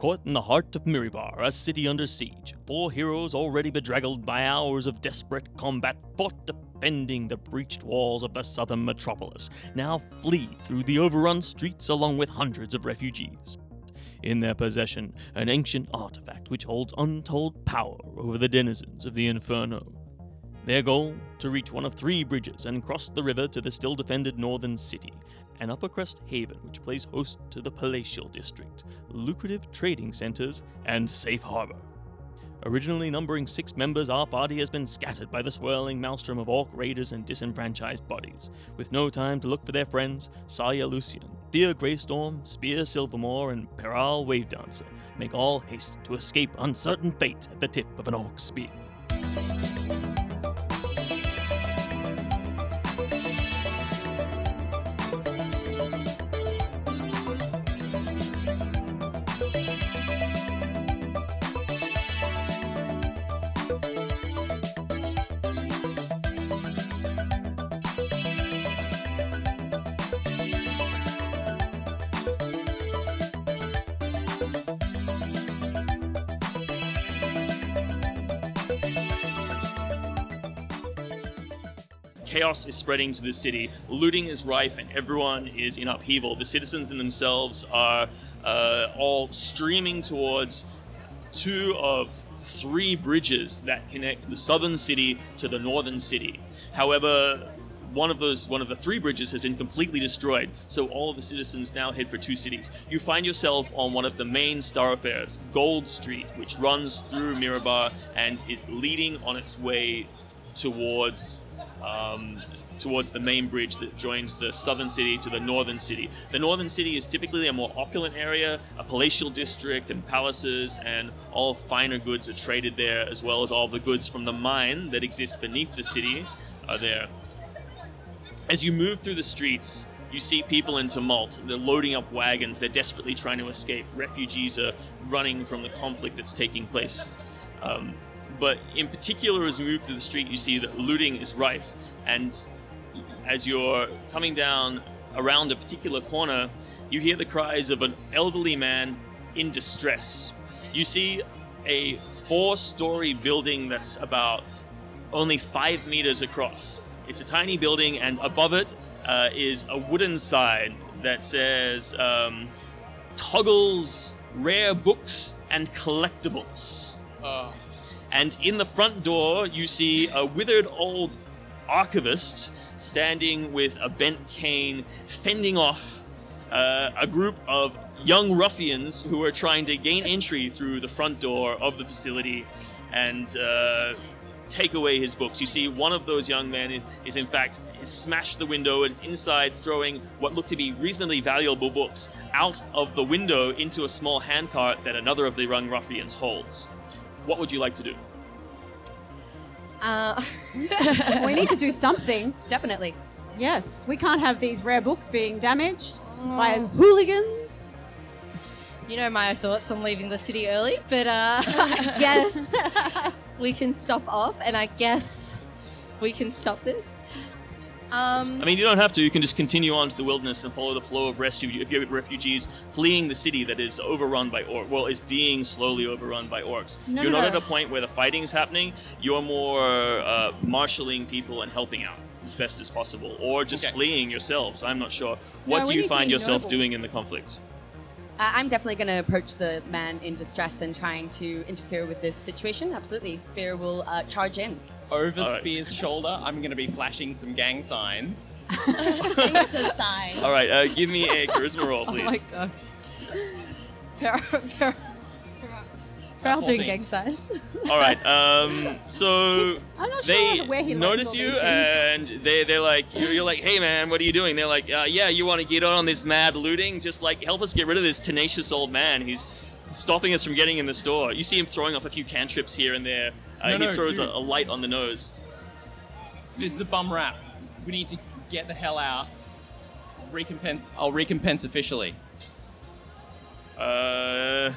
Caught in the heart of Miribar, a city under siege, 4 heroes already bedraggled by hours of desperate combat fought defending the breached walls of the southern metropolis, now flee through the overrun streets along with hundreds of refugees. In their possession, an ancient artifact which holds untold power over the denizens of the Inferno. Their goal? To reach one of 3 bridges and cross the river to the still-defended northern city, an upper-crust haven which plays host to the Palatial District, lucrative trading centers, and safe harbor. Originally numbering 6 members, our party has been scattered by the swirling maelstrom of orc raiders and disenfranchised bodies, with no time to look for their friends. Saya Lucian, Thea Greystorm, Spear Silvermore, and Peral Wavedancer make all haste to escape uncertain fate at the tip of an orc spear. Chaos is spreading to the city. Looting is rife and everyone is in upheaval. The citizens in themselves are all streaming towards 2 of 3 bridges that connect the southern city to the northern city. However, one of the 3 bridges has been completely destroyed, so all of the citizens now head for 2 cities. You find yourself on one of the main thoroughfares, Gold Street, which runs through Mirabar and is leading on its way towards the main bridge that joins the southern city to the northern city. The northern city is typically a more opulent area, a palatial district and palaces, and all finer goods are traded there, as well as all the goods from the mine that exist beneath the city are there. As you move through the streets, you see people in tumult. They're loading up wagons. They're desperately trying to escape. Refugees are running from the conflict that's taking place. But in particular, as you move through the street, you see that looting is rife. And as you're coming down around a particular corner, you hear the cries of an elderly man in distress. You see a 4-story building that's about only 5 meters across. It's a tiny building, and above it is a wooden sign that says Toggles, Rare Books, and Collectibles. And in the front door, you see a withered old archivist standing with a bent cane, fending off a group of young ruffians who are trying to gain entry through the front door of the facility and take away his books. You see one of those young men is in fact smashed the window and is inside, throwing what look to be reasonably valuable books out of the window into a small handcart that another of the young ruffians holds. What would you like to do? We need to do something. Definitely. Yes, we can't have these rare books being damaged by hooligans. You know my thoughts on leaving the city early, but I guess we can stop off, and I guess we can stop this. I mean, you don't have to. You can just continue on to the wilderness and follow the flow of refugees fleeing the city that is overrun by is being slowly overrun by orcs. You're not at a point where the fighting's happening. You're more marshalling people and helping out as best as possible, or just fleeing yourselves. I'm not sure. What do you find yourself doing in the conflict? I'm definitely going to approach the man in distress and trying to interfere with this situation. Absolutely. Spear will charge in. Over Spear's shoulder, I'm going to be flashing some gang signs. Insta sign. All right, give me a charisma roll, please. Oh my god. Pearl doing gang signs. All right, so I'm not they sure where he notice you, and they're like, you're like, hey man, what are you doing? They're like, yeah, you want to get on this mad looting? Just like help us get rid of this tenacious old man. He's stopping us from getting in the store. You see him throwing off a few cantrips here and there. He throws a light on the nose. This is a bum rap. We need to get the hell out. I'll recompense officially. They're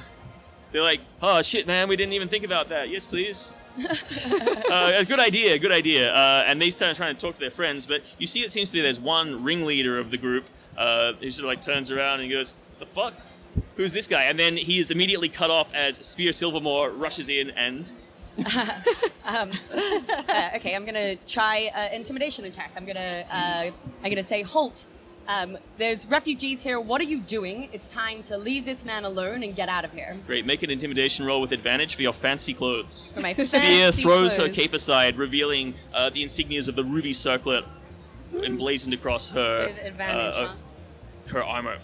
like, oh shit, man, we didn't even think about that. Yes, please. Good idea. And they start trying to talk to their friends, but you see it seems to be there's one ringleader of the group who sort of like turns around and goes, the fuck? who's this guy? And then he is immediately cut off as Spear Silvermore rushes in and... Okay, I'm gonna try intimidation attack. I'm gonna say, halt. There's refugees here. What are you doing? It's time to leave this man alone and get out of here. Great, make an intimidation roll with advantage for your fancy clothes. For my Spear fancy throws her clothes. cape aside, revealing the insignias of the ruby circlet emblazoned across her With advantage, huh? her armor.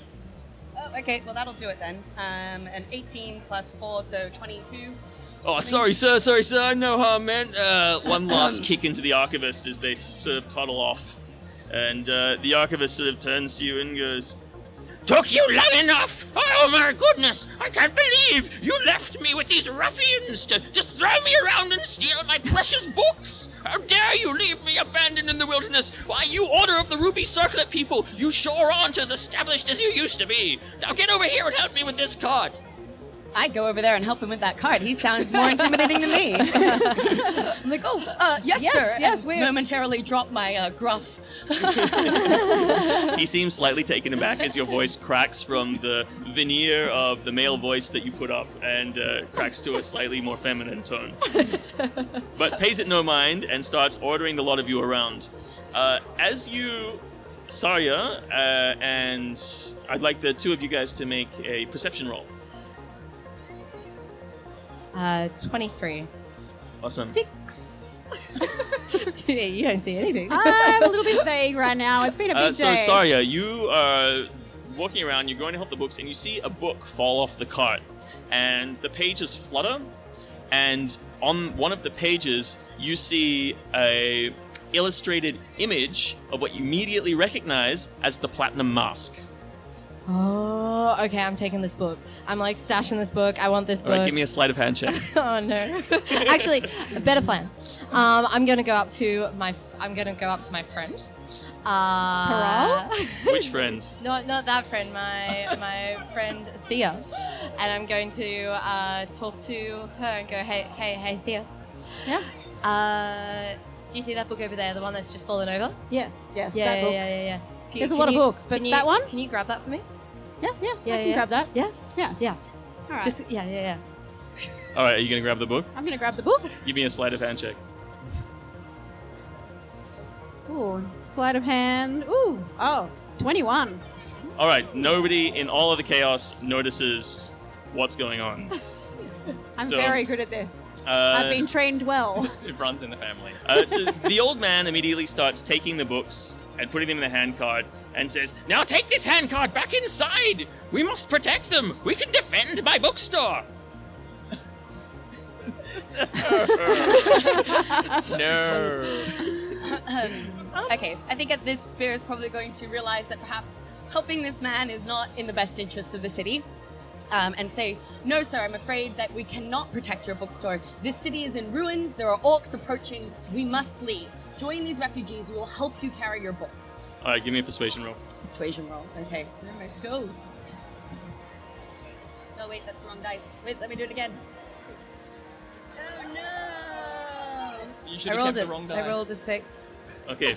Oh, okay. Well, that'll do it then. An 18 plus 4, so 22. Oh, sorry, sir. No harm, man. One last kick into the archivist as they sort of toddle off. And the archivist sort of turns to you and goes, "Took you long enough? Oh my goodness! I can't believe you left me with these ruffians to just throw me around and steal my precious books! How dare you leave me abandoned in the wilderness? Why, you Order of the Ruby Circlet people, you sure aren't as established as you used to be! Now get over here and help me with this card!" I go over there and help him with that card. He sounds more intimidating than me. I'm like, yes, sir. Yes, and we're... momentarily drop my gruff. He seems slightly taken aback as your voice cracks from the veneer of the male voice that you put up and cracks to a slightly more feminine tone. But pays it no mind and starts ordering the lot of you around. As you... Sarya, and I'd like the two of you guys to make a perception roll. 23. Awesome. 6. Yeah, you don't see anything. I'm a little bit vague right now. It's been a big So, day. Sarya, you are walking around, you're going to help the books, and you see a book fall off the cart. And the pages flutter, and on one of the pages, you see a illustrated image of what you immediately recognize as the Platinum Mask. Oh, okay, I'm taking this book. I'm like stashing this book. I want this book. All right, give me a sleight of hand check. Oh no! Actually, a better plan. I'm gonna go up to my friend. Which friend? Not that friend. My friend Thea, and I'm going to talk to her and go, hey, Thea. Yeah. Do you see that book over there? The one that's just fallen over? Yes, that book. Yeah. There's a lot of books, but that one? Can you grab that for me? Yeah, I can grab that. Yeah. Yeah. All right. Just yeah. All right, are you going to grab the book? I'm going to grab the book. Give me a sleight of hand check. Ooh, sleight of hand. Ooh, 21. All right, nobody in all of the chaos notices what's going on. I'm So, very good at this. I've been trained well. It runs in the family. So the old man immediately starts taking the books and putting them in the handcart and says, "Now take this handcart back inside! We must protect them! We can defend my bookstore!" No. Okay, I think at this, Spear is probably going to realize that perhaps helping this man is not in the best interest of the city. And say, "No, sir, I'm afraid that we cannot protect your bookstore. This city is in ruins. There are orcs approaching. We must leave. Join these refugees. We will help you carry your books." All right, give me a persuasion roll. Persuasion roll. Okay. Where are my skills? Oh, wait, that's the wrong dice. Wait, let me do it again. Oh, no. You should have kept the wrong dice. I rolled a 6. Okay.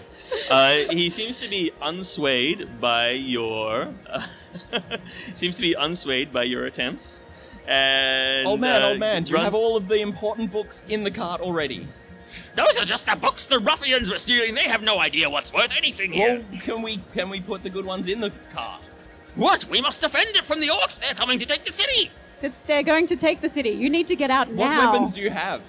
He seems to be unswayed by your attempts. And Old man, do you runs- have all of the important books in the cart already? Those are just the books the ruffians were stealing. They have no idea what's worth anything here. Well, can we put the good ones in the cart? What? We must defend it from the orcs. They're coming to take the city. They're going to take the city. You need to get out What now. weapons do you have?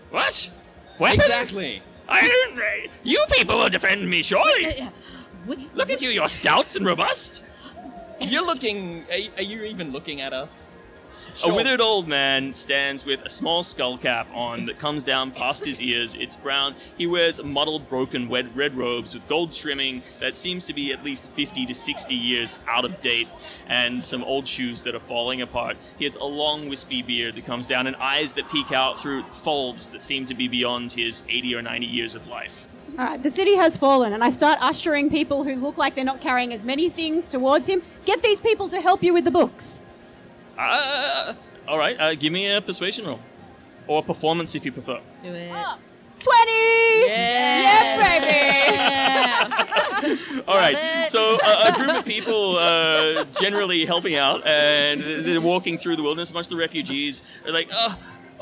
What? Weapons? Exactly. I don't. You people will defend me, surely. Look at you. You're stout and robust. You're looking. Are you even looking at us? A withered old man stands with a small skull cap on that comes down past his ears. It's brown. He wears mottled, broken, red robes with gold trimming that seems to be at least 50 to 60 years out of date, and some old shoes that are falling apart. He has a long, wispy beard that comes down and eyes that peek out through folds that seem to be beyond his 80 or 90 years of life. All right, the city has fallen, and I start ushering people who look like they're not carrying as many things towards him. Get these people to help you with the books. All right, give me a persuasion roll. Or performance if you prefer. Do it. 20! Yeah, baby! All right. it. So a group of people generally helping out, and they're walking through the wilderness. A bunch of the refugees are like,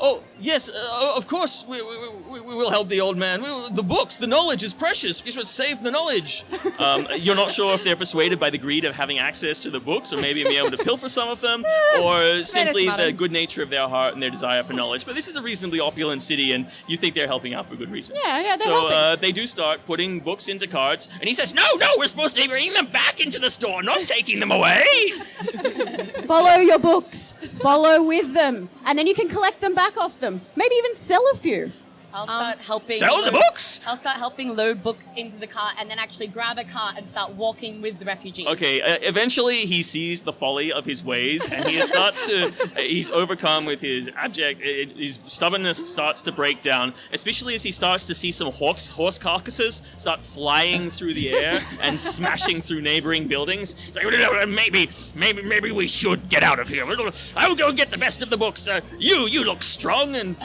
oh, yes, of course, we will help the old man. The books, the knowledge is precious. We should save the knowledge. You're not sure if they're persuaded by the greed of having access to the books, or maybe being able to pilfer some of them, or simply the smarter. good nature of their heart and their desire for knowledge. But this is a reasonably opulent city, and you think they're helping out for good reasons. Yeah, they're so helping. they do start putting books into carts, and he says, no, we're supposed to be bringing them back into the store, not taking them away. Follow your books. Follow with them. And then you can collect them back off them. Maybe even sell a few. I'll start helping. Sell the books? I'll start helping load books into the cart and then actually grab a cart and start walking with the refugees. Okay, eventually he sees the folly of his ways, and he starts to, he's overcome with his his stubbornness starts to break down, especially as he starts to see some horse carcasses start flying through the air and smashing through neighboring buildings. He's like, maybe we should get out of here. I will go get the best of the books. You look strong, and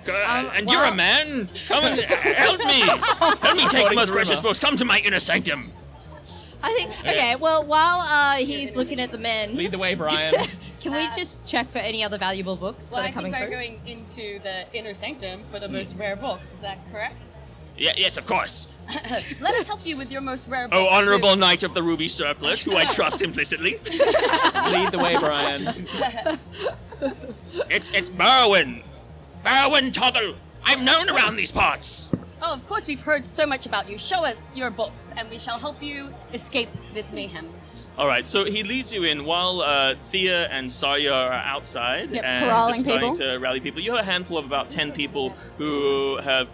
you're a man. Come and help me. Help me take the most precious books. Come to my inner sanctum. I think, okay, well, while he's looking at the men, Lead the way, Brian. can we just check for any other valuable books Well, that I are coming think we're through? going into the inner sanctum for the most rare books. Is that correct? Yes, of course. Let us help you with your most rare books. Oh, honorable knight of the ruby circlet, who I trust implicitly. Lead the way, Brian. It's Berwyn. Berwyn Toggle. I'm known around these parts. Oh, of course, we've heard so much about you. Show us your books, and we shall help you escape this mayhem. All right, so he leads you in while Thea and Sarya are outside Yep, and corralling just starting people. to rally people. You have a handful of about 10 people who have...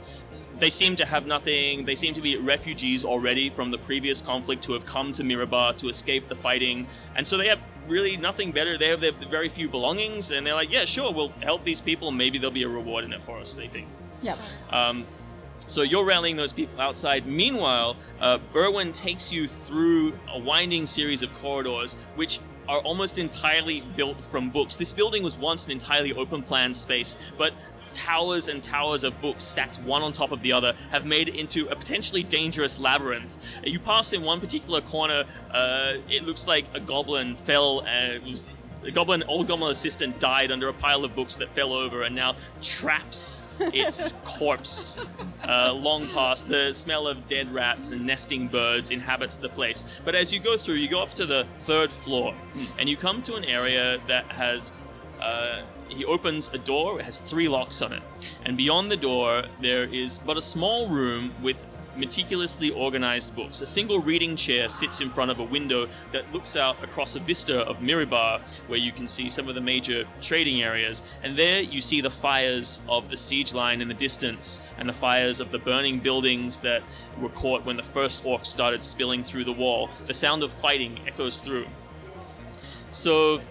They seem to have nothing. They seem to be refugees already from the previous conflict who have come to Mirabar to escape the fighting. And so they have really nothing better. They have their very few belongings, and they're like, yeah, sure, we'll help these people. Maybe there'll be a reward in it for us, they think. Yep. So you're rallying those people outside. Meanwhile, Berwyn takes you through a winding series of corridors, which are almost entirely built from books. This building was once an entirely open plan space, but towers and towers of books stacked one on top of the other have made it into a potentially dangerous labyrinth. You pass in one particular corner, it looks like a goblin fell and was... old goblin assistant died under a pile of books that fell over and now traps its corpse. Long past, the smell of dead rats and nesting birds inhabits the place. But as you go through, you go up to the third floor, and you come to an area that has... he opens a door, it has 3 locks on it. And beyond the door, there is but a small room with meticulously organized books. A single reading chair sits in front of a window that looks out across a vista of Mirabar, where you can see some of the major trading areas. And there you see the fires of the siege line in the distance, and the fires of the burning buildings that were caught when the first orcs started spilling through the wall. The sound of fighting echoes through. So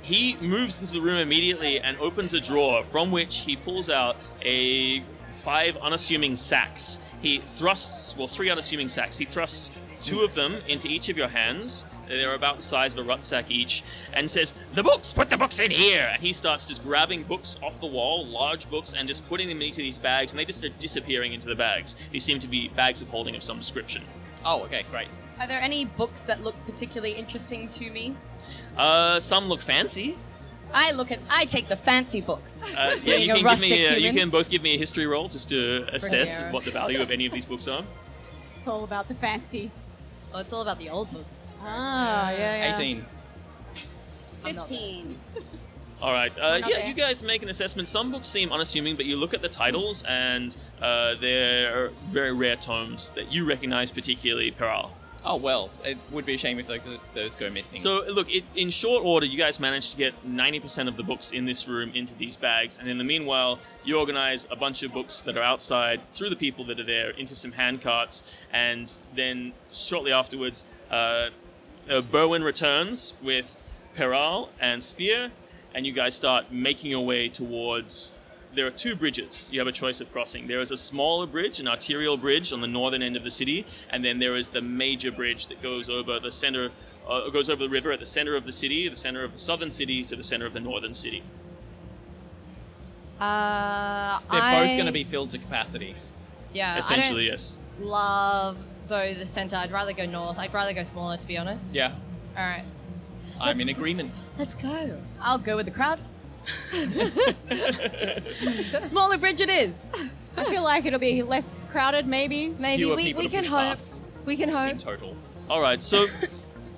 he moves into the room immediately and opens a drawer from which he pulls out 5 unassuming sacks. He thrusts, 3 unassuming sacks. He thrusts 2 of them into each of your hands. They're about the size of a rucksack each, and says, "The books! Put the books in here!" And he starts just grabbing books off the wall, large books, and just putting them into these bags, and they just are disappearing into the bags. These seem to be bags of holding of some description. Oh, okay, great. Are there any books that look particularly interesting to me? Some look fancy. I take the fancy books. Yeah, Being you a can rustic give me. You human. can both give me a history roll just to assess Brilliant. what the value of any of these books are. It's all about the fancy. Oh, it's all about the old books. Ah, yeah. 18. 15. All right. not Yeah, there. you guys make an assessment. Some books seem unassuming, but you look at the titles, and they're very rare tomes that you recognize, particularly Peral. Oh, well, it would be a shame if those go missing. So, look, in short order, you guys managed to get 90% of the books in this room into these bags, and in the meanwhile, you organize a bunch of books that are outside through the people that are there into some hand carts, and then shortly afterwards, Berwyn returns with Peral and Spear, and you guys start making your way towards... There are 2 bridges you have a choice of crossing. There is a smaller bridge, an arterial bridge on the northern end of the city, and then there is the major bridge that goes over the center, goes over the river at the center of the city, the center of the southern city to the center of the northern city. They're both going to be filled to capacity. Yeah, Essentially, I yes. don't love, though, the center. I'd rather go north. I'd rather go smaller, to be honest. Yeah, All right. I'm in agreement. Let's go. I'll go with the crowd. Smaller bridge it is. I feel like it'll be less crowded, maybe. Maybe Fewer we people to can push hope. past We can in hope. total. All right, so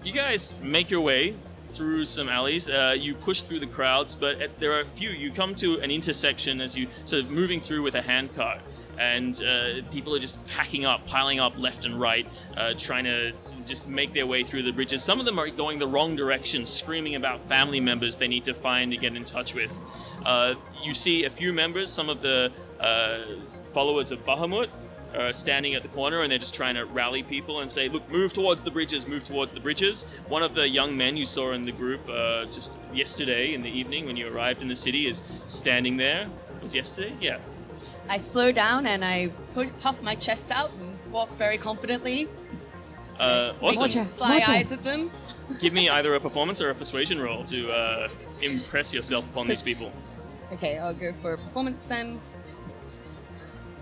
you guys make your way through some alleys. You push through the crowds, but there are a few. You come to an intersection as you sort of moving through with a handcart, and people are just packing up, piling up left and right, trying to just make their way through the bridges. Some of them are going the wrong direction, screaming about family members they need to find and get in touch with. You see a few members, some of the followers of Bahamut, are standing at the corner, and they're just trying to rally people and say, look, move towards the bridges, move towards the bridges. One of the young men you saw in the group just yesterday in the evening when you arrived in the city is standing there. It was yesterday? Yeah. I slow down and I puff my chest out and walk very confidently. Awesome. More chest, Sly more eyes chest. at them. Give me either a performance or a persuasion roll to impress yourself upon these people. Okay, I'll go for performance then.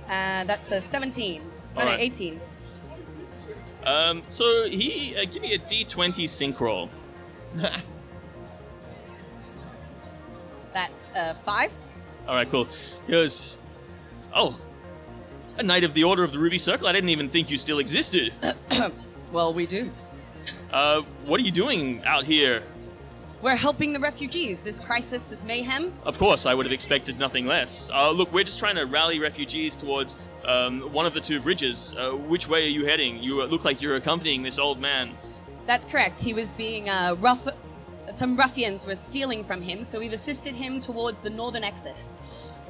That's a 17. All right. 18. So he give me a D20 sync roll. That's 5. All right, cool. He goes, oh, a Knight of the Order of the Ruby Circle? I didn't even think you still existed. Well, we do. What are you doing out here? We're helping the refugees. This crisis, this mayhem. Of course, I would have expected nothing less. Look, we're just trying to rally refugees towards one of the two bridges. Which way are you heading? You look like you're accompanying this old man. That's correct. He was being rough. Some ruffians were stealing from him, so we've assisted him towards the northern exit.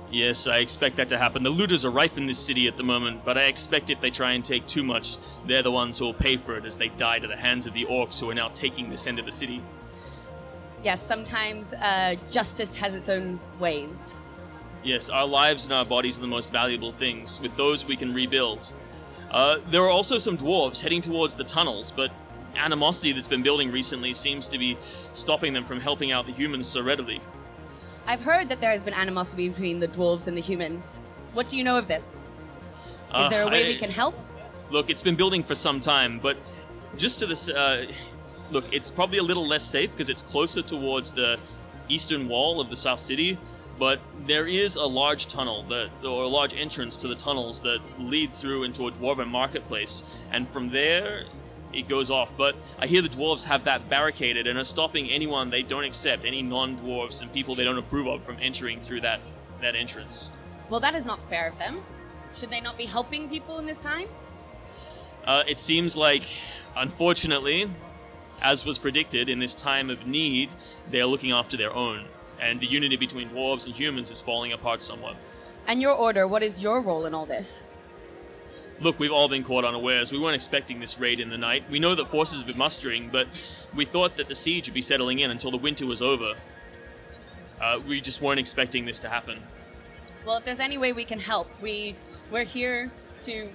Yes, I expect that to happen. The looters are rife in this city at the moment, but I expect if they try and take too much, they're the ones who will pay for it as they die to the hands of the orcs who are now taking this end of the city. Yes, sometimes justice has its own ways. Yes, our lives and our bodies are the most valuable things. With those, we can rebuild. There are also some dwarves heading towards the tunnels, but animosity that's been building recently seems to be stopping them from helping out the humans so readily. I've heard that there has been animosity between the dwarves and the humans. What do you know of this? Is there a way we can help? Look, it's been building for some time, but just to this... look, it's probably a little less safe because it's closer towards the eastern wall of the South City, but there is a large tunnel, or a large entrance to the tunnels that lead through into a dwarven marketplace, and from there it goes off. But I hear the dwarves have that barricaded and are stopping anyone they don't accept, any non-dwarves and people they don't approve of, from entering through that entrance. Well, that is not fair of them. Should they not be helping people in this time? It seems like, unfortunately, as was predicted, in this time of need, they're looking after their own, and the unity between dwarves and humans is falling apart somewhat. And your order, what is your role in all this? Look, we've all been caught unawares. We weren't expecting this raid in the night. We know that forces have been mustering, but we thought that the siege would be settling in until the winter was over. We just weren't expecting this to happen. Well, if there's any way we can help, we're here to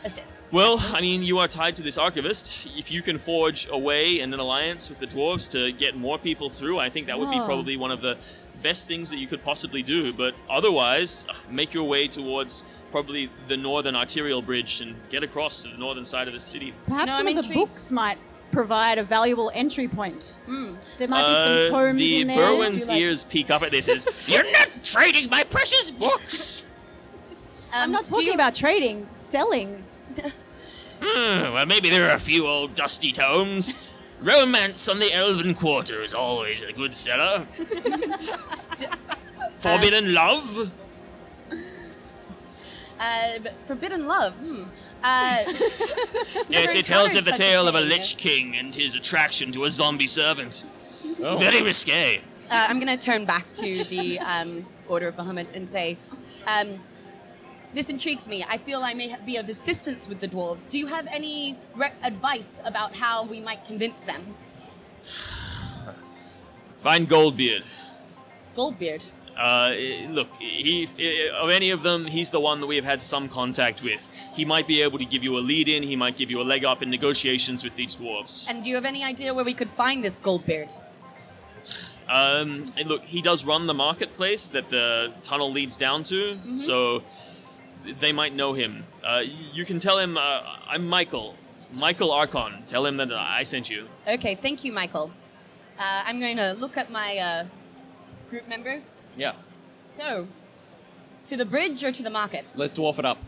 assist. Well, I mean, you are tied to this archivist. If you can forge a way and an alliance with the dwarves to get more people through, I think that would be Oh. probably one of the best things that you could possibly do. But otherwise, make your way towards probably the northern arterial bridge and get across to the northern side of the city. Perhaps No, some I'm of the intrigued. books might provide a valuable entry point. There might be some tomes The in there. Berwyn's to, like- ears peek up at this as, "You're not trading my precious books!" I'm not do talking you- about trading, selling. Well, maybe there are a few old dusty tomes. Romance on the Elven Quarter is always a good seller. Forbidden Love? Forbidden Love. Yes, never it tells of encountered the such a tale of a thing. Lich King and his attraction to a zombie servant. Very risque. I'm going to turn back to the Order of Bahamut and say, this intrigues me. I feel I may be of assistance with the dwarves. Do you have any advice about how we might convince them? Find Goldbeard. Goldbeard. Look, of any of them, he's the one that we have had some contact with. He might be able to give you a lead-in, he might give you a leg up in negotiations with these dwarves. And do you have any idea where we could find this Goldbeard? And look, he does run the marketplace that the tunnel leads down to, so they might know him. You can tell him, I'm Michael Archon. Tell him that I sent you. Okay, thank you, Michael. I'm going to look at my group members. Yeah. So, to the bridge or to the market? Let's dwarf it up.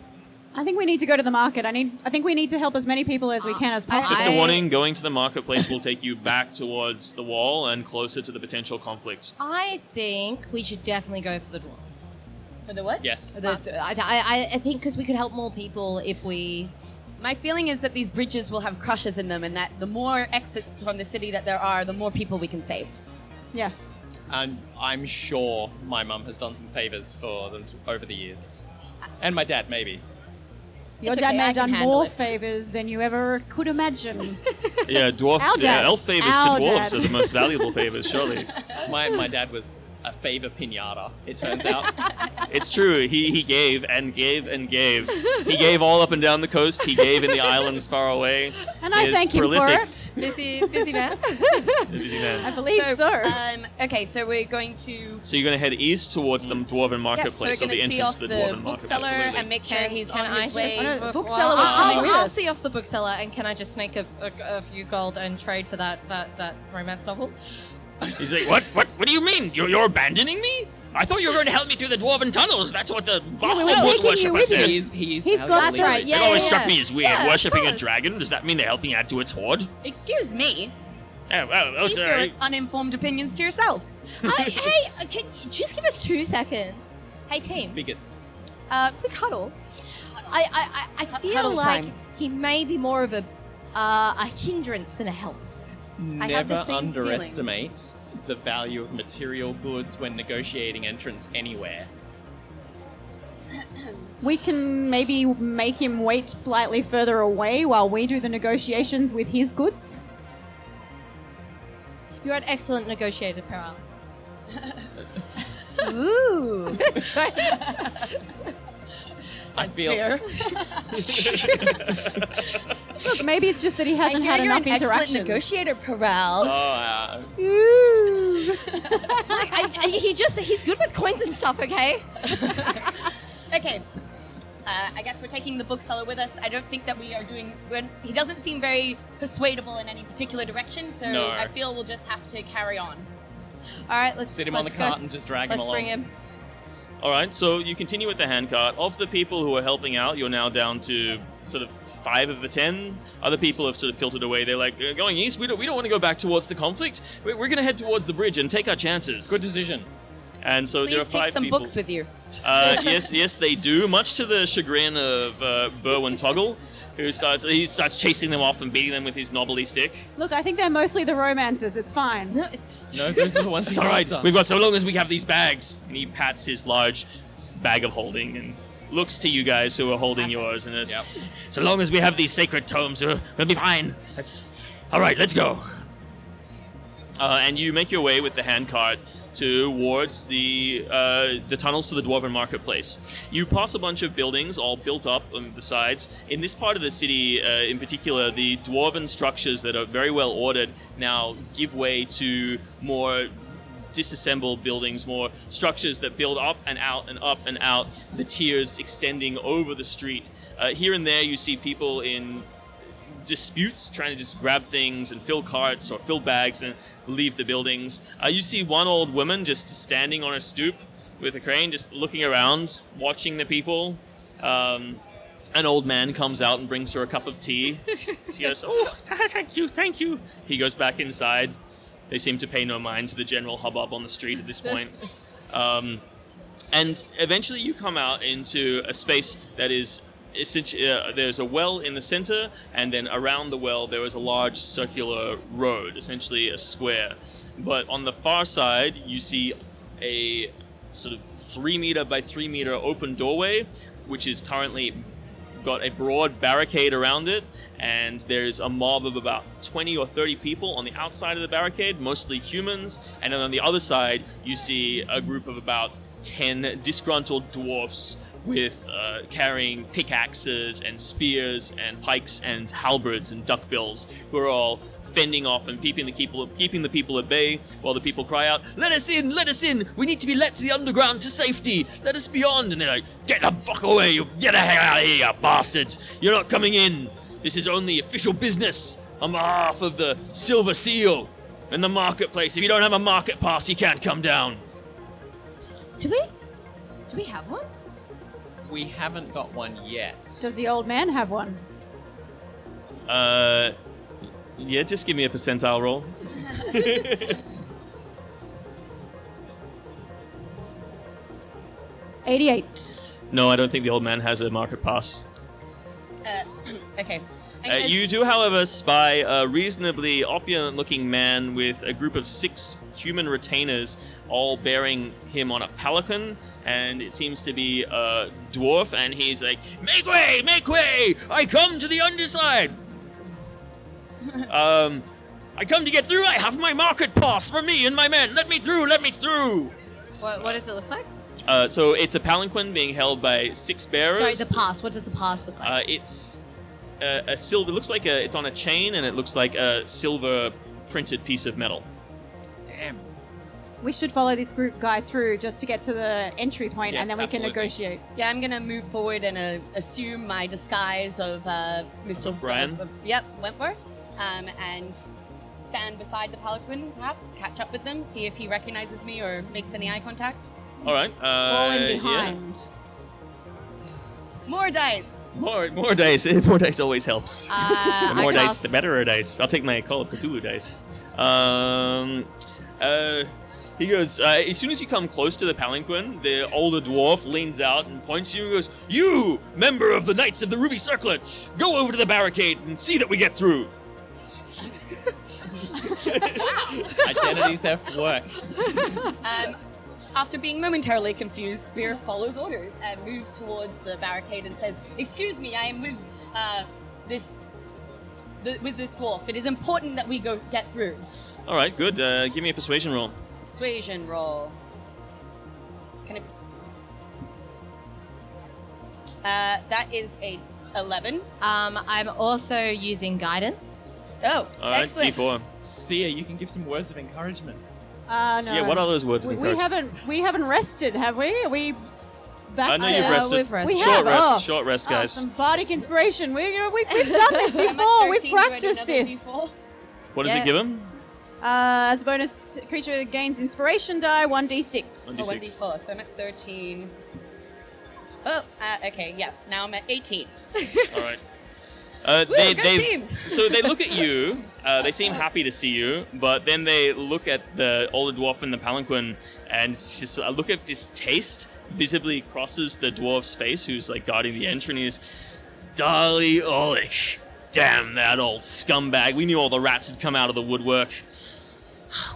I think we need to go to the market. I think we need to help as many people as we can as possible. Just a warning, going to the marketplace will take you back towards the wall and closer to the potential conflict. I think we should definitely go for the dwarves. For the what? Yes. I think because we could help more people if we... My feeling is that these bridges will have crushes in them, and that the more exits from the city that there are, the more people we can save. Yeah. And I'm sure my mum has done some favors for them over the years. And my dad, maybe. Your It's dad okay, may I have can done handle more it. favors than you ever could imagine. Yeah, Our dad. elf favors to Our dwarves dad. are the most valuable favors, surely. My dad was a favor pinata, it turns out. It's true. He gave and gave and gave. He gave all up and down the coast. He gave in the islands far away. And I He is thank him prolific. for it. Busy man. Busy I man. believe so. Okay, so we're going to... So you're going to head east towards the Dwarven Marketplace, so or we're the going to see entrance off to the the Dwarven Marketplace. bookseller Absolutely. and make sure he's on I his way. Oh, no, Well, bookseller was coming with I'll us. see off the bookseller, and can I just snake a few gold and trade for that romance novel? He's like, what do you mean? You're abandoning me? I thought you were going to help me through the Dwarven tunnels. That's what the boss we were of the taking you worshipper with you. said. He's He's got- That's right. It Yeah, always yeah, struck yeah. me as weird. Yeah, Worshipping a of course. dragon? Does that mean they're helping add to its horde? Excuse me. Oh, Keep your sorry. uninformed opinions to yourself. Hey, can you just give us 2 seconds? Hey, team. bigots. Quick huddle. I feel Huddle like time. he may be more of a hindrance than a help. I have the Never same feeling. underestimate the value of material goods when negotiating entrance anywhere. We can maybe make him wait slightly further away while we do the negotiations with his goods. You're an excellent negotiator, Peral. Ooh. I feel Look, maybe it's just that he I hasn't hear had you're enough an excellent interactions. negotiator, Peral. Ooh. He's good with coins and stuff, okay? Okay. I guess we're taking the bookseller with us. I don't think that we are doing... He doesn't seem very persuadable in any particular direction, so No. I feel we'll just have to carry on. All right, let's sit him on the go. cart and just drag him Let's along. bring him. All right, so you continue with the handcart. Of the people who are helping out, you're now down to sort of 5 of the 10. Other people have sort of filtered away. They're like, going east? We don't want to go back towards the conflict. We're going to head towards the bridge and take our chances. Good decision. And so there are Please 5 take some people. books with you. Yes, they do. Much to the chagrin of Berwyn Toggle, who starts chasing them off and beating them with his knobbly stick. Look, I think they're mostly the romances. It's fine. No, those are the ones he's It's all right. after. We've got so long as we have these bags. And he pats his large bag of holding and looks to you guys who are holding yours and says, Yep. so long as we have these sacred tomes, we'll be fine. All right, let's go. And you make your way with the handcart towards the tunnels to the Dwarven Marketplace. You pass a bunch of buildings all built up on the sides. In this part of the city, in particular, the Dwarven structures that are very well ordered now give way to more disassembled buildings, more structures that build up and out and up and out, the tiers extending over the street. Here and there you see people in disputes, trying to just grab things and fill carts or fill bags and leave the buildings. You see one old woman just standing on a stoop with a crane, just looking around, watching the people. An old man comes out and brings her a cup of tea. She goes, oh, thank you. He goes back inside. They seem to pay no mind to the general hubbub on the street at this point. And eventually you come out into a space that is essentially, there's a well in the center, and then around the well there is a large circular road, essentially a square. But on the far side, you see a sort of 3 meter by 3 meter open doorway, which is currently got a broad barricade around it, and there's a mob of about 20 or 30 people on the outside of the barricade, mostly humans, and then on the other side you see a group of about 10 disgruntled dwarfs with carrying pickaxes and spears and pikes and halberds and duckbills, who are all fending off and keeping the people at bay, while the people cry out, "Let us in! Let us in! We need to be let to the underground to safety! Let us beyond!" And they're like, "Get the fuck away! You get the hell out of here, you bastards! You're not coming in! This is only official business on behalf of the Silver Seal and the marketplace. If you don't have a market pass, you can't come down." Do we have one? We haven't got one yet. Does the old man have one? Yeah, just give me a percentile roll. 88. No, I don't think the old man has a market pass. Okay. You do, however, spy a reasonably opulent-looking man with a group of 6 human retainers, all bearing him on a palanquin, and it seems to be a dwarf, and he's like, "Make way! Make way! I come to the underside! I come to get through! I have my market pass for me and my men! Let me through! Let me through!" What does it look like? So it's a palanquin being held by 6 bearers. Sorry, the pass. What does the pass look like? It's a silver. It looks like it's on a chain, and it looks like a silver printed piece of metal. Damn. We should follow this group guy through just to get to the entry point, Yes, and then we absolutely. can negotiate. Yeah, I'm gonna move forward and assume my disguise of Mr. Brian? Wentworth, and stand beside the palanquin, perhaps catch up with them, see if he recognizes me or makes any eye contact. All right. Falling Yeah. behind. More dice. More dice. More dice always helps. The more I dice, cast- the better dice. I'll take my Call of Cthulhu dice. He goes, as soon as you come close to the palanquin, the older dwarf leans out and points to you and goes, "You, member of the Knights of the Ruby Circlet, go over to the barricade and see that we get through." Identity theft works. After being momentarily confused, Spear follows orders and moves towards the barricade and says, "Excuse me, I am with this dwarf. It is important that we get through." All right, good. Give me a persuasion roll. Persuasion roll. Can it? That is a 11. I'm also using guidance. Oh, All right, excellent. D4. Thea, you can give some words of encouragement. No. Yeah, what are those words of we encouragement? haven't rested, have we? Are we back? I know to- you've rested. we've rested. We Short have. rest, Oh. short rest, Oh, guys. some bardic inspiration. We've done this I'm at before. We've 13. Do I do practiced another this. D4? What does Yeah. it give him? As a bonus, creature gains inspiration die 1d6. 1d6. 1d4, so I'm at 13. Oh, okay, yes. Now I'm at 18. All right. good team. So they look at you. They seem happy to see you, but then they look at the older dwarf in the palanquin, and it's just a look of distaste visibly crosses the dwarf's face, who's like guarding the entry. And he's, "Darly Olich, damn that old scumbag. We knew all the rats had come out of the woodwork."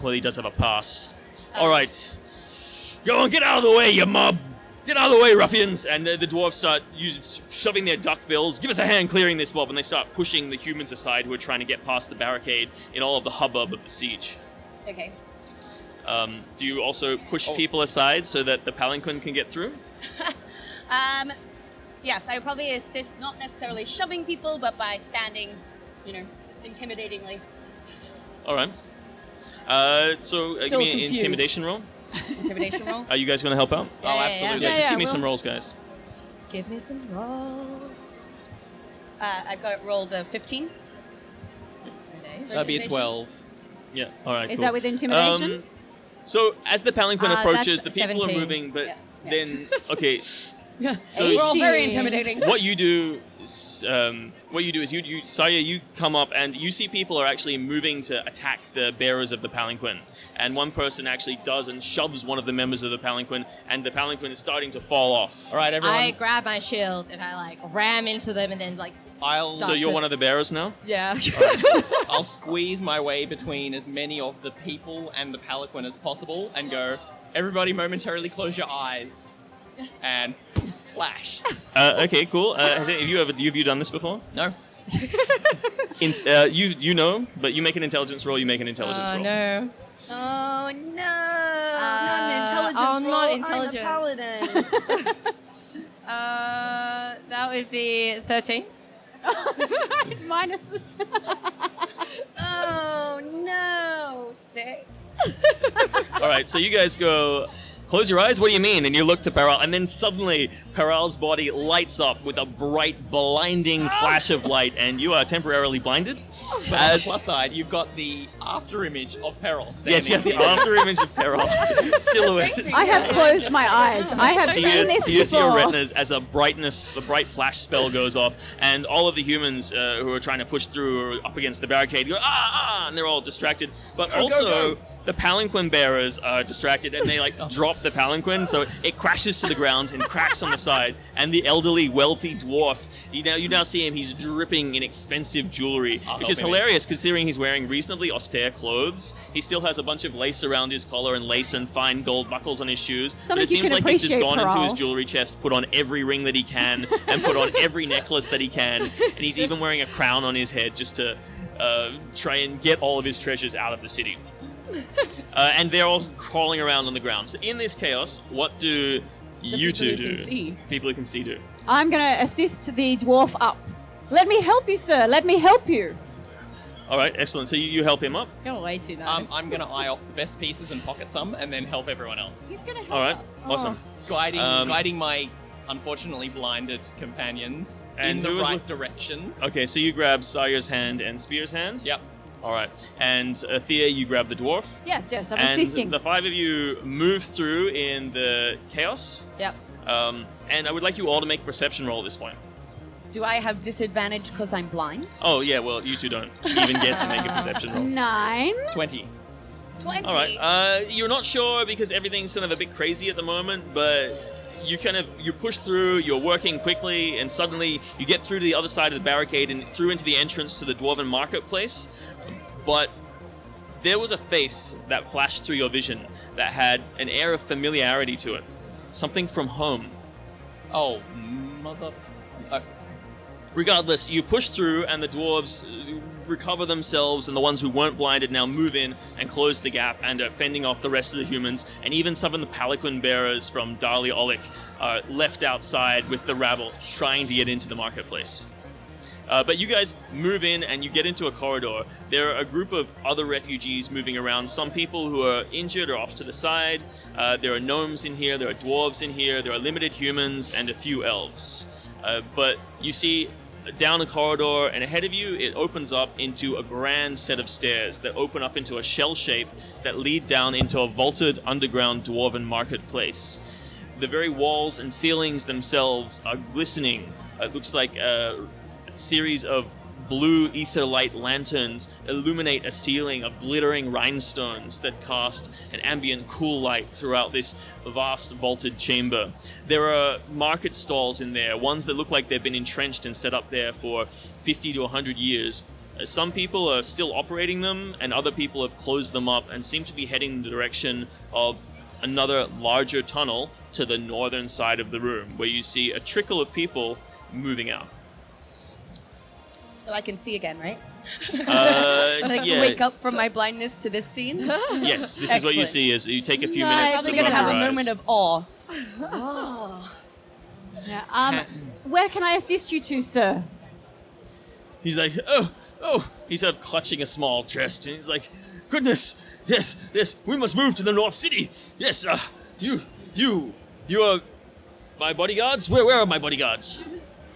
Well, he does have a pass. All right, go on, get out of the way, you mob. Get out of the way, ruffians! And the dwarves start shoving their duck bills. "Give us a hand clearing this mob," and they start pushing the humans aside who are trying to get past the barricade in all of the hubbub of the siege. Okay. Do you also push people aside so that the palanquin can get through? Yes, I would probably assist, not necessarily shoving people, but by standing, intimidatingly. All right. So give Still me an confused. intimidation roll. Intimidation roll. Are you guys going to help out? Yeah, Oh, yeah, absolutely. Yeah, just yeah, give me we'll- some rolls, guys. Give me some rolls. I got rolled a 15. That'd be a 12. Yeah. All right. Is cool. that with intimidation? So as the palanquin approaches, that's the people 17. are moving, but Yeah. then okay. So We're all very 18. intimidating. what you do is you Saya, you come up and you see people are actually moving to attack the bearers of the palanquin, and one person actually does and shoves one of the members of the palanquin, and the palanquin is starting to fall off. All right, everyone. I grab my shield and I ram into them and then So start you're to- one of the bearers now. yeah. I'll squeeze my way between as many of the people and the palanquin as possible and go, "Everybody momentarily close your eyes." And poof, flash. Okay, cool. Have you done this before? No. You know, but you make an intelligence roll. You make an intelligence roll. No. Oh no! Not an intelligence oh, roll. not I'm intelligence. a paladin. That would be 13. Minuses. Oh no, 6. All right, so you guys go. Close your eyes. What do you mean? And you look to Peral, and then suddenly Peral's body lights up with a bright, blinding flash of light, and you are temporarily blinded. But on the plus side, you've got the after image of Peril standing. Yes, you have the after image of Peral silhouette. I have closed my eyes. I have See seen this it to your before. retinas as a bright flash spell goes off, and all of the humans who are trying to push through or up against the barricade go, and they're all distracted. But also, the palanquin bearers are distracted, and they drop the palanquin, so it crashes to the ground and cracks on the side. And the elderly, wealthy dwarf, you now see him. He's dripping in expensive jewelry, which is hilarious considering he's wearing reasonably austere clothes. He still has a bunch of lace around his collar and lace and fine gold buckles on his shoes. But it seems like he's just gone into his jewelry chest, put on every ring that he can, and put on every necklace that he can. And he's even wearing a crown on his head just to try and get all of his treasures out of the city. And they're all crawling around on the ground. So in this chaos, what do you two do? People who can see do. I'm going to assist the dwarf up. Let me help you, sir. Let me help you. All right, excellent. So you help him up. You're way too nice. I'm going to eye off the best pieces and pocket some, and then help everyone else. He's going to help All right, us. awesome. Guiding my unfortunately blinded companions And in the who was right direction. Okay, so you grab Saya's hand and Spear's hand. Yep. All right, and Thea, you grab the dwarf. Yes, I'm And assisting. the 5 of you move through in the chaos. Yep. And I would like you all to make a perception roll at this point. Do I have disadvantage because I'm blind? Oh, yeah, well, you two don't even get to make a perception roll. 9. 20. 20. All right, you're not sure because everything's kind of a bit crazy at the moment, but you push through, you're working quickly, and suddenly you get through to the other side of the barricade and through into the entrance to the Dwarven Marketplace. But there was a face that flashed through your vision that had an air of familiarity to it. Something from home. Oh, mother... Regardless, you push through and the dwarves recover themselves, and the ones who weren't blinded now move in and close the gap and are fending off the rest of the humans, and even some of the palanquin bearers from Dali Olik are left outside with the rabble trying to get into the marketplace. But you guys move in and you get into a corridor. There are a group of other refugees moving around. Some people who are injured are off to the side. There are gnomes in here, there are dwarves in here, there are limited humans, and a few elves. But you see down a corridor, and ahead of you it opens up into a grand set of stairs that open up into a shell shape that lead down into a vaulted underground dwarven marketplace. The very walls and ceilings themselves are glistening. It looks like a series of blue ether light lanterns illuminate a ceiling of glittering rhinestones that cast an ambient cool light throughout this vast vaulted chamber. There are market stalls in there, ones that look like they've been entrenched and set up there for 50 to 100 years. Some people are still operating them, and other people have closed them up and seem to be heading in the direction of another larger tunnel to the northern side of the room, where you see a trickle of people moving out. So I can see again, right? Yeah. Wake up from my blindness to this scene. Yes, this is what you Excellent. see as you take a few Nice. minutes Probably to gonna rub have your a eyes. moment of awe. Oh. Yeah, where can I assist you to, sir? He's like, oh, he's sort of clutching a small chest, and he's like, goodness, yes, we must move to the North City. Yes, you are my bodyguards? Where are my bodyguards?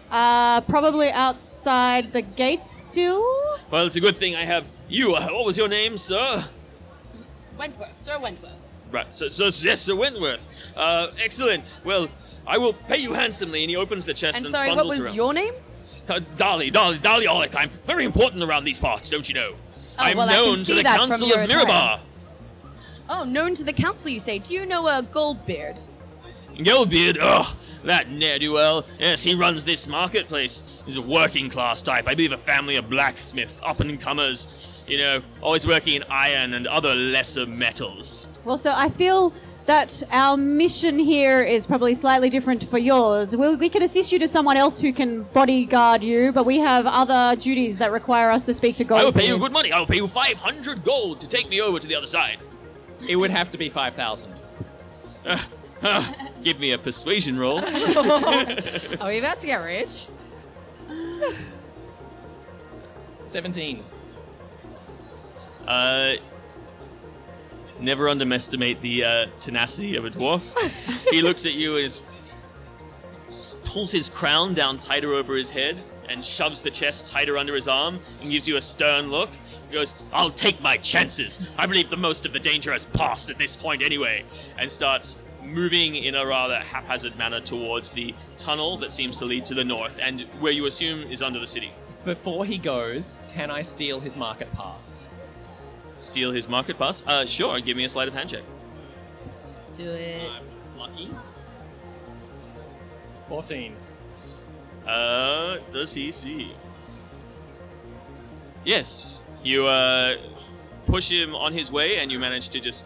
Probably outside the gates still? Well, it's a good thing I have you. What was your name, sir? Wentworth, Sir Wentworth. Right, so yes, Sir Wentworth. Excellent. Well, I will pay you handsomely. And he opens the chest And and sorry, what bundles was around. your name? Dali Olik. I'm very important around these parts, don't you know? I'm well, I can known to see the that from Council your of attire. Mirabar. Oh, known to the council, you say. Do you know a Goldbeard? Goldbeard, that ne'er-do-well. Yes, he runs this marketplace. He's a working class type. I believe a family of blacksmiths, up-and-comers. You know, always working in iron and other lesser metals. Well, so I feel that our mission here is probably slightly different for yours. We can assist you to someone else who can bodyguard you, but we have other duties that require us to speak to Gold. I will pay you good money. I will pay you 500 gold to take me over to the other side. It would have to be 5,000. Give me a persuasion roll. Are we about to get rich? 17. Never underestimate the tenacity of a dwarf. He looks at you as pulls his crown down tighter over his head and shoves the chest tighter under his arm and gives you a stern look. He goes, "I'll take my chances. I believe the most of the danger has passed at this point anyway," and starts moving in a rather haphazard manner towards the tunnel that seems to lead to the north and where you assume is under the city. Before he goes, can I steal his market pass? Steal his market pass? Sure, give me a sleight of hand check. Do it. I'm lucky. 14. Does he see? Yes. You, push him on his way and you manage to just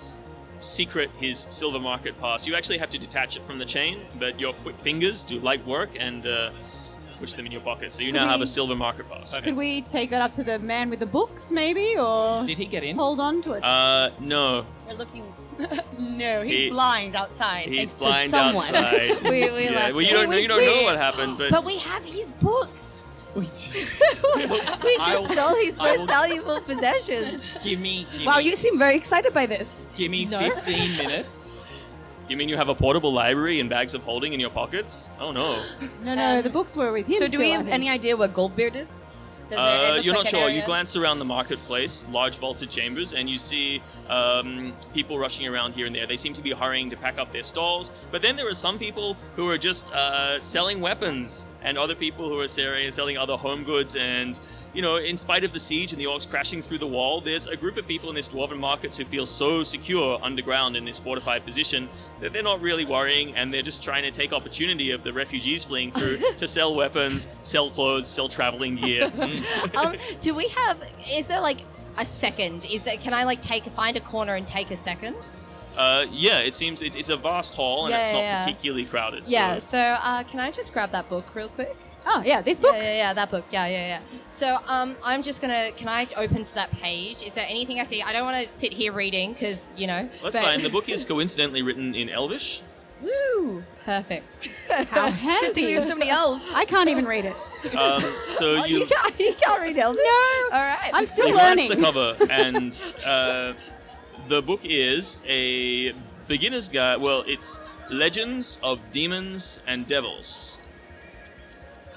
secret his silver market pass. You actually have to detach it from the chain, but your quick fingers do light work and, push them in your pocket. So you now have a silver market pass. Could we take that up to the man with the books, maybe, or Did he get in? hold on to it? No. We're looking. No, he's He- blind outside. He's to blind someone. outside. We yeah. left Well, it. you don't know what happened, but But we have his books. We We just stole his I most will- valuable possessions. give me Wow, you seem very excited by this. give me No. 15 minutes. you mean you have a portable library and bags of holding in your pockets? Oh no. No, the books were with him. So, do we still, I have think. any idea where Goldbeard is? Does it look You're like not an sure. area? You glance around the marketplace, large vaulted chambers, and you see people rushing around here and there. They seem to be hurrying to pack up their stalls. But then there are some people who are just selling weapons, and other people who are selling other home goods. And, you know, in spite of the siege and the orcs crashing through the wall, there's a group of people in this dwarven markets who feel so secure underground in this fortified position that they're not really worrying, and they're just trying to take opportunity of the refugees fleeing through to sell weapons, sell clothes, sell traveling gear. Do we have? Is there like a second? Can I like find a corner and take a second? Yeah, it seems it's a vast hall and it's not particularly crowded. Yeah. So. So can I just grab that book real quick? Oh, yeah, this book. Yeah, that book. Yeah. So I'm just gonna. Can I open to that page? Is there anything I see? I don't want to sit here reading because you know. That's but- fine. The book is coincidentally written in Elvish. Woo! Perfect. How handy. Good thing you have somebody else. I can't even read it. So Oh, you can't read Elvish? No. All right. I'm still you glance learning. the cover, and the book is a beginner's guide. Well, it's Legends of Demons and Devils,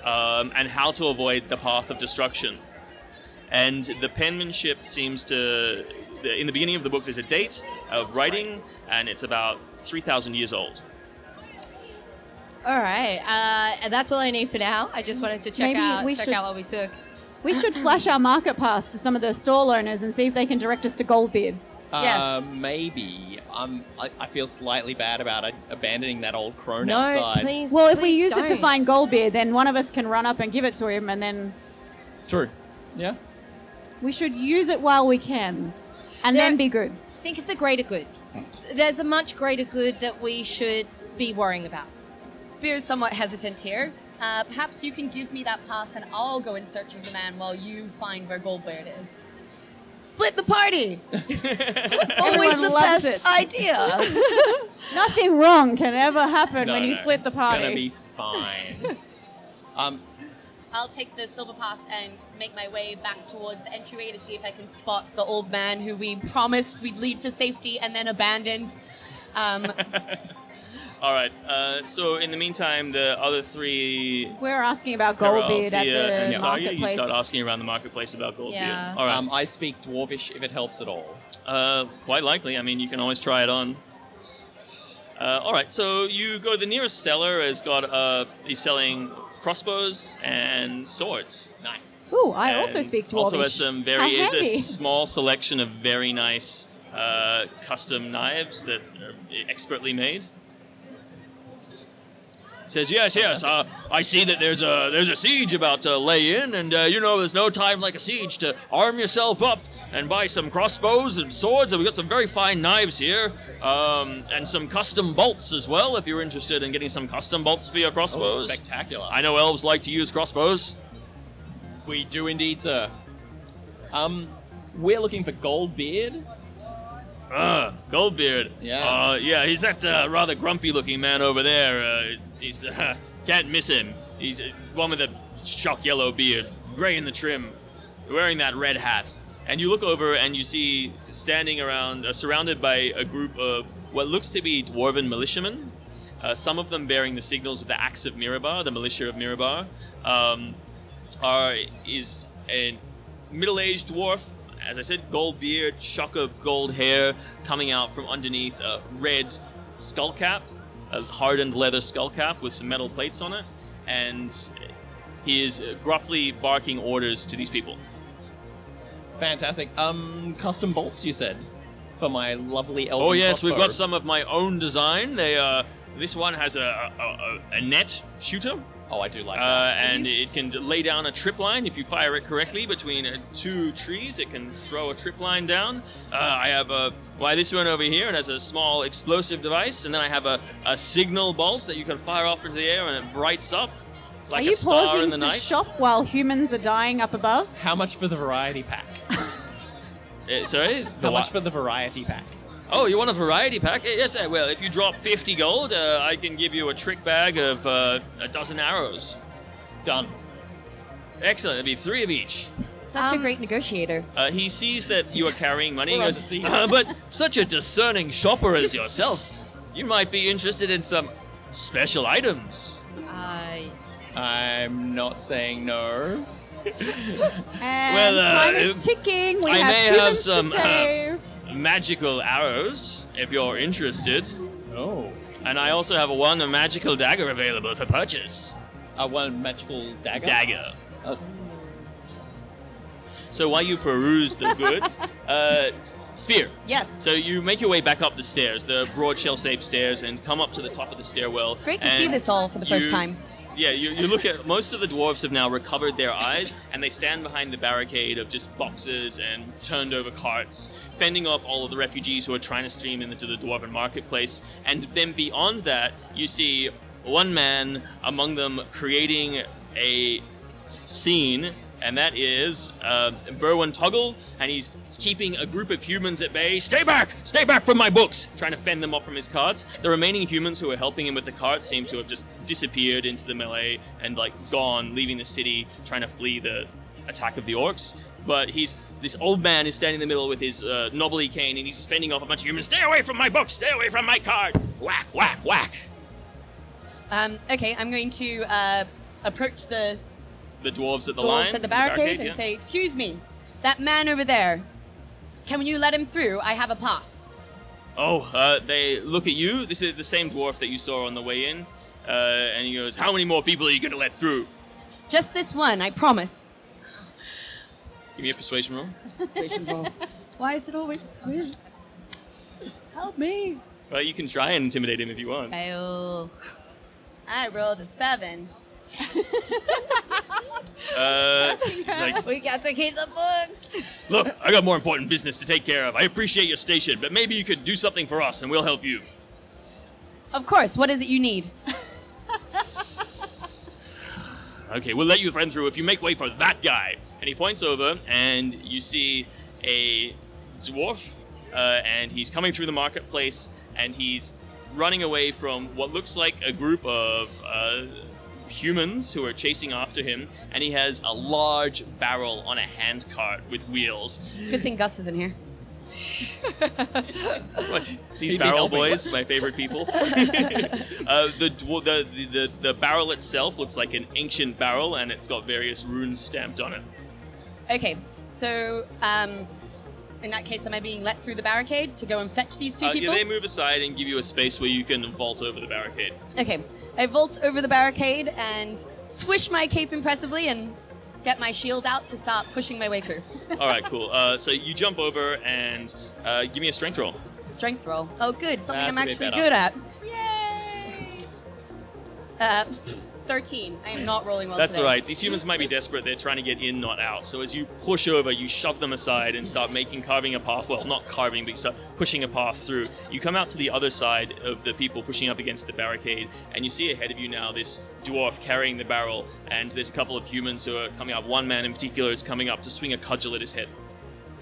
and how to avoid the path of destruction. And the penmanship seems to. In the beginning of the book, there's a date of writing, and it's about 3,000 years old. All right. And that's all I need for now. I just wanted to check Maybe out we should- what we took. We should flash our market pass to some of the stall owners and see if they can direct us to Goldbeard. Yes. Maybe. I feel slightly bad about abandoning that old crone No, outside. please. Well, if we please use it to don't. find Goldbeard, then one of us can run up and give it to him, and then True. Yeah. we should use it while we can, and There- then be good. Think of the greater good. There's a much greater good that we should be worrying about. Spear's somewhat hesitant here. Perhaps you can give me that pass and I'll go in search of the man while you find where Goldbeard is. Split the party! Always Everyone the loves best it. idea! Nothing wrong can ever happen No, when you no, split the it's party. gonna be fine. I'll take the silver pass and make my way back towards the entryway to see if I can spot the old man who we promised we'd lead to safety and then abandoned. All right. So in the meantime, the other three. We're asking about Goldbeard at Althea and the Zarya, you marketplace. start asking around the marketplace about Goldbeard. Yeah. All right. I speak Dwarvish if it helps at all. Quite likely. I mean, you can always try it on. All right. So you go. The nearest seller has got. He's selling crossbows and swords. Nice. Ooh, I also And speak Dwarvish. Also has some How it's a handy. small selection of very nice custom knives that are expertly made. Says yes. I see that there's a siege about to lay in, and there's no time like a siege to arm yourself up and buy some crossbows and swords. And we got some very fine knives here, and some custom bolts as well. If you're interested in getting some custom bolts for your crossbows, Oh, spectacular. I know elves like to use crossbows. We do indeed, sir. We're looking for Goldbeard. Goldbeard. Yeah. Yeah, he's that rather grumpy-looking man over there. He's can't miss him. He's one with a shock yellow beard, gray in the trim. wearing that red hat. And you look over and you see standing around, surrounded by a group of what looks to be dwarven militiamen. Some of them bearing the signals of the Axe of Mirabar, the militia of Mirabar. Is a middle-aged dwarf, as I said, gold beard, shock of gold hair coming out from underneath a red skull cap, a hardened leather skull cap with some metal plates on it, and he is gruffly barking orders to these people. Fantastic. Custom bolts, you said, for my lovely elven Oh yes, we've crossbow. got some of my own design. This one has a net shooter. Oh, I do like that. And it can lay down a trip line. If you fire it correctly between two trees, it can throw a trip line down. I have this one over here. It has a small explosive device, and then I have a signal bolt that you can fire off into the air, and it brights up like Are you a star pausing in the to night. shop while humans are dying up above? How much for the variety pack? Sorry? How much for the variety pack? Oh, you want a variety pack? Yes, I will. If you drop 50 gold, I can give you a trick bag of a dozen arrows. Done. Excellent. It'll be 3 of each. Such a great negotiator. He sees that you are carrying money and We're on goes, the scene. but such a discerning shopper as yourself, you might be interested in some special items. I'm not saying no. And Well, time is ticking. We I have may have humans some, to save. Magical arrows, if you're interested. Oh. And I also have a magical dagger available for purchase. One magical dagger? Dagger. Uh, So while you peruse the goods, Spear. Yes. So you make your way back up the stairs, the broad shell-shaped stairs, and come up to the top of the stairwell. It's great to see this all for the first time. Yeah, you look at, most of the dwarves have now recovered their eyes, and they stand behind the barricade of just boxes and turned over carts, fending off all of the refugees who are trying to stream into the dwarven marketplace. And then beyond that, you see one man among them creating a scene, and that is Berwyn Tuggle, and he's keeping a group of humans at bay. Stay back from my books! Trying to fend them off from his carts. The remaining humans who are helping him with the carts seem to have just disappeared into the melee and gone, leaving the city, trying to flee the attack of the orcs. But this old man is standing in the middle with his knobbly cane, and he's fending off a bunch of humans. Stay away from my books! Stay away from my cart! Whack, whack, whack! Okay, I'm going to approach the The dwarves at the line. dwarves at the barricade and yeah. say, "Excuse me, that man over there. Can you let him through? I have a pass." They look at you. This is the same dwarf that you saw on the way in. And he goes, how many more people are you going to let through? Just this one, I promise. Give me a persuasion roll. Persuasion roll. Why is it always persuasion? Help me. Well, you can try and intimidate him if you want. Fail. I rolled a 7. He's like, We got to keep the books. look, I got more important business to take care of. I appreciate your station, but maybe you could do something for us and we'll help you. Of course, what is it you need? Okay, we'll let you friend through if you make way for that guy. And he points over, and you see a dwarf, and he's coming through the marketplace, and he's running away from what looks like a group of humans who are chasing after him, and he has a large barrel on a hand cart with wheels. It's a good thing Gus isn't here. What? These He'd be barrel helping. boys, my favorite people. The barrel itself looks like an ancient barrel, and it's got various runes stamped on it. Okay, so in that case, am I being let through the barricade to go and fetch these two people? Yeah, they move aside and give you a space where you can vault over the barricade. Okay, I vault over the barricade and swish my cape impressively and get my shield out to start pushing my way through. All right, cool. So you jump over and give me a strength roll. Strength roll. Oh, good. Something That's I'm a bit actually better. good at. Yay! 13. I am not rolling well That's today. all right. These humans might be desperate. They're trying to get in, not out. So as you push over, you shove them aside and start carving a path. Well, not carving, but you start pushing a path through. You come out to the other side of the people pushing up against the barricade, and you see ahead of you now this dwarf carrying the barrel, and there's a couple of humans who are coming up. One man in particular is coming up to swing a cudgel at his head.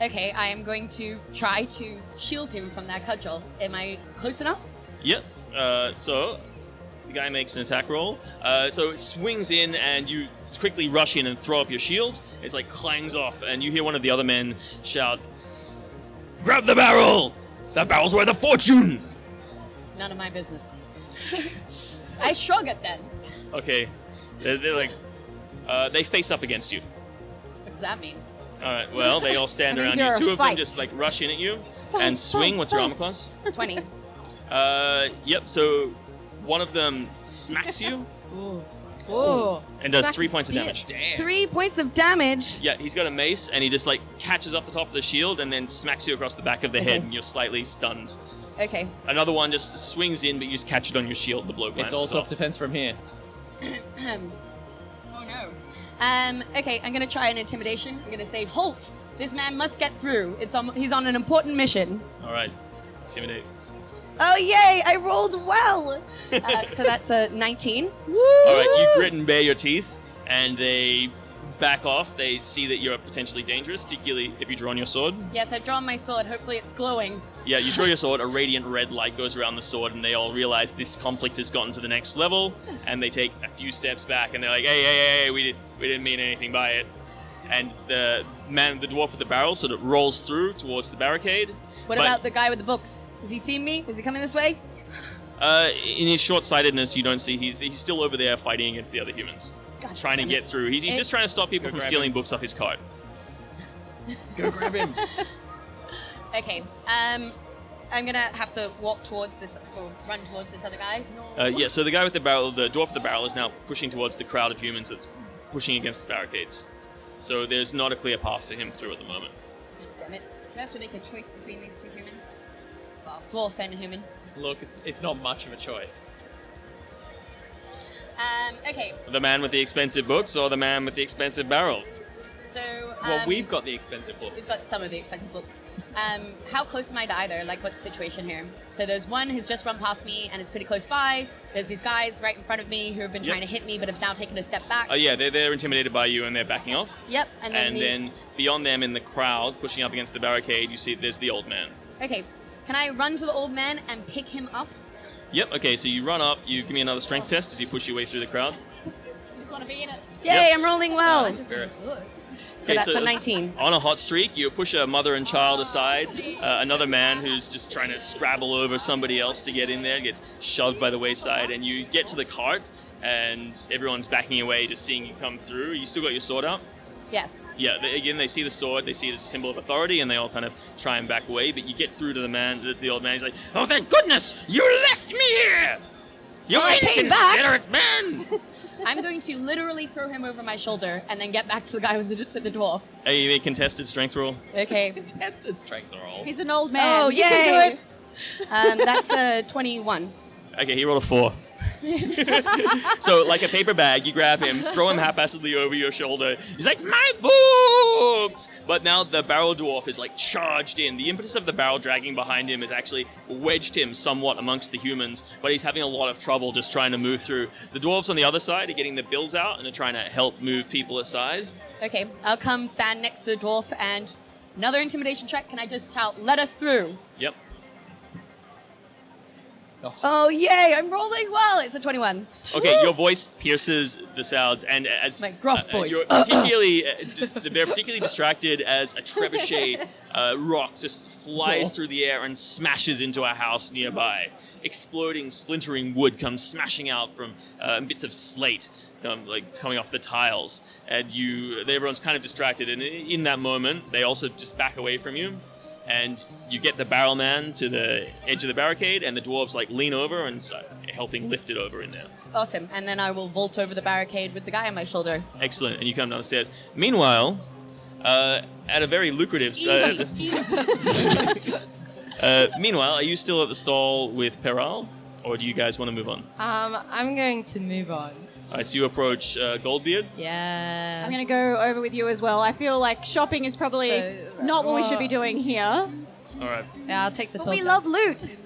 Okay, I am going to try to shield him from that cudgel. Am I close enough? Yep. So The guy makes an attack roll. So it swings in, and you quickly rush in and throw up your shield. It's like clangs off, and you hear one of the other men shout, "Grab the barrel! That barrel's worth a fortune!" None of my business. I shrug at them. Okay, they're like, they face up against you. What does that mean? All right, well, they all stand That means around you. you're a Two of them fight. just like rush in at you and swing. What's your armor class? 20. Yep, so one of them smacks you Whoa. and does Smack 3 and points of spear. damage. Damn. 3 points of damage. Yeah, he's got a mace, and he just like catches off the top of the shield and then smacks you across the back of the head, Okay. and you're slightly stunned. Okay. Another one just swings in, but you just catch it on your shield. The blow It's glances all off. self-defense from here. Oh no. Okay, I'm gonna try an intimidation. I'm gonna say, "Halt! This man must get through. He's on an important mission." All right, intimidate. Oh yay! I rolled well. So that's a 19. All right, you grit and bare your teeth, and they back off. They see that you're potentially dangerous, particularly if you draw on your sword. Yes, I've drawn my sword. Hopefully, it's glowing. Yeah, you draw your sword, a radiant red light goes around the sword, and they all realize this conflict has gotten to the next level, and they take a few steps back, and they're like, hey, we didn't mean anything by it. And the dwarf with the barrel sort of rolls through towards the barricade. What But, about the guy with the books? Has he seen me? Is he coming this way? in his short-sightedness, you don't see he's still over there fighting against the other humans, God trying to damn get it. through. He's just trying to stop people Go from grab stealing him. books off his cart. Go grab him. Okay. I'm gonna have to walk towards this, or run towards this other guy. Yeah, so the guy with the barrel, the dwarf with the barrel, is now pushing towards the crowd of humans that's pushing against the barricades. So there's not a clear path for him through at the moment. God damn it. Do I have to make a choice between these two humans? Well, dwarf and human. Look, it's not much of a choice. Okay. The man with the expensive books or the man with the expensive barrel? So. Well, we've got the expensive books. We've got some of the expensive books. How close am I to either? Like, what's the situation here? So there's one who's just run past me and is pretty close by. There's these guys right in front of me who have been Yep. trying to hit me but have now taken a step back. Yeah, they're intimidated by you and they're backing off. Yep. And then Then beyond them in the crowd, pushing up against the barricade, you see there's the old man. Okay. Can I run to the old man and pick him up? Yep, okay, so you run up, you give me another strength test as you push your way through the crowd. Just want to be in it. Yay, Yep. I'm rolling well. Spirit. So that's a 19. On a hot streak, you push a mother and child aside. Another man who's just trying to scrabble over somebody else to get in there gets shoved by the wayside, and you get to the cart, and everyone's backing away, just seeing you come through. You still got your sword out? Yes. Yeah, they see the sword, they see it as a symbol of authority, and they all kind of try and back away. But you get through to to the old man. He's like, "Oh, thank goodness, you left me here! You Well, I came back." inconsiderate man!" I'm going to literally throw him over my shoulder and then get back to the guy with the dwarf. Hey, you made contested strength roll. Okay. Tested strength roll. He's an old man. Oh, You can do yay! it. That's a 21. Okay, he rolled a 4. So, like a paper bag, you grab him, throw him haphazardly over your shoulder. He's like, "My books!" But now the barrel dwarf is like charged in. The impetus of the barrel dragging behind him has actually wedged him somewhat amongst the humans, but he's having a lot of trouble just trying to move through. The dwarves on the other side are getting the bills out and are trying to help move people aside. Okay, I'll come stand next to the dwarf and another intimidation check. Can I just shout, "Let us through"? Yep. Oh, yay! I'm rolling well. It's a 21. Okay, your voice pierces the sounds, and as My gruff voice. you're particularly they're particularly distracted as a trebuchet rock just flies through the air and smashes into a house nearby. Exploding, splintering wood comes smashing out from bits of slate, coming off the tiles, and everyone's kind of distracted. And in that moment, they also just back away from you. And you get the barrel man to the edge of the barricade, and the dwarves lean over and start helping lift it over in there. Awesome. And then I will vault over the barricade with the guy on my shoulder. Excellent. And you come down the stairs. Meanwhile, at a very lucrative. Meanwhile, are you still at the stall with Peral, or do you guys want to move on? I'm going to move on. All right, so you approach Goldbeard. Yes. I'm going to go over with you as well. I feel like shopping is probably So, not what we should be what- doing here. All right. Yeah, I'll take the But top. we love loot.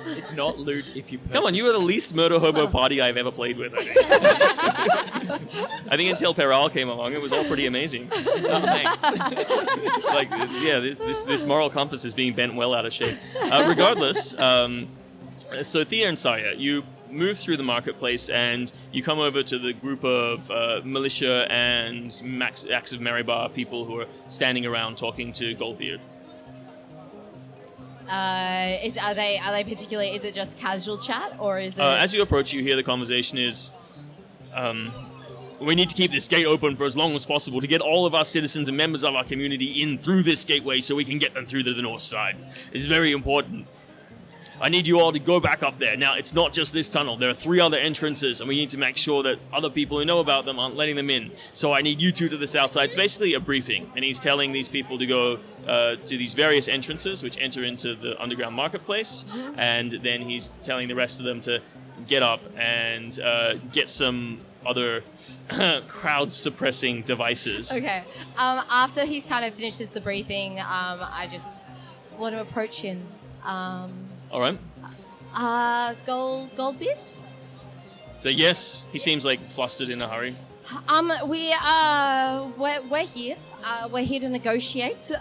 It's not loot if you purchase Come on, you are the least murder hobo party I've ever played with, I think. I think until Peral came along, it was all pretty amazing. Oh, thanks. This moral compass is being bent well out of shape. Regardless, so Thea and Saya, you move through the marketplace, and you come over to the group of militia and Masks of Meyhem people who are standing around talking to Goldbeard. Are they particularly? Is it just casual chat, or is it? As you approach, you hear the conversation is, we need to keep this gate open for as long as possible to get all of our citizens and members of our community in through this gateway so we can get them through to the north side. It's very important. I need you all to go back up there. Now, it's not just this tunnel. There are 3 other entrances, and we need to make sure that other people who know about them aren't letting them in. So I need you 2 to the south side. It's basically a briefing, and he's telling these people to go to these various entrances, which enter into the underground marketplace, and then he's telling the rest of them to get up and get some other crowd-suppressing devices. Okay. After he kind of finishes the briefing, I just want to approach him. All right. Goldbeard? So yes, he seems like flustered in a hurry. We're here. We're here to negotiate.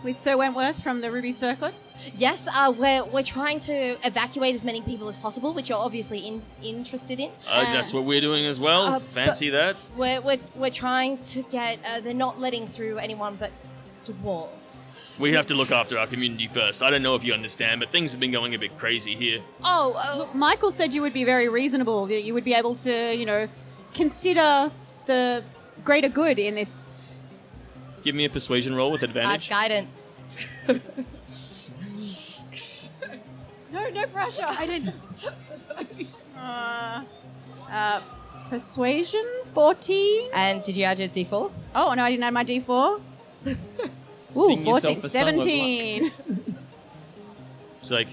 With Sir Wentworth from the Ruby Circlet. Yes, we're trying to evacuate as many people as possible, which you're obviously interested in. That's what we're doing as well. Fancy that. We're trying to get. They're not letting through anyone but dwarves. We have to look after our community first. I don't know if you understand, but things have been going a bit crazy here. Look, Michael said you would be very reasonable, that you would be able to, consider the greater good in this. Give me a persuasion roll with advantage. Guidance. No pressure. Guidance. Persuasion, 14. And did you add your D4? Oh, no, I didn't add my D4. Ooh, Sing yourself 14, a song of luck. 17. It's like,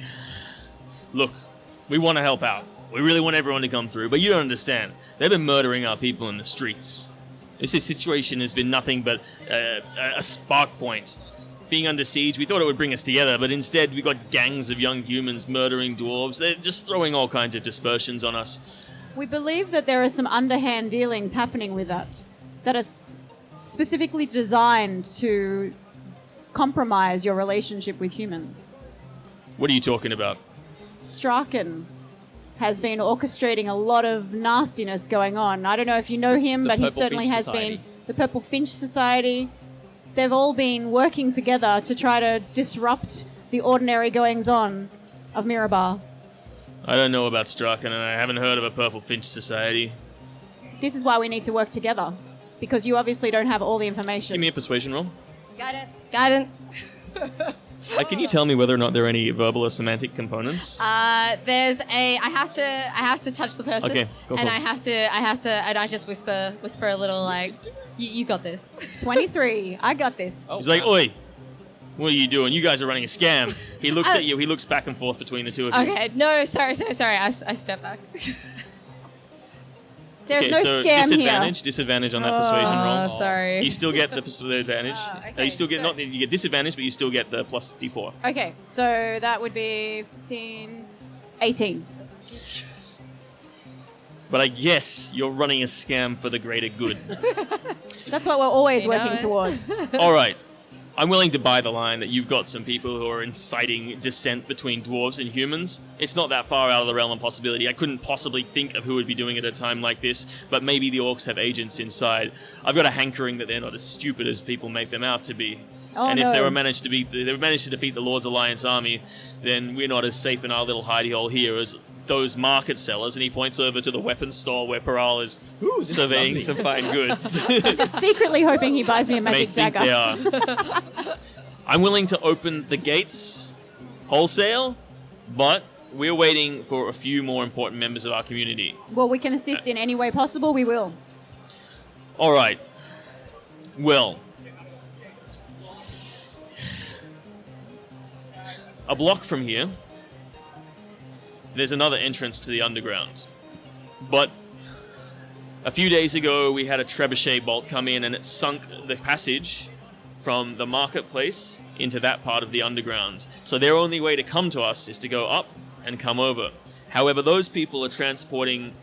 look, we want to help out. We really want everyone to come through, but you don't understand. They've been murdering our people in the streets. This situation has been nothing but a spark point. Being under siege, we thought it would bring us together, but instead we got gangs of young humans murdering dwarves. They're just throwing all kinds of dispersions on us. We believe that there are some underhand dealings happening with that are specifically designed to compromise your relationship with humans. What are you talking about? Strachan has been orchestrating a lot of nastiness going on. I don't know if you know him, but he Purple certainly Finch has Society. been. The Purple Finch Society. They've all been working together to try to disrupt the ordinary goings-on of Mirabar. I don't know about Strachan, and I haven't heard of a Purple Finch Society. This is why we need to work together, because you obviously don't have all the information. Give me a persuasion roll. Guidance. Can you tell me whether or not there are any verbal or semantic components? There's a. I have to touch the person. Okay, go for and it. I have to, and I just whisper a little like, you got this. 23. I got this. He's like, oi, what are you doing? You guys are running a scam. He looks at you. He looks back and forth between the two of you. Okay, no, sorry. I step back. There's Okay, no so scam here. disadvantage on that persuasion roll. Oh, sorry. You still get the advantage. okay, You still get so- you get disadvantage, but you still get the plus D4. Okay, so that would be 15, 18. But I guess you're running a scam for the greater good. That's what we're always You know working it. towards. All right. I'm willing to buy the line that you've got some people who are inciting dissent between dwarves and humans. It's not that far out of the realm of possibility. I couldn't possibly think of who would be doing it at a time like this, but maybe the orcs have agents inside. I've got a hankering that they're not as stupid as people make them out to be. Oh, and if no. they managed to defeat the Lord's Alliance army, then we're not as safe in our little hidey hole here as those market sellers. And he points over to the weapons store where Paral is surveying some fine goods. Just secretly hoping he buys me a They magic think dagger. they are. I'm willing to open the gates wholesale, but we're waiting for a few more important members of our community. Well, we can assist in any way possible. We will. All right. Well, a block from here, there's another entrance to the underground. But a few days ago, we had a trebuchet bolt come in and it sunk the passage from the marketplace into that part of the underground. So their only way to come to us is to go up and come over. However, those people are transporting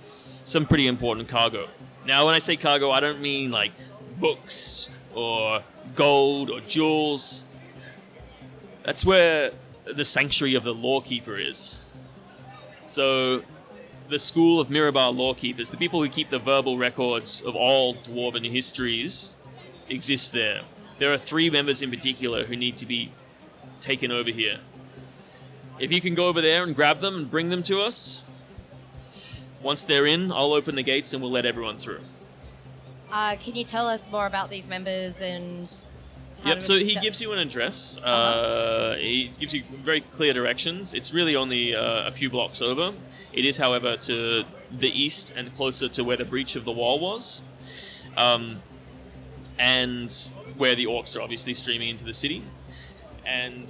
some pretty important cargo. Now, when I say cargo, I don't mean like books or gold or jewels. That's where the sanctuary of the lawkeeper is. So the school of Mirabar lawkeepers, the people who keep the verbal records of all dwarven histories, exist there. There are 3 members in particular who need to be taken over here. If you can go over there and grab them and bring them to us, once they're in, I'll open the gates and we'll let everyone through. Can you tell us more about these members and... Yep, so he gives you an address. He gives you very clear directions. It's really only a few blocks over. It is, however, to the east and closer to where the breach of the wall was. And where the orcs are obviously streaming into the city. And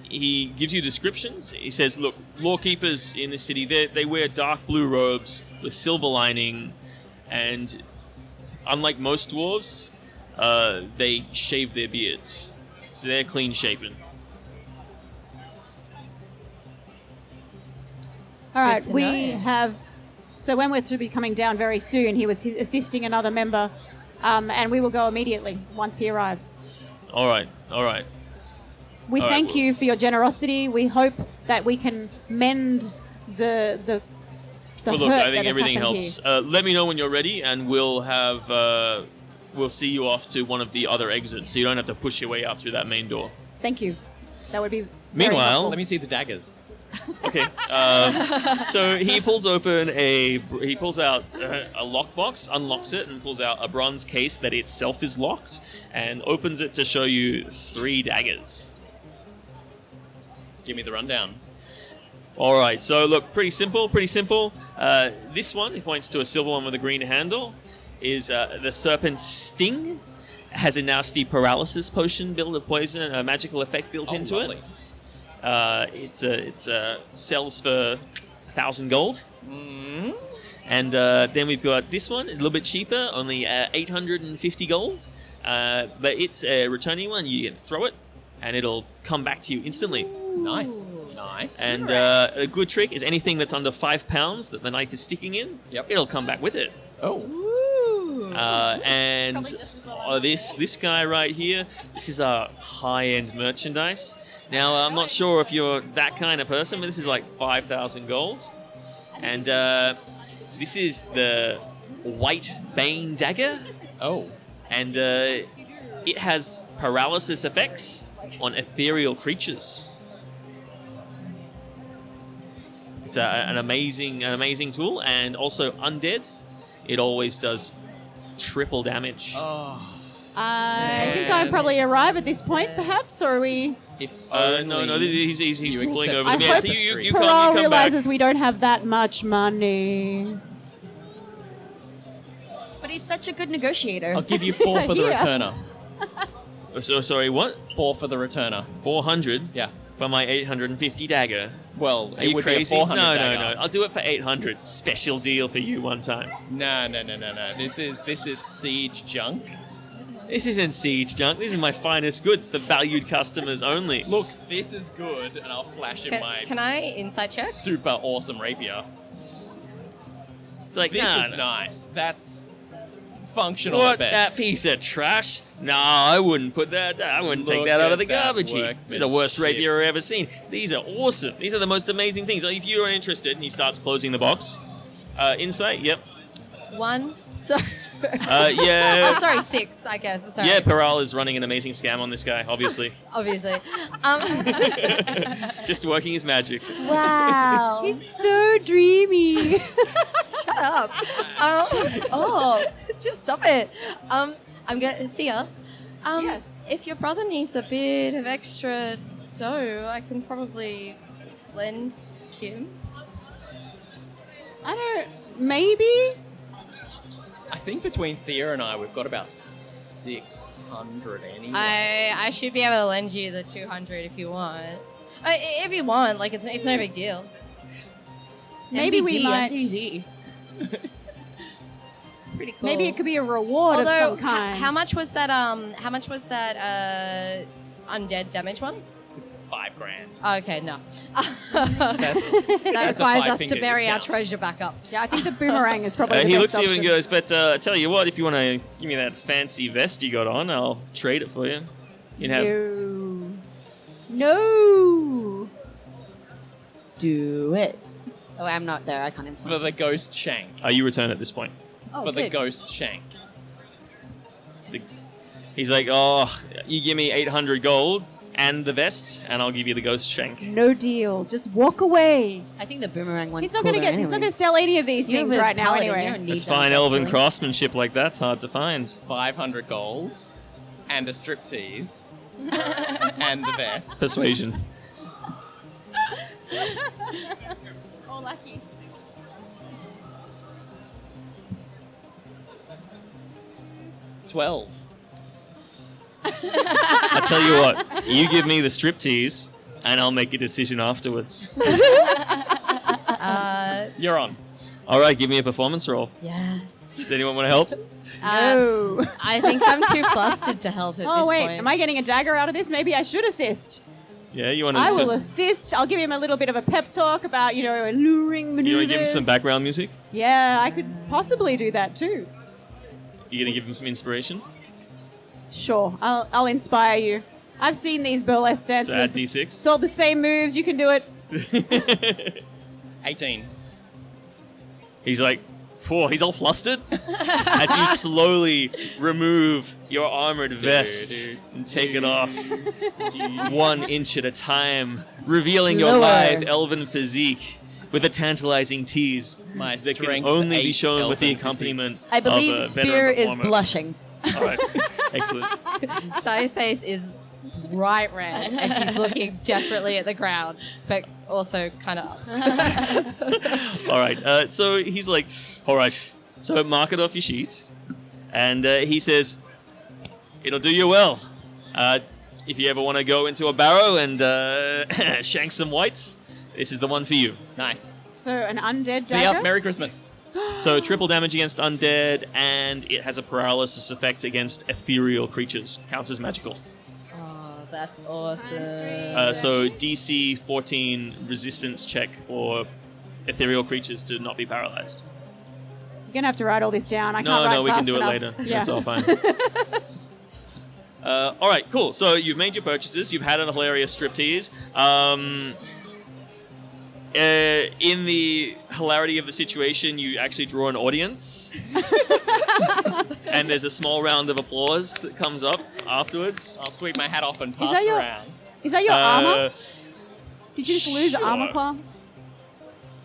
he gives you descriptions. He says, look, lawkeepers in the city, they wear dark blue robes with silver lining. And unlike most dwarves... they shave their beards, so they're clean shaven. All right, to we know. have. So when we're to be coming down very soon, he was assisting another member, and we will go immediately once he arrives. All right. We All right, thank well- you for your generosity. We hope that we can mend the Well, look, hurt I that think has everything happened helps. here. Let me know when you're ready, and we'll have we'll see you off to one of the other exits, so you don't have to push your way out through that main door. Thank you. That would be. very Meanwhile- helpful. Let me see the daggers. Okay. So he pulls out a lockbox, unlocks it, and pulls out a bronze case that itself is locked, and opens it to show you 3 daggers. Give me the rundown. All right. So look, pretty simple. This one, he points to a silver one with a green handle, is the Serpent's Sting. It has a nasty paralysis potion built of poison, a magical effect built into lovely. it. It's sells for 1,000 gold. Mm. And then we've got this one, a little bit cheaper, only 850 gold. But it's a returning one. You can throw it, and it'll come back to you instantly. Nice. And a good trick is anything that's under 5 pounds that the knife is sticking in, Yep. it'll come back with it. Oh. And this guy right here, this is our high-end merchandise. Now, I'm not sure if you're that kind of person, but this is like 5,000 gold. And this is the White Bane Dagger. Oh. And it has paralysis effects on ethereal creatures. It's an amazing tool, and also undead. It always does triple damage. Oh. I think I probably arrive at this point, perhaps, or are we? If No. He's you tooling accept over I the hope so you Parole come back. realizes we don't have that much money. But he's such a good negotiator. I'll give you 4 for the Yeah. returner. So sorry, what? 4 for the returner. 400 Yeah. for my 850 dagger. Well, Are it you would crazy? be a 400 No. dagger. I'll do it for 800. Special deal for you one time. No. This is siege junk. This isn't siege junk. This is my finest goods for valued customers only. Look, this is good, and I'll flash in my Can I insight check? super awesome rapier. It's like, This nah, is nah. nice. That's functional What, at best. that piece of trash? No, I wouldn't put that. I wouldn't take Look that out at of the that garbage heap. It's the worst workmanship. rapier I've ever seen. These are awesome. These are the most amazing things. If you're interested, and he starts closing the box. Insight, yep. 1. So. Yeah. Oh, sorry, 6. I guess. Sorry. Yeah, Paral is running an amazing scam on this guy, obviously. Obviously. Just working his magic. Wow. He's so dreamy. Shut up. Just stop it. I'm going Thea. Yes. If your brother needs a bit of extra dough, I can probably lend him. I don't. Maybe. I think between Thea and I, we've got about 600 anyway. I should be able to lend you the 200 if you want. If you want, like it's no big deal. Maybe we NBD, might. NBD. It's pretty cool. Maybe it could be a reward of Although, some kind. how much was that? How much was that? Undead damage one? It's 5 grand. Oh, okay, no. That's That that's a requires us to five-finger bury our discount. treasure back up. Yeah, I think the boomerang is probably the He best looks at you option. and goes, but I tell you what, if you want to give me that fancy vest you got on, I'll trade it for you. You know, No. Do it. Oh, I'm not there. I can't influence. For the ghost shank. You return at this point. Oh, For the good. ghost shank. He's like, oh, you give me 800 gold and the vest, and I'll give you the ghost shank. No deal. Just walk away. I think the boomerang one's He's not gonna cooler He's not anyway. gonna sell any of these You're things a right now paladin, you anyway. don't need It's that fine, stuff, elven really. craftsmanship like that's hard to find. 500 gold. And a striptease. And the vest. Persuasion. Oh, lucky. 12. I tell you what, you give me the striptease, and I'll make a decision afterwards. You're on. All right, give me a performance roll. Yes. Does anyone want to help? No. I think I'm too flustered to help at Oh this wait, point. am I getting a dagger out of this? Maybe I should assist. Yeah, you want to? I will assist. I'll give him a little bit of a pep talk about, alluring maneuvers. You want to give him some background music? Yeah, I could possibly do that too. You gonna give him some inspiration? Sure, I'll inspire you. I've seen these burlesque dances. So add D6. It's all the same moves. You can do it. 18. He's like, whoa, he's all flustered as you slowly remove your armored vest and take it off 1 inch at a time, revealing your Slower. lithe elven physique with a tantalizing tease My that can strength only be 8 shown with the elven accompaniment I believe of a Spear veteran is performer. blushing. All right, excellent. Saya's face is bright red, and she's looking desperately at the ground, but also kind of up. All right, so he's like, all right, so mark it off your sheet, and he says, it'll do you well. If you ever want to go into a barrow and shank some whites, this is the one for you. Nice. So an undead Be up. dagger. Merry Christmas. So triple damage against undead, and it has a paralysis effect against ethereal creatures. Counts as magical. Oh, that's awesome. So DC 14 resistance check for ethereal creatures to not be paralyzed. You're gonna have to write all this down. I can't write No, we can fast do it enough. later. Yeah. That's all fine. All right, cool. So you've made your purchases. You've had a hilarious striptease. In the hilarity of the situation, you actually draw an audience. And there's a small round of applause that comes up afterwards. I'll sweep my hat off and pass that it your- around. Is that your armor? Uh, Did you just lose sure. armor class?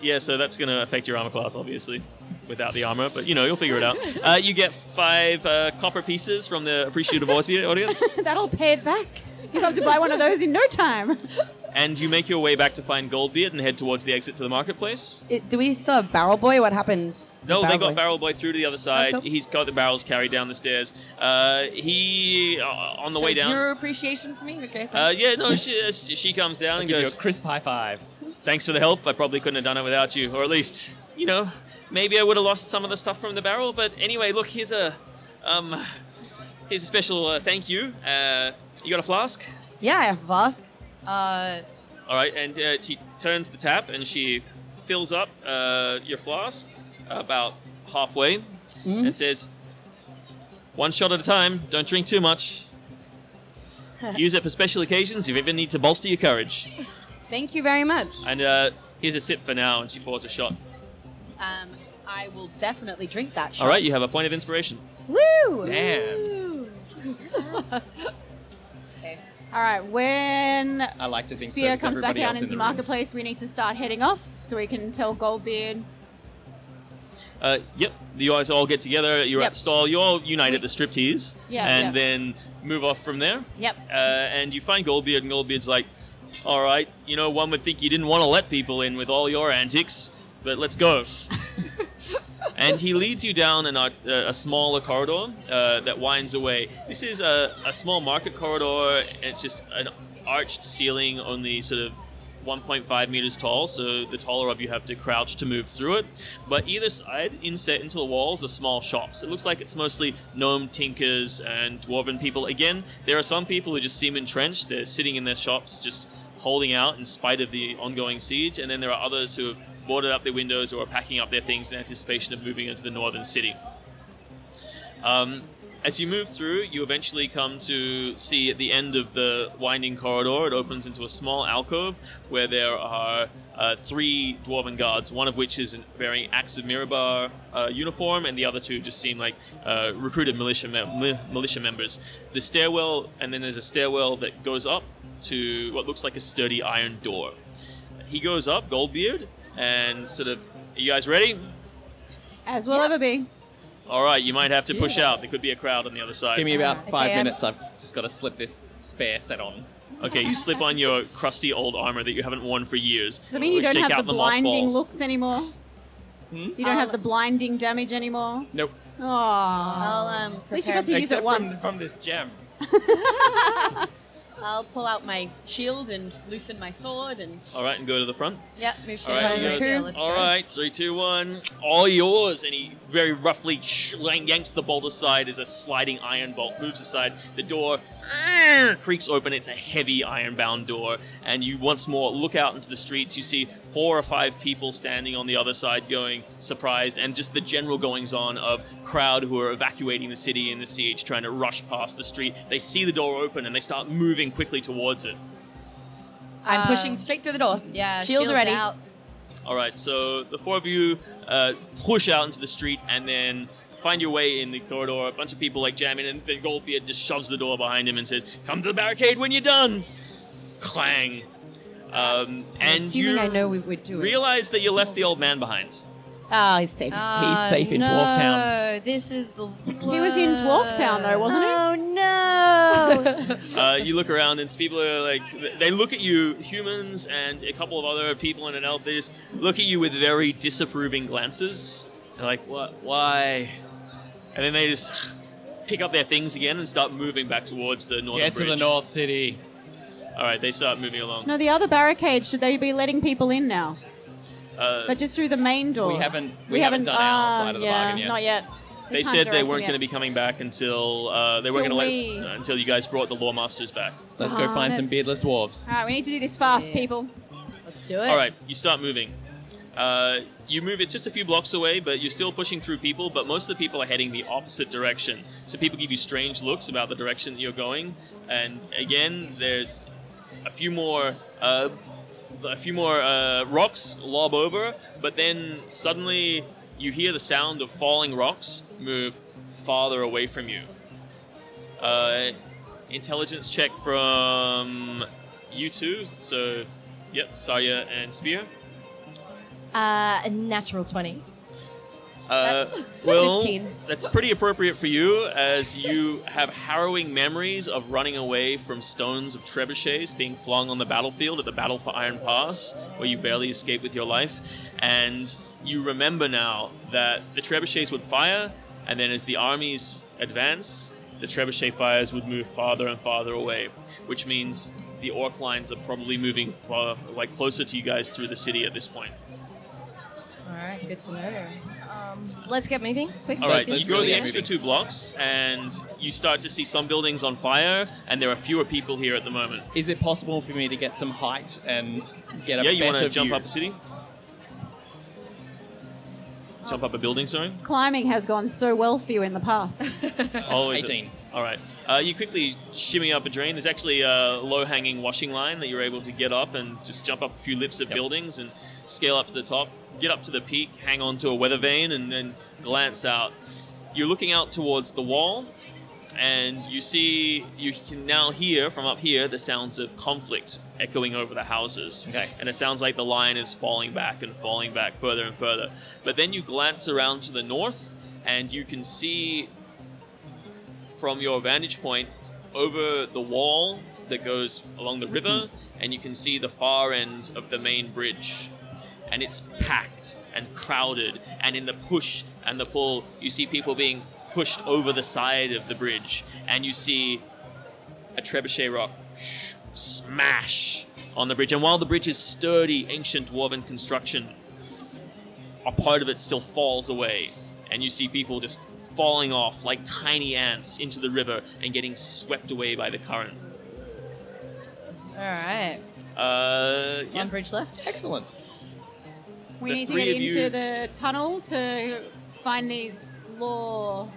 Yeah, so that's going to affect your armor class, obviously, without the armor. But, you'll figure it out. You get 5 copper pieces from the appreciative audience. That'll pay it back. You'll have to buy one of those in no time. And you make your way back to find Goldbeard and head towards the exit to the marketplace. Do we still have Barrel Boy? What happens? No, with they got Boy? Barrel Boy through to the other side. Oh, cool. He's got the barrels carried down the stairs. He, on the way down... Zero appreciation for me? Okay, thanks. yeah, no, she comes down and Give you a goes, crisp high five. thanks for the help. I probably couldn't have done it without you. Or at least, maybe I would have lost some of the stuff from the barrel. But anyway, look, here's a special thank you. You got a flask? Yeah, I have a flask. All right, and she turns the tap and she fills up your flask about halfway and says, 1 shot at a time, don't drink too much. Use it for special occasions if you ever need to bolster your courage. Thank you very much. And here's a sip for now, and she pours a shot. I will definitely drink that shot. All right, you have a point of inspiration. Woo! Damn. Okay. All right, when I like to think so. Spear Does comes back everybody out else in into the room? marketplace, we need to start heading off so we can tell Goldbeard. Yep, you guys all get together. You're Yep. at the stall. You all unite at the striptease, Yeah, and yeah. then move off from there. Yep. And you find Goldbeard, and Goldbeard's like, all right, one would think you didn't want to let people in with all your antics, but let's go. And he leads you down a smaller corridor that winds away. This is a small market corridor. It's just an arched ceiling, only sort of 1.5 meters tall, so the taller of you have to crouch to move through it. But either side, inset into the walls, are small shops. It looks like it's mostly gnome tinkers and dwarven people. Again, there are some people who just seem entrenched. They're sitting in their shops, just holding out in spite of the ongoing siege. And then there are others who have boarded up their windows or are packing up their things in anticipation of moving into the northern city. As you move through, you eventually come to see at the end of the winding corridor, it opens into a small alcove where there are 3 dwarven guards, one of which is a very Axe of Mirabar uniform, and the other 2 just seem like recruited militia members. The stairwell, and then there's a stairwell that goes up to what looks like a sturdy iron door. He goes up, Goldbeard, and sort of, are you guys ready? As we'll ever be. All right, you might have to push Yes. out. There could be a crowd on the other side. Give me about 5 Okay, minutes. I've just got to slip this spare set on. Okay, you slip on your crusty old armor that you haven't worn for years. Does that mean you don't Shake have out the blinding mothballs. looks anymore? You don't have the blinding damage anymore? Nope. Oh. I'll At least you got to use Except it once. from this gem. I'll pull out my shield and loosen my sword and All right, and go to the front. move to All right, the you guys- crew. let's all go. right, 3, 2, 1, all yours. And he very roughly yanks the bolt aside as a sliding iron bolt moves aside. The door creaks open. It's a heavy iron-bound door, and you once more look out into the streets. You see 4 or 5 people standing on the other side, going surprised, and just the general goings-on of crowd who are evacuating the city in the siege, trying to rush past the street. They see the door open and they start moving quickly towards it. I'm pushing straight through the door. Yeah, Shields ready. out. All right, so the 4 of you push out into the street and then find your way in the corridor. A bunch of people like jam in, and then Goldbeard just shoves the door behind him and says, "Come to the barricade when you're done." Clang. And Assuming you I know we would do it. realize that you left the old man behind. Oh, he's safe. He's safe in no, Dwarf Town. This is the He was in Dwarf Town though, wasn't he? Oh no! You look around and people are like, they look at you, humans and a couple of other people and an elf, they just look at you with very disapproving glances. They're like, what? Why? And then they just pick up their things again and start moving back towards the northern Get to the bridge. North City. All right, they start moving along. No, the other barricade, should they be letting people in now? But just through the main doors. We haven't done our side of the bargain yet. Not yet. We They can't said do they anything weren't yet. going to be coming back until they weren't going we- to let until you guys brought the Lawmasters back. Let's go find some that's- beardless dwarves. All right, we need to do this fast, Yeah. people. Let's do it. All right, you start moving. You move. It's just a few blocks away, but you're still pushing through people. But most of the people are heading the opposite direction. So people give you strange looks about the direction that you're going. And again, there's a few more rocks lob over. But then suddenly you hear the sound of falling rocks move farther away from you. Intelligence check from you two. So, yep, Saya and Spear. A natural 20. Well, 15. that's pretty appropriate for you, as you have harrowing memories of running away from stones of trebuchets being flung on the battlefield at the Battle for Iron Pass, where you barely escaped with your life. And you remember now that the trebuchets would fire, and then as the armies advance, the trebuchet fires would move farther and farther away, which means the orc lines are probably moving closer to you guys through the city at this point. All right, good to know. Let's get moving. Quick. All right, Let's you go really the get extra moving. 2 blocks, and you start to see some buildings on fire, and there are fewer people here at the moment. Is it possible for me to get some height and get a Yeah, you want better to jump view? up a city? Jump up a building, sorry? Climbing has gone so well for you in the past. Oh, is it? 18. All right. You quickly shimmy up a drain. There's actually a low-hanging washing line that you're able to get up and just jump up a few lips of Yep. buildings and scale up to the top, get up to the peak, hang on to a weather vane, and then glance out. You're looking out towards the wall, and you can now hear from up here the sounds of conflict echoing over the houses. Okay. And it sounds like the line is falling back further and further. But then you glance around to the north, and you can see from your vantage point over the wall that goes along the river, and you can see the far end of the main bridge. And it's packed and crowded, and in the push and the pull, you see people being pushed over the side of the bridge, and you see a trebuchet rock smash on the bridge. And while the bridge is sturdy, ancient dwarven construction, a part of it still falls away, and you see people just falling off like tiny ants into the river and getting swept away by the current. All right. Yeah. One bridge left. Excellent. We The need to three get of you- into the tunnel to find these law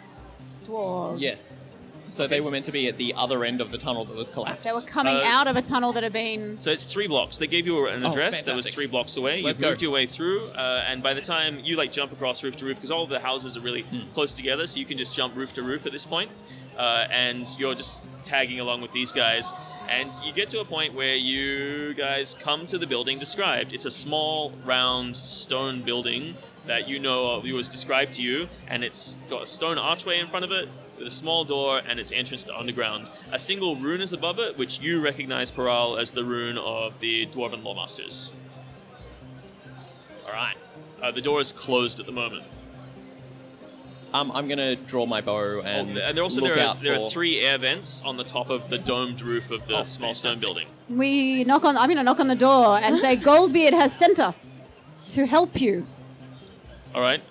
dwarves. Yes. So they were meant to be at the other end of the tunnel that was collapsed. They were coming out of a tunnel that had been... So it's 3 blocks. They gave you an address that was fantastic. 3 blocks away. Let's You've go. moved your way through, and by the time you jump across roof to roof, because all of the houses are really close together, so you can just jump roof to roof at this point, and you're just tagging along with these guys. And you get to a point where you guys come to the building described. It's a small, round stone building that you know of, it was described to you, and it's got a stone archway in front of it with a small door and its entrance to underground. A single rune is above it, which you recognize, Paral, as the rune of the Dwarven Lawmasters. All right. The door is closed at the moment. I'm gonna draw my bow and And also look there out are for... 3 air vents on the top of the domed roof of the small stone building. I'm going to knock on the door and say, Goldbeard has sent us to help you. All right.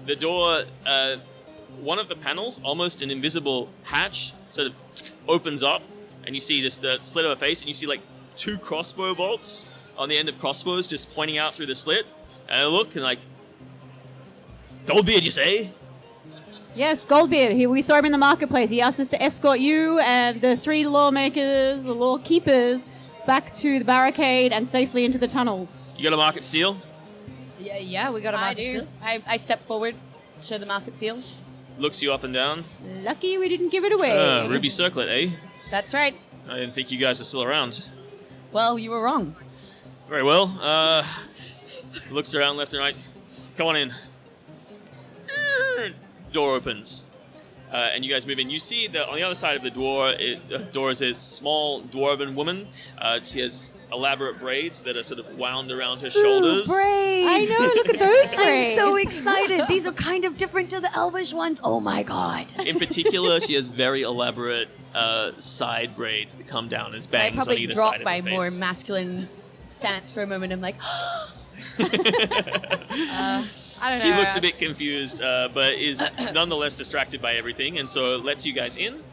The door, one of the panels, almost an invisible hatch, sort of opens up, and you see just the slit of a face, and you see 2 crossbow bolts on the end of crossbows just pointing out through the slit. And I look and Goldbeard, you say? Yes, Goldbeard. We saw him in the marketplace. He asked us to escort you and the 3 lawmakers, the law keepers, back to the barricade and safely into the tunnels. You got a market seal? Yeah, we got a I market do. seal. I step forward, show the market seal. Looks you up and down. Lucky we didn't give it away. Ruby circlet, eh? That's right. I didn't think you guys were still around. Well, you were wrong. Very well. Looks around left and right. Come on in. Door opens. And you guys move in. You see that on the other side of the door is a small dwarven woman. She has elaborate braids that are sort of wound around her shoulders. I know, look at those braids. I'm so excited. These are kind of different to the elvish ones. Oh my god. In particular, she has very elaborate side braids that come down as So I bangs on probably either drop side of my her face. more masculine stance for a moment. I'm like, I don't She know. looks a bit confused, but is nonetheless distracted by everything, and so lets you guys in.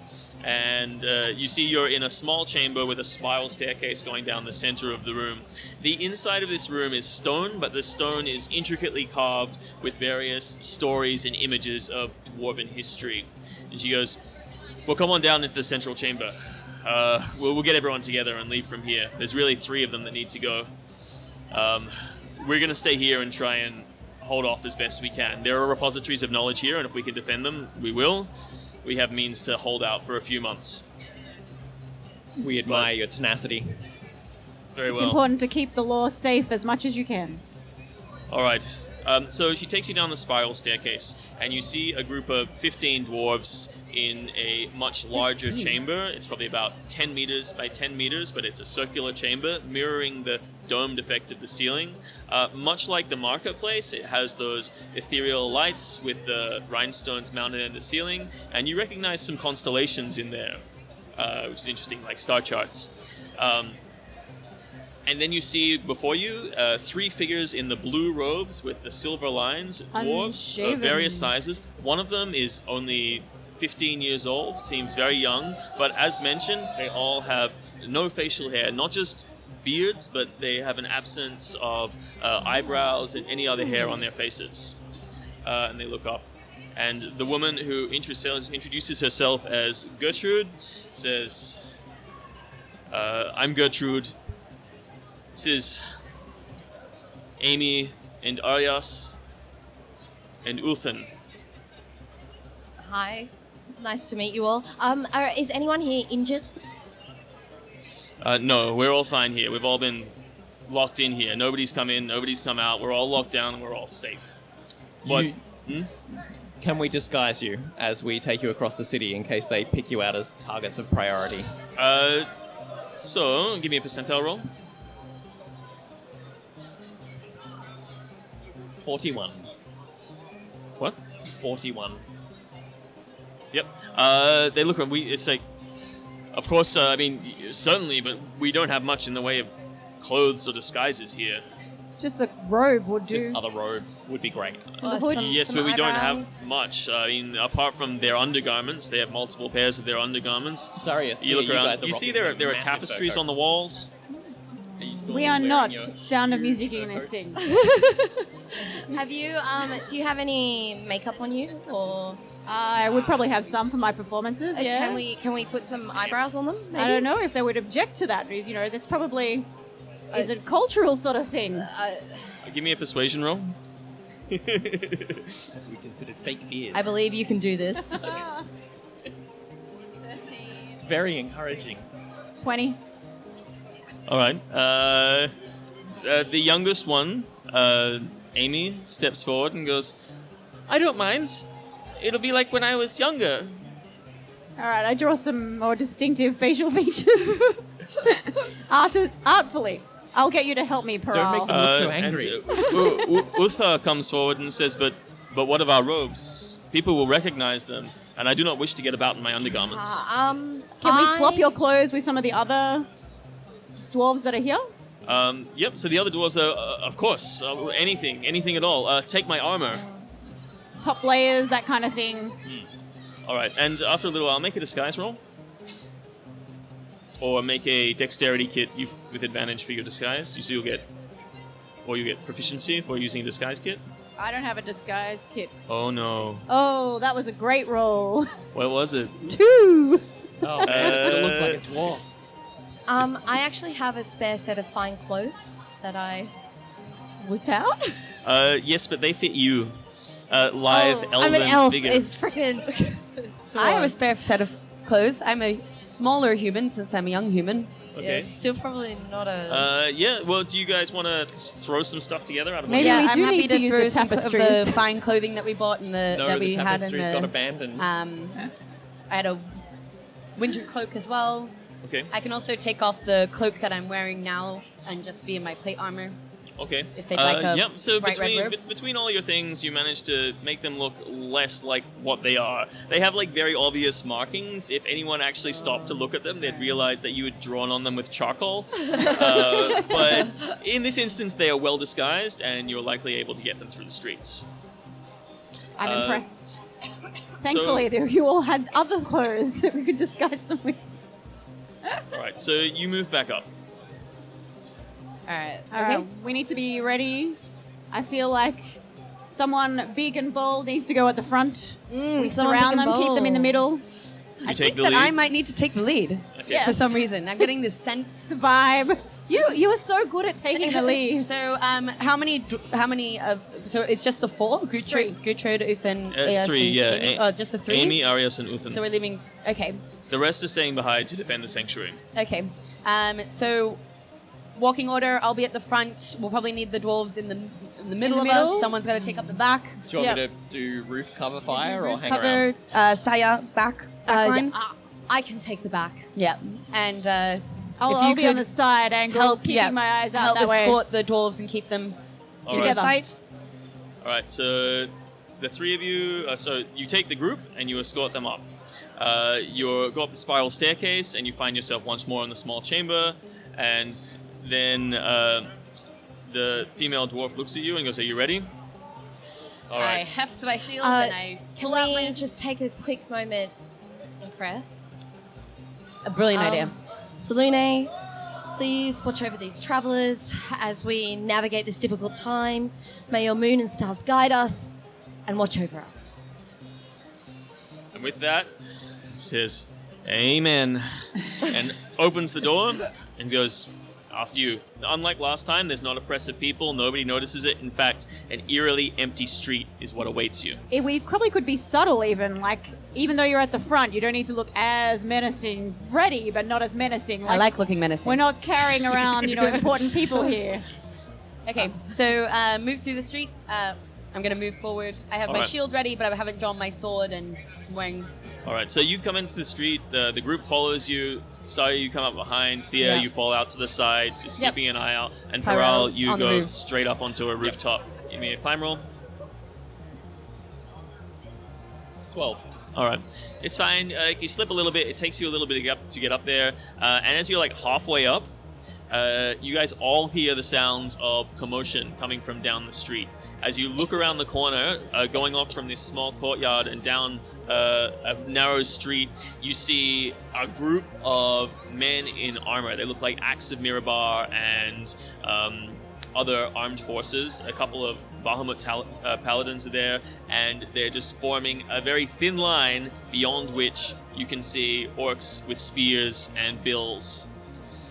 And you see you're in a small chamber with a spiral staircase going down the center of the room. The inside of this room is stone, but the stone is intricately carved with various stories and images of dwarven history. And she goes, "Well, come on down into the central chamber. We'll get everyone together and leave from here. There's really 3 of them that need to go. We're going to stay here and try and hold off as best we can. There are repositories of knowledge here, and if we can defend them, we will. We have means to hold out for a few months." We admire your tenacity. Very It's well. important to keep the law safe as much as you can. All right. So she takes you down the spiral staircase, and you see a group of 15 dwarves in a much larger chamber. It's probably about 10 meters by 10 meters, but it's a circular chamber mirroring the domed effect of the ceiling. Much like the marketplace, it has those ethereal lights with the rhinestones mounted in the ceiling, and you recognize some constellations in there, which is interesting, like star charts. And then you see before you 3 figures in the blue robes with the silver lines, dwarves of Unshaven. various sizes. One of them is only 15 years old, seems very young, but as mentioned, they all have no facial hair, not just beards, but they have an absence of eyebrows and any other hair on their faces. And they look up. And the woman who introduces herself as Gertrude says, "I'm Gertrude. This is Amy and Arias and Uthan." Hi. Nice to meet you all. Is anyone here injured? No, we're all fine here. We've all been locked in here. Nobody's come in, nobody's come out. We're all locked down and we're all safe. What? Can we disguise you as we take you across the city in case they pick you out as targets of priority? So, give me a percentile roll. 41. What? 41. Yep. They look around. It's like, of course, I mean, certainly, but we don't have much in the way of clothes or disguises here. Just a robe would do. Just other robes would be great. Or Yes, but we don't eyebrows? have much. I mean, apart from their undergarments, they have multiple pairs of their undergarments. Sorry, You look around. guys are You see rocking there some are massive tapestries on the photos. walls. Are you still We are wearing not your sound of huge music in fur this coats? thing. Have you, do you have any makeup on you? Or I would probably have some for my performances, yeah. can we put some eyebrows on them? Maybe? I don't know if they would object to that. You know, that's probably is a cultural sort of thing. Give me a persuasion roll. We considered fake beards. I believe you can do this. It's very encouraging. 20. All right. The youngest one, Amy, steps forward and goes, "I don't mind. It'll be like when I was younger." All right, I draw some more distinctive facial features. Artfully. I'll get you to help me, Paral. Don't make them look so angry. And, Uther comes forward and says, "But what of our robes? People will recognize them, and I do not wish to get about in my undergarments." Can we swap your clothes with some of the other dwarves that are here? Yep. So the other dwarves are, of course, anything at all. Take my armor. Top layers, that kind of thing. All right. And after a little while, make a disguise roll, or make a dexterity kit with advantage for your disguise. You get proficiency for using a disguise kit. I don't have a disguise kit. Oh no. Oh, that was a great roll. What was it? 2. Oh man, it still looks like a dwarf. I actually have a spare set of fine clothes that I whip out. Yes, but they fit you. Lithe, elven I'm an elf. figure. It's freaking. I have a spare set of clothes. I'm a smaller human since I'm a young human. Okay. Yeah, still probably not a. Yeah. Well, do you guys want to throw some stuff together out of Maybe what we I'm do happy need to use throw the some of tapestries. the fine clothing that we bought and No, that we the had in tapestries got the. abandoned. I had a winter cloak as well. Okay. I can also take off the cloak that I'm wearing now and just be in my plate armor. Okay. If they'd like a yep. So bright red robe. between all your things, you managed to make them look less like what they are. They have like very obvious markings. If anyone actually stopped to look at them, they'd realize that you had drawn on them with charcoal. But in this instance, they are well disguised, and you're likely able to get them through the streets. I'm impressed. Thankfully, you all had other clothes that we could disguise them with. All right. So you move back up. All right. All right, we need to be ready. I feel like someone big and bold needs to go at the front. We surround them, keep them in the middle. I take think the that lead? I might need to take the lead Okay. for some reason. I'm getting this sense. Vibe. You are so good at taking the lead. So, how many of? So it's just the 4. Gutrude, Uthan, It's Arias, 3. and Yeah. Amy? Oh, just the 3. Amy, Arias, and Uthan. So we're leaving. Okay. The rest are staying behind to defend the sanctuary. Okay. So, walking order. I'll be at the front. We'll probably need the dwarves in the middle of middle? us. Someone's got to take up the back. Do you want me to do roof cover fire or Roof hang cover. around? Saya back line. I can take the back. Yeah. And I'll be on the side angle, help, keeping my eyes out help that way. escort the dwarves and keep them All in right. sight. All right, so the 3 of you, so you take the group and you escort them up. You go up the spiral staircase and you find yourself once more in the small chamber, and then the female dwarf looks at you and goes, "Are you ready?" All I right. heft my shield and I Can pull out we my... just take a quick moment in prayer? A brilliant idea. Salune, please watch over these travelers as we navigate this difficult time. May your moon and stars guide us and watch over us. And with that, says, "Amen," and opens the door and goes, "After you." Unlike last time, there's not a press of people. Nobody notices it. In fact, an eerily empty street is what awaits you. We probably could be subtle even, like, even though you're at the front, you don't need to look as menacing. Ready, but not as menacing. I like looking menacing. We're not carrying around, important people here. Okay, so move through the street. I'm going to move forward. I have All my right. shield ready, but I haven't drawn my sword and I'm wearing... All right, so you come into the street. The group follows you. Saya, you come up behind. Thea, Yeah. you fall out to the side, just Yep. keeping an eye out. And Parallels Paral, you on the go roof. straight up onto a rooftop. Give me a climb roll. 12. All right, it's fine. You slip a little bit. It takes you a little bit to get up there. And as you're like halfway up, you guys all hear the sounds of commotion coming from down the street. As you look around the corner, going off from this small courtyard and down a narrow street, you see a group of men in armor. They look like Axe of Mirabar and other armed forces. A couple of Bahamut paladins are there, and they're just forming a very thin line beyond which you can see orcs with spears and bills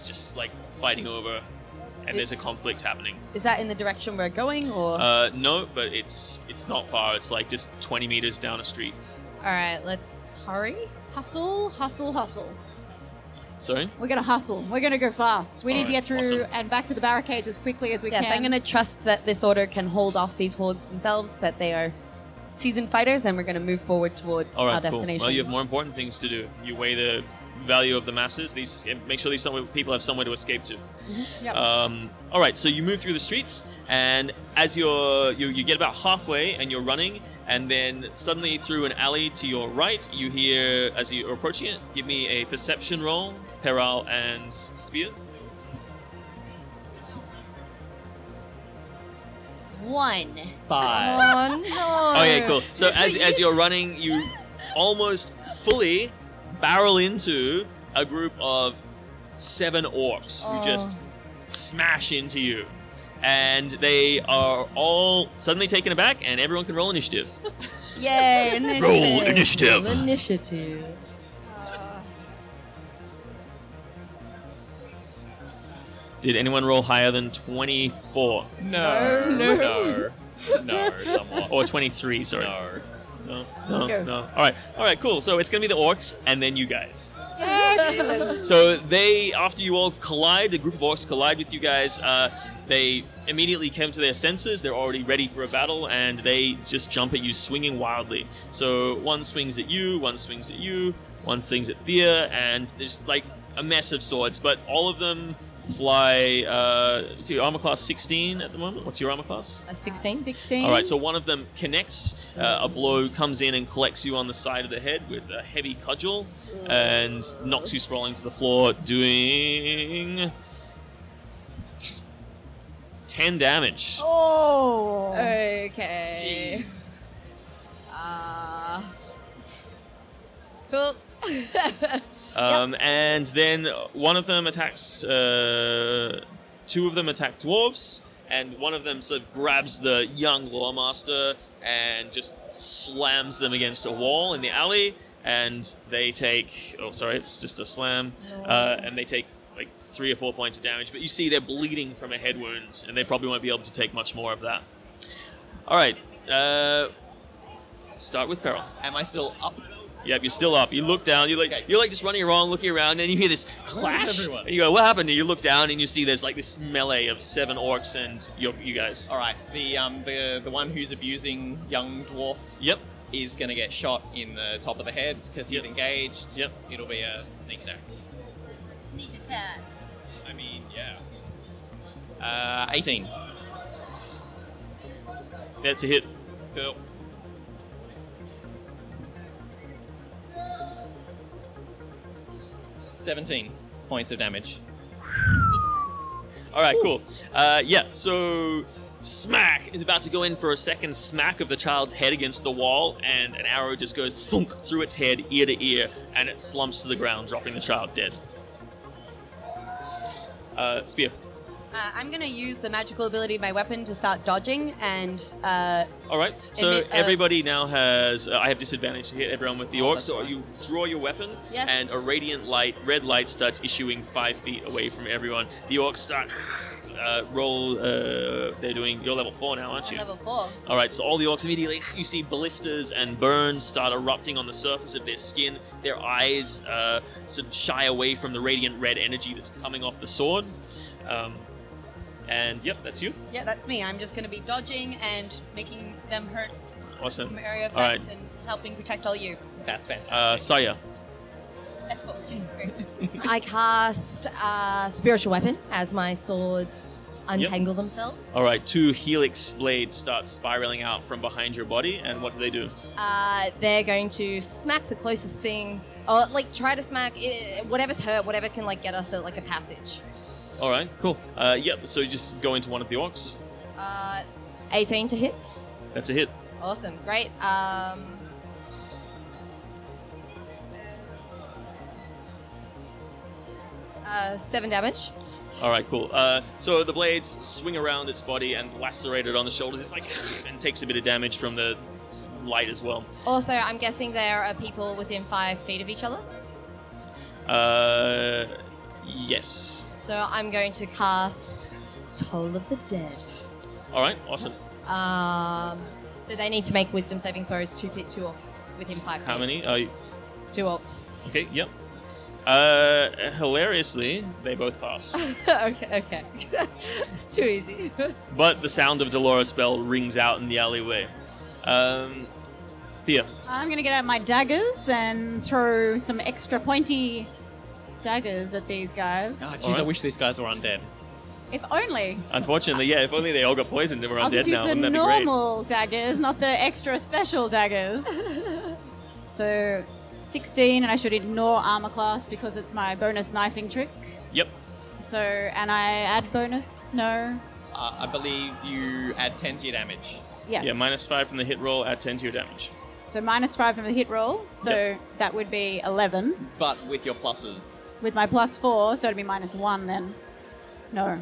just like fighting over, and there's a conflict happening. Is that in the direction we're going, or? No, but it's not far. It's like just 20 meters down a street. All right, let's hurry. Hustle, hustle, hustle. Sorry? We're going to hustle. We're going to go fast. We need to get through awesome. and back to the barricades as quickly as we Yes, can. I'm going to trust that this order can hold off these hordes themselves, that they are seasoned fighters, and we're going to move forward towards All right, our cool. destination. Well, you have more important things to do. You weigh the value of the masses. Make sure these people have somewhere to escape to. Yep. All right, so you move through the streets, and as you get about halfway, and you're running, and then suddenly through an alley to your right, you hear, as you're approaching it, give me a perception roll, Peral and Spear. 1. 5. Oh no. Okay, cool. So as you're running, you almost fully barrel into a group of 7 orcs who just smash into you. And they are all suddenly taken aback, and everyone can roll initiative. Yay, initiative. Roll initiative. Initiative. Did anyone roll higher than 24? No, somewhat. Or 23, sorry. No. No. All right, cool. So it's going to be the orcs, and then you guys. Excellent. So they, after you all collide, the group of orcs collide with you guys, they immediately come to their senses. They're already ready for a battle, and they just jump at you, swinging wildly. So one swings at you, one swings at you, one swings at Thea, and there's like a mess of swords, but all of them fly. So your armor class 16 at the moment. What's your armor class? 16. 16. All right, so one of them connects. A blow comes in and collects you on the side of the head with a heavy cudgel and knocks you sprawling to the floor, doing 10 damage. Oh. Okay. Jeez. Cool. And then one of them attacks. 2 of them attack dwarves, and one of them sort of grabs the young lawmaster and just slams them against a wall in the alley, and they take. Oh, sorry, it's just a slam, and they take like 3 or 4 points of damage. But you see they're bleeding from a head wound, and they probably won't be able to take much more of that. All right, start with Peril. Am I still up? Yep, you're still up. You look down. You're like just running around, looking around, and you hear this clash. everyone? And you go, "What happened?" And you look down, and you see there's like this melee of 7 orcs and you guys. All right. The one who's abusing young dwarf Yep. is gonna get shot in the top of the head because he's Yep. engaged. Yep. It'll be a sneak attack. Sneak attack. I mean, yeah. 18. That's a hit. Cool. $17 points of damage. All right, cool. Yeah. So smack is about to go in for a second smack of the child's head against the wall, and an arrow just goes thunk through its head, ear to ear, and it slumps to the ground, dropping the child dead. Spear. I'm going to use the magical ability of my weapon to start dodging, and All right. So Emit, everybody now has. I have disadvantage to hit everyone with the orcs. that's So fine. you draw your weapon, Yes. and a radiant light, red light, starts issuing 5 feet away from everyone. The orcs start roll. They're doing. You're level 4 now, aren't you? level 4. All right. So all the orcs immediately, you see blisters and burns start erupting on the surface of their skin. Their eyes sort of shy away from the radiant red energy that's coming off the sword. And yep, that's you. Yeah, that's me. I'm just going to be dodging and making them hurt Awesome. from area All right. effect and helping protect all you. That's fantastic. Saya. Escort missions, great. I cast spiritual weapon as my swords untangle themselves. All right, 2 helix blades start spiraling out from behind your body, and what do? They're going to smack the closest thing, or like try to smack whatever's hurt, whatever can like get us a passage. All right, cool. Yep. So you just go into one of the orcs. 18 to hit. That's a hit. Awesome. Great. 7 damage. All right, cool. So the blades swing around its body and lacerate it on the shoulders. It's like and takes a bit of damage from the light as well. Also, I'm guessing there are people within 5 feet of each other. Yes. So I'm going to cast Toll of the Dead. All right, awesome. So they need to make wisdom saving throws. 2 orcs within 5 feet. How many? 2 orcs. Okay, yep. Hilariously, they both pass. okay. Too easy. But the sound of Dolores' bell rings out in the alleyway. Thea. I'm going to get out my daggers and throw some extra pointy daggers at these guys. Ah, jeez, Alright. I wish these guys were undead. If only. Unfortunately, yeah, if only they all got poisoned and were I'll undead just use now, the wouldn't that be great? normal daggers, not the extra special daggers. So 16, and I should ignore armor class because it's my bonus knifing trick. Yep. So, and I add bonus? No? I believe you add 10 to your damage. Yes. Yeah, -5 from the hit roll, add 10 to your damage. So -5 from the hit roll, so Yep. that would be 11. But with your pluses. With my +4, so it'd be -1 then. No.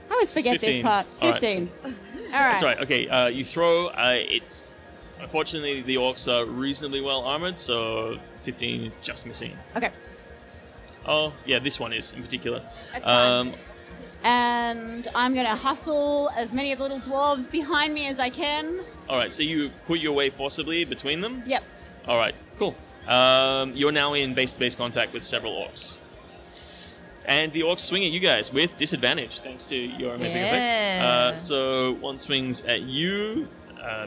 I always forget this 15. part. All right. 15. All right. That's right. Okay, you throw. It's unfortunately the orcs are reasonably well armored, so 15 is just missing. Okay. Oh, yeah, this one is in particular. That's fine. And I'm going to hustle as many of the little dwarves behind me as I can. All right, so you put your way forcibly between them. Yep. All right, cool. You're now in base-to-base contact with several orcs. And the orcs swing at you guys with disadvantage, thanks to your amazing Yeah. effect. So one swings at you,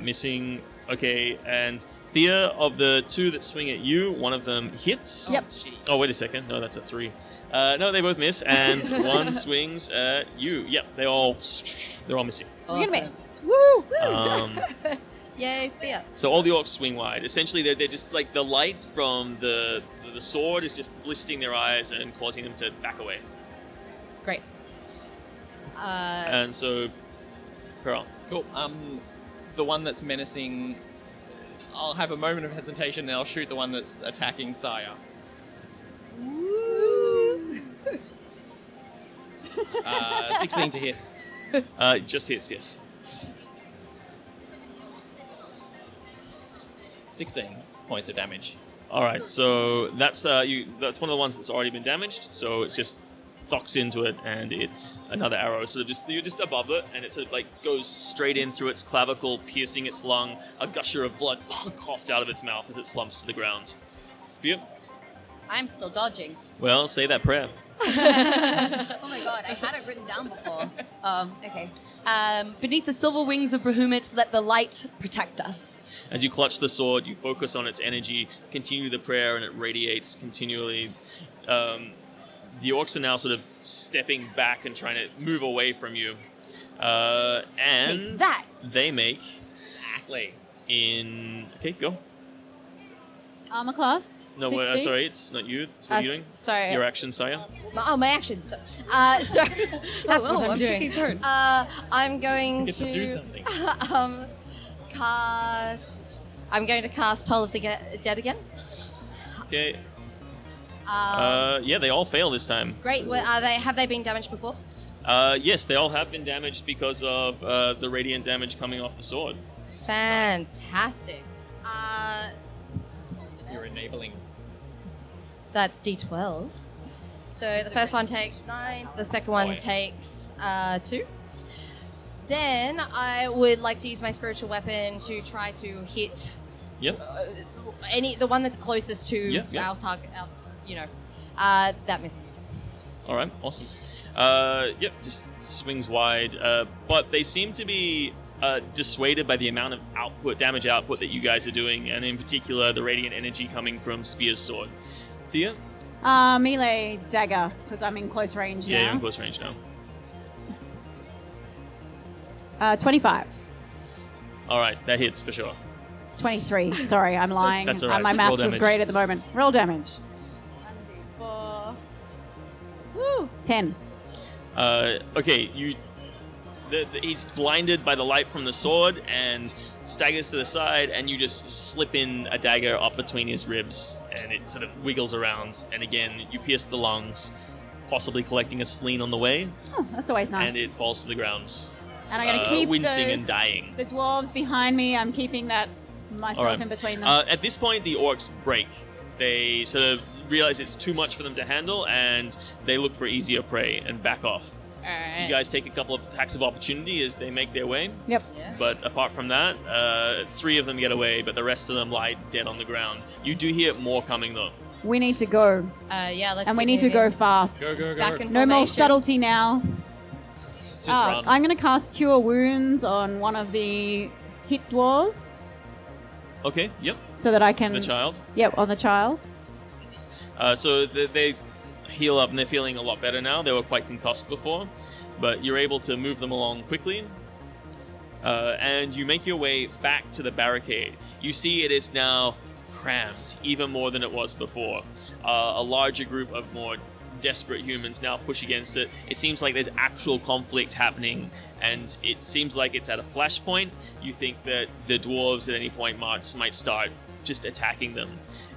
missing. Okay, and Thea, of the 2 that swing at you, one of them hits. Yep. Oh, wait a second. No, that's a 3. No, they both miss, and one swings at you. Yep, they're all missing. Swing and miss. Woo! Yay, spear. So all the orcs swing wide. Essentially, they're just like the light from the sword is just blistering their eyes and causing them to back away. Great. And so, Pearl. Cool. The one that's menacing, I'll have a moment of hesitation and I'll shoot the one that's attacking Saya. 16 to hit. Just hits, yes. 16 points of damage. All right, so that's that's one of the ones that's already been damaged. So it's just thocks into it, and another arrow sort of you're just above it, and it sort of like goes straight in through its clavicle, piercing its lung. A gusher of blood coughs out of its mouth as it slumps to the ground. Spear. I'm still dodging. Well, say that prayer. Oh my god, I had it written down before. Okay. Beneath the silver wings of Bahamut, let the light protect us. As you clutch the sword, you focus on its energy, continue the prayer, and it radiates continually. The orcs are now sort of stepping back and trying to move away from you. And Take that. they make exactly in... Okay, go. Armor class. No, 60. sorry, it's not you. It's what you're doing. Sorry. Your action, Saya. My action. So, that's what I'm doing. taking a turn. I'm going You get to do something. cast. I'm going to cast Toll of the Dead again. Okay. Yeah, they all fail this time. Great. Well, have they been damaged before? Yes, they all have been damaged because of the radiant damage coming off the sword. Fantastic. You're enabling. So that's D12. So the first one takes 9. The second one takes 2. Then I would like to use my spiritual weapon to try to hit Yep. the one that's closest to Yeah, yeah. our target. That misses. All right, awesome. Yep, just swings wide, but they seem to be dissuaded by the amount of damage output that you guys are doing, and in particular the radiant energy coming from Spear's sword. Thea? Melee dagger, because I'm in close range Yeah, you're in now. close range now. 25. All right, that hits for sure. 23. Sorry, I'm lying. That's all right. My Roll maths is damage. great at the moment. Roll damage. 1d4. Woo! 10. Okay, he's blinded by the light from the sword and staggers to the side, and you just slip in a dagger up between his ribs, and it sort of wiggles around. And again, you pierce the lungs, possibly collecting a spleen on the way, Oh, that's always nice. and it falls to the ground. And I'm going to keep wincing those, and dying. the dwarves behind me. I'm keeping that myself All right. in between them. At this point, the orcs break. They sort of realize it's too much for them to handle, and they look for easier prey and back off. All right. You guys take a couple of attacks of opportunity as they make their way. Yep. But apart from that, 3 of them get away, but the rest of them lie dead on the ground. You do hear more coming, though. We need to go. Yeah, let's And we keep need to go moving. fast. Go. Back in No more formation. subtlety now. Just run. I'm going to cast Cure Wounds on one of the hit dwarves Okay, yep, so that I can... the child. Yep, on the child. So they heal up and they're feeling a lot better now. They were quite concussed before, but you're able to move them along quickly. And you make your way back to the barricade. You see it is now crammed, even more than it was before. A larger group of more desperate humans now push against it. It seems like there's actual conflict happening, and it seems like it's at a flashpoint. You think that the dwarves at any point might start just attacking them.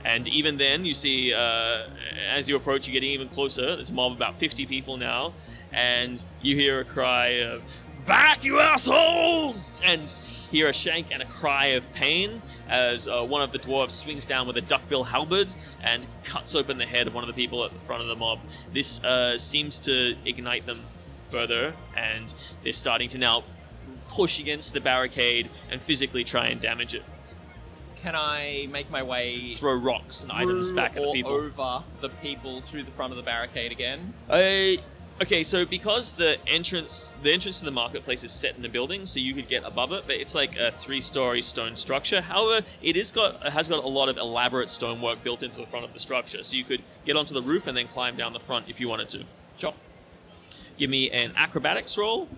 And even then, you see, as you approach, you're getting even closer. There's a mob of about 50 people now, and you hear a cry of, "Back, you assholes!" And hear a shank and a cry of pain as one of the dwarves swings down with a duckbill halberd and cuts open the head of one of the people at the front of the mob. This seems to ignite them further, and they're starting to now push against the barricade and physically try and damage it. Can I make my way Throw rocks and items through back at the or people. over the people to the front of the barricade again? Okay, so because the entrance to the marketplace is set in the building, so you could get above it, but it's like a 3-story stone structure. However, it has got a lot of elaborate stonework built into the front of the structure, so you could get onto the roof and then climb down the front if you wanted to. Sure. Give me an acrobatics roll.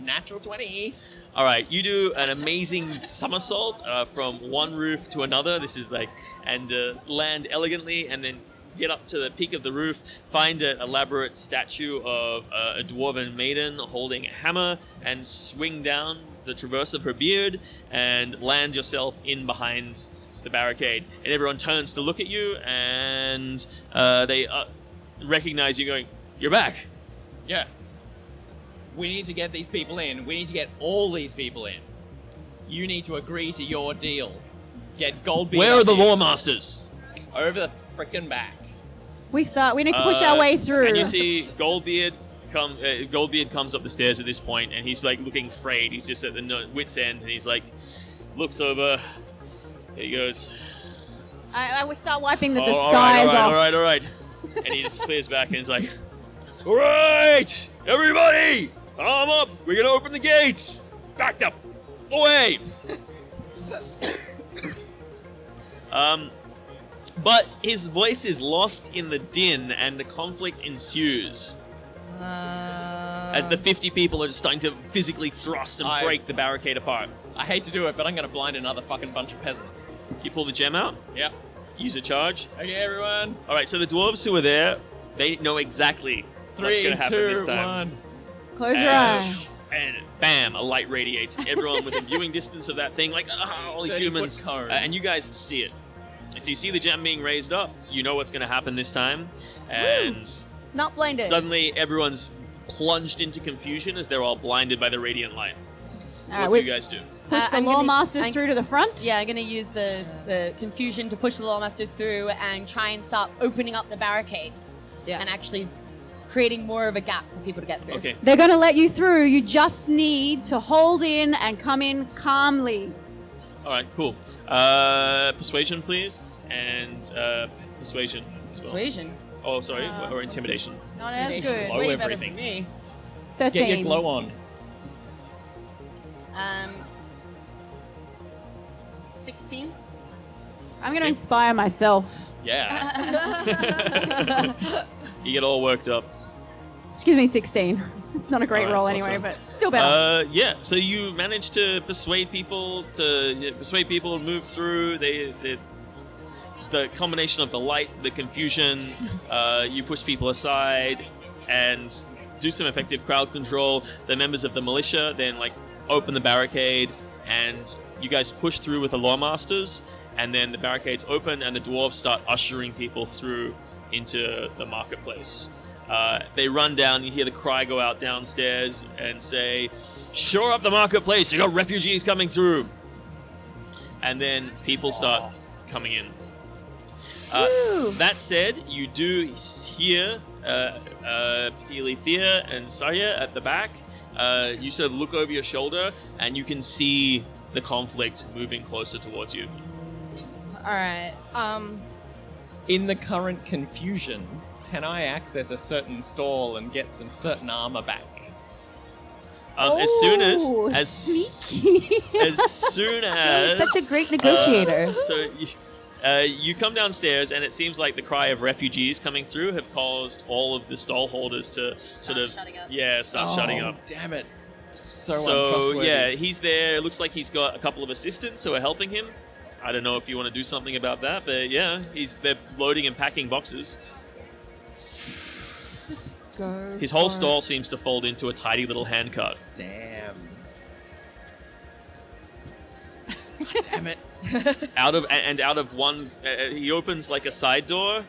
Natural 20. All right, you do an amazing somersault from one roof to another. This is and land elegantly, and then get up to the peak of the roof, find an elaborate statue of a dwarven maiden holding a hammer, and swing down the traverse of her beard and land yourself in behind the barricade. And everyone turns to look at you, and they recognize you going, "You're back." Yeah. We need to get these people in. We need to get all these people in. You need to agree to your deal. Get Goldbeard. Where are up the here. law masters? Over the frickin' back. We need to push our way through. And you see Goldbeard comes up the stairs at this point, and he's like looking frayed. He's just at the wit's end, and he's like, looks over. There he goes. I will start wiping the All disguise off. All right. And he just clears back, and he's like, "All right, everybody, arm up. We're gonna open the gates. Back up, away." But his voice is lost in the din, and the conflict ensues. As the 50 people are just starting to physically thrust and break the barricade apart. I hate to do it, but I'm gonna blind another fucking bunch of peasants. You pull the gem out, Yep. use a charge. Okay, everyone. All right, so the dwarves who are there, they know exactly what's 3, going to happen 2, this time. 1. Close your eyes. And bam, a light radiates. Everyone within viewing distance of that thing, like, all the 30-foot humans. cone. And you guys see it. So you see the gem being raised up. You know what's going to happen this time. And Not blinded. suddenly everyone's plunged into confusion as they're all blinded by the radiant light. All What right, do you guys do? push the I'm law gonna- masters I'm- through to the front. Yeah, I'm going to use the confusion to push the Lawmasters through and try and start opening up the barricades. Yeah. And actually creating more of a gap for people to get through. Okay. They're going to let you through. You just need to hold in and come in calmly. All right, cool. Persuasion, please. And persuasion as well. Persuasion. Oh, sorry. Or intimidation. Not as Intimidation. good. Blow Way everything. better for me. 13. Get your glow on. 16. I'm going to inspire myself. Yeah. You get all worked up. Excuse me, 16. It's not a great All right, roll anyway, awesome. but still better. Yeah. So you manage to persuade people to move through. The combination of the light, the confusion, you push people aside. and do some effective crowd control. The members of the militia then open the barricade, and you guys push through with the lawmasters, and then the barricades open and the dwarves start ushering people through into the marketplace. They run down, you hear the cry go out downstairs and say, "Shore up the marketplace, you got refugees coming through." And then people start coming in. That said, you do hear, particularly Thea and Saya at the back, you sort of look over your shoulder and you can see the conflict moving closer towards you. All right. In the current confusion, can I access a certain stall and get some certain armor back? Sneaky. As soon as Such a great negotiator. You come downstairs, and it seems like the cry of refugees coming through have caused all of the stall holders to start shutting up. Damn it. So So untrustworthy. he's there. It looks like he's got a couple of assistants who are helping him. I don't know if you want to do something about that, but yeah, they're loading and packing boxes. Go His whole for stall it. seems to fold into a tidy little handcart. Damn. Damn it. Out of one, he opens like a side door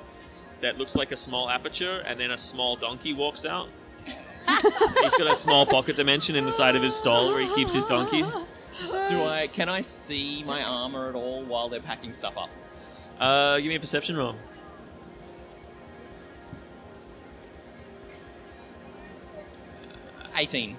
that looks like a small aperture, and then a small donkey walks out. He's got a small pocket dimension in the side of his stall where he keeps his donkey. Can I see my armor at all while they're packing stuff up? Give me a perception roll. 18.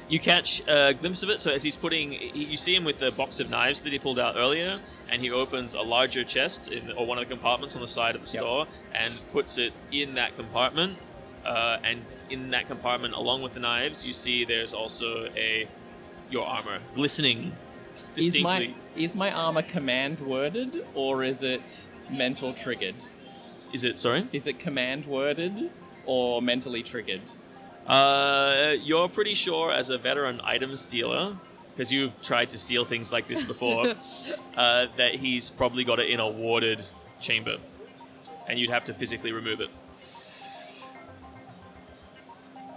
You catch a glimpse of it. So as he's you see him with the box of knives that he pulled out earlier, and he opens a larger chest or one of the compartments on the side of the store and puts it in that compartment. And in that compartment, along with the knives, you see there's also your armor glistening distinctly. Is my armor command worded or is it mental triggered? Is it, sorry? Is it command worded or mentally triggered? You're pretty sure, as a veteran items dealer, because you've tried to steal things like this before, that he's probably got it in a warded chamber, and you'd have to physically remove it.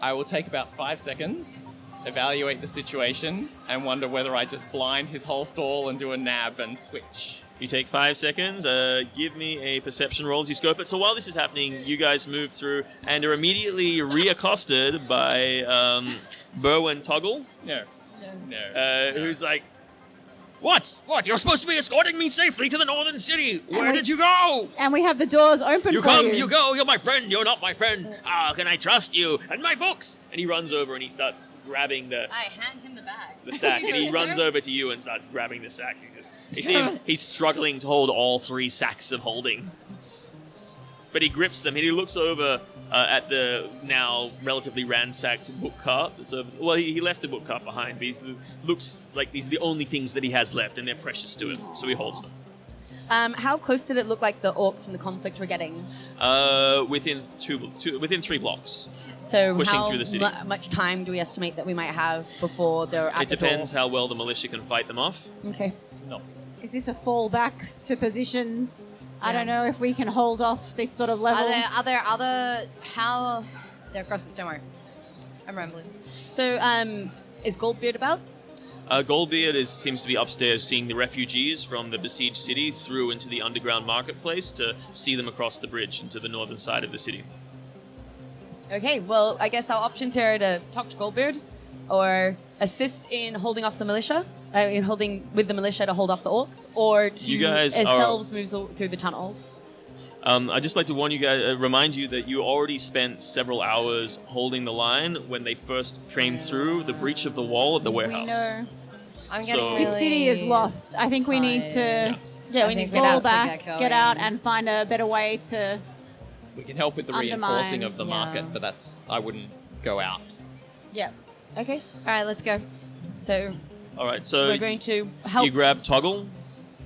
I will take about 5 seconds, evaluate the situation, and wonder whether I just blind his whole stall and do a nab and switch. You take 5 seconds. Give me a perception roll as you scope it. So while this is happening, you guys move through and are immediately reaccosted by Berwyn Toggle, No. who's like, What? You're supposed to be escorting me safely to the northern city. Where did you go? And we have the doors open You for come, you. you go, you're my friend, you're not my friend. How can I trust you? And my books! And he runs over and he starts grabbing I hand him the bag. the sack, and he goes, runs "Sir?" over to you and starts grabbing the sack. You see him, he's struggling to hold all 3 sacks of holding. But he grips them, and he looks over at the now relatively ransacked book cart. Well, he left the book cart behind, but looks like these are the only things that he has left, and they're precious to him, so he holds them. How close did it look like the orcs and the conflict were getting? Within 3 blocks. So Pushing how through the city. much time do we estimate that we might have before they're at It the depends door? how well the militia can fight them off. Okay. No. Is this a fallback to positions? I Yeah. don't know if we can hold off this sort of level. Are there other how they're across? Don't worry, I'm rambling. So, is Goldbeard about? Goldbeard seems to be upstairs seeing the refugees from the besieged city through into the underground marketplace to see them across the bridge into the northern side of the city. Okay, well, I guess our options here are to talk to Goldbeard or assist in holding off the militia, in holding with the militia to hold off the orcs, or to You guys ourselves move through the tunnels. I'd just like to warn you guys, remind you that you already spent several hours holding the line when they first came through the breach of the wall of the warehouse. We know. I'm So- getting really. This city is lost. I think we need to tired. Yeah, I we need think to we get fall out. back, get get out, going. and find a better way to. We can help with the Undermine, reinforcing of the yeah. market, but I wouldn't go out. Yeah. Okay. All right, let's go. So All right, so we're going to do help. you grab Toggle,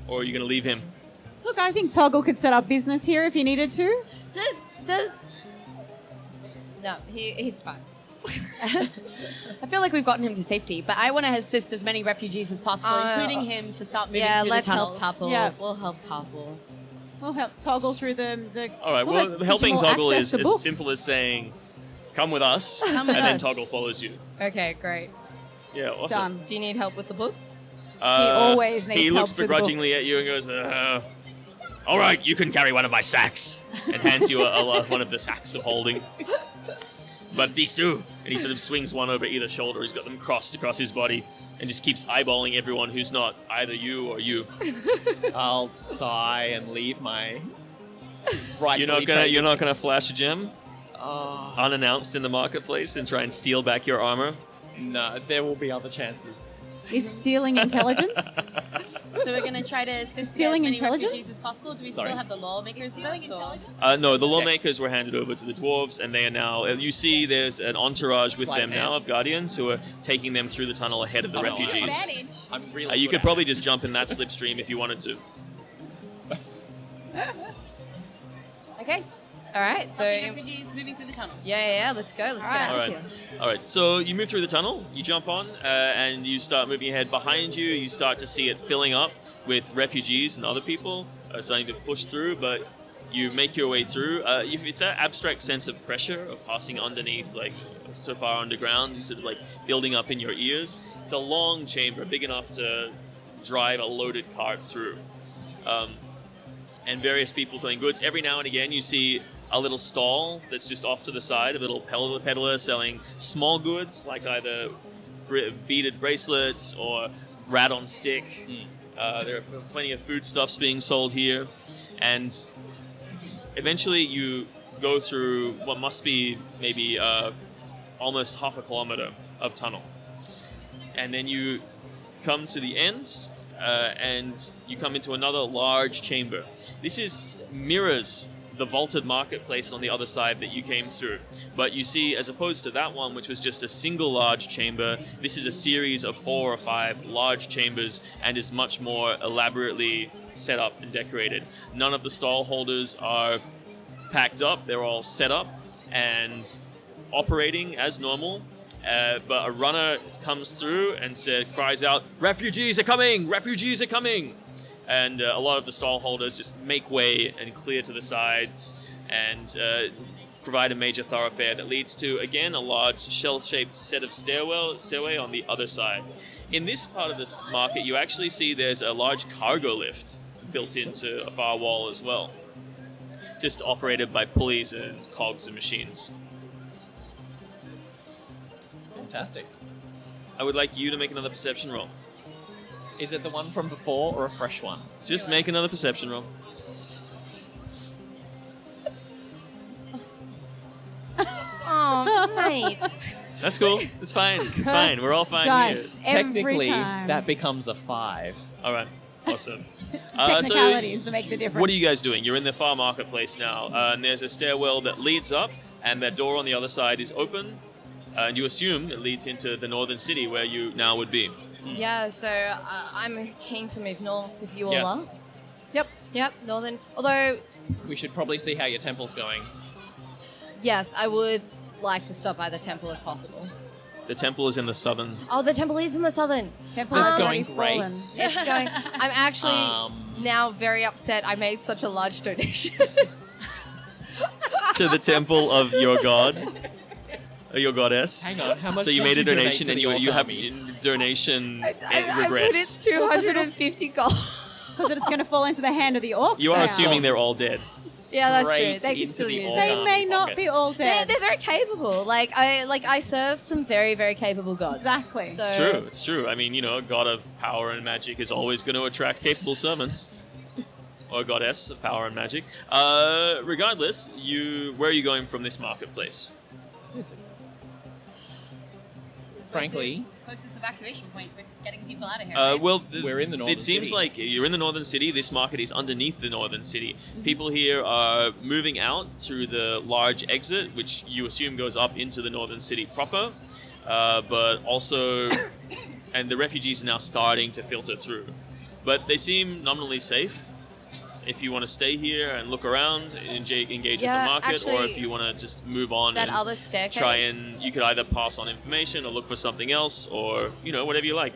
or are you going to leave him? Look, I think Toggle could set up business here if he needed to. Does. No, he's fine. I feel like we've gotten him to safety, but I want to assist as many refugees as possible, including him, to start moving Yeah, through let's the help tunnels. Topple. Yeah. We'll help Topple. We'll help Toggle through the. All right, let's well, give helping him more Toggle access is to as books. simple as saying, come with us, Come with and then us. Toggle follows you. Okay, great. Yeah, awesome. Done. Do you need help with the books? always needs He help looks with begrudgingly books. at you and goes, all right, you can carry one of my sacks, and hands you one of the sacks of holding. But these two, and he sort of swings one over either shoulder. He's got them crossed across his body, and just keeps eyeballing everyone who's not either you or you. I'll sigh and leave my. You're not gonna flash a gem Oh, unannounced in the marketplace and try and steal back your armor. no, there will be other chances. Is stealing intelligence? So we're going to try to assist Stealing as many intelligence? refugees as possible. Do we Sorry. still have the lawmakers with us? Or? No, the lawmakers were handed over to the dwarves, and they are now. You see, there's an entourage with Sleight them of now hand. of guardians who are taking them through the tunnel ahead of the Oh, no, refugees. I'm really. You good could at probably it. just jump in that slipstream if you wanted to. Okay. All right, so Okay, refugees moving through the tunnel. yeah, let's go. Let's get out All of right. here. All right, so you move through the tunnel, you jump on, and you start moving ahead. Behind you, you start to see it filling up with refugees and other people starting to push through, but you make your way through. It's that abstract sense of pressure of passing underneath, like so far underground, you sort of like building up in your ears. It's a long chamber, big enough to drive a loaded cart through. And various people selling goods. Every now and again, you see a little stall that's just off to the side, a little peddler selling small goods, like either beaded bracelets or rat on stick. There are plenty of foodstuffs being sold here. And eventually you go through what must be maybe almost half a kilometer of tunnel. And then you come to the end, and you come into another large chamber. This mirrors the vaulted marketplace on the other side that you came through. But you see, as opposed to that one, which was just a single large chamber, this is a series of 4 or 5 large chambers and is much more elaborately set up and decorated. None of the stall holders are packed up. They're all set up and operating as normal. But a runner comes through and cries out, "Refugees are coming! Refugees are coming!" And a lot of the stall holders just make way and clear to the sides and provide a major thoroughfare that leads to, again, a large shell-shaped set of stairway on the other side. In this part of this market, you actually see there's a large cargo lift built into a far wall as well, just operated by pulleys and cogs and machines. Fantastic. I would like you to make another perception roll. Is it the one from before or a fresh one? Just make another perception roll. Oh, mate. That's cool. It's fine. It's fine. We're all fine Dice here. every Technically, time. that becomes a 5. All right. Awesome. Technicalities to make the difference. What are you guys doing? You're in the far marketplace now, and there's a stairwell that leads up, and that door on the other side is open, and you assume it leads into the northern city where you now would be. Yeah, so I'm keen to move north if you all Yeah. are. Yep, northern. Although, We should probably see how your temple's going. yes, I would like to stop by the temple if possible. The temple is in the southern. Oh, the temple is in the southern. Temple It's has already going great. fallen. It's going. I'm actually now very upset. I made such a large donation. To the temple of your god, or your goddess. Hang on, how much So you did made a donate donation, to and the you orc have army? donation I put regrets. it 250 gold. Because it's going to fall into the hand of the orcs. You are now. assuming they're all dead. Yeah, that's true. Straight They can into still the use orc it. They army may not be pockets. all dead. They're very capable. Like I serve some very, very capable gods. Exactly. So, It's true. It's true. I mean, a god of power and magic is always going to attract capable servants. Or a goddess of power and magic. Regardless, where are you going from this marketplace? Frankly, Closest evacuation point. We're getting people out of here. Uh, right? well, We're in the northern It seems city. like you're in the northern city. This market is underneath the northern city. People here are moving out through the large exit, which you assume goes up into the northern city proper. But also, and the refugees are now starting to filter through. But they seem nominally safe. if you want to stay here and look around, engage at Yeah, the market, or actually, if you want to just move on That and other staircase. try and you could either pass on information or look for something else, or whatever you like.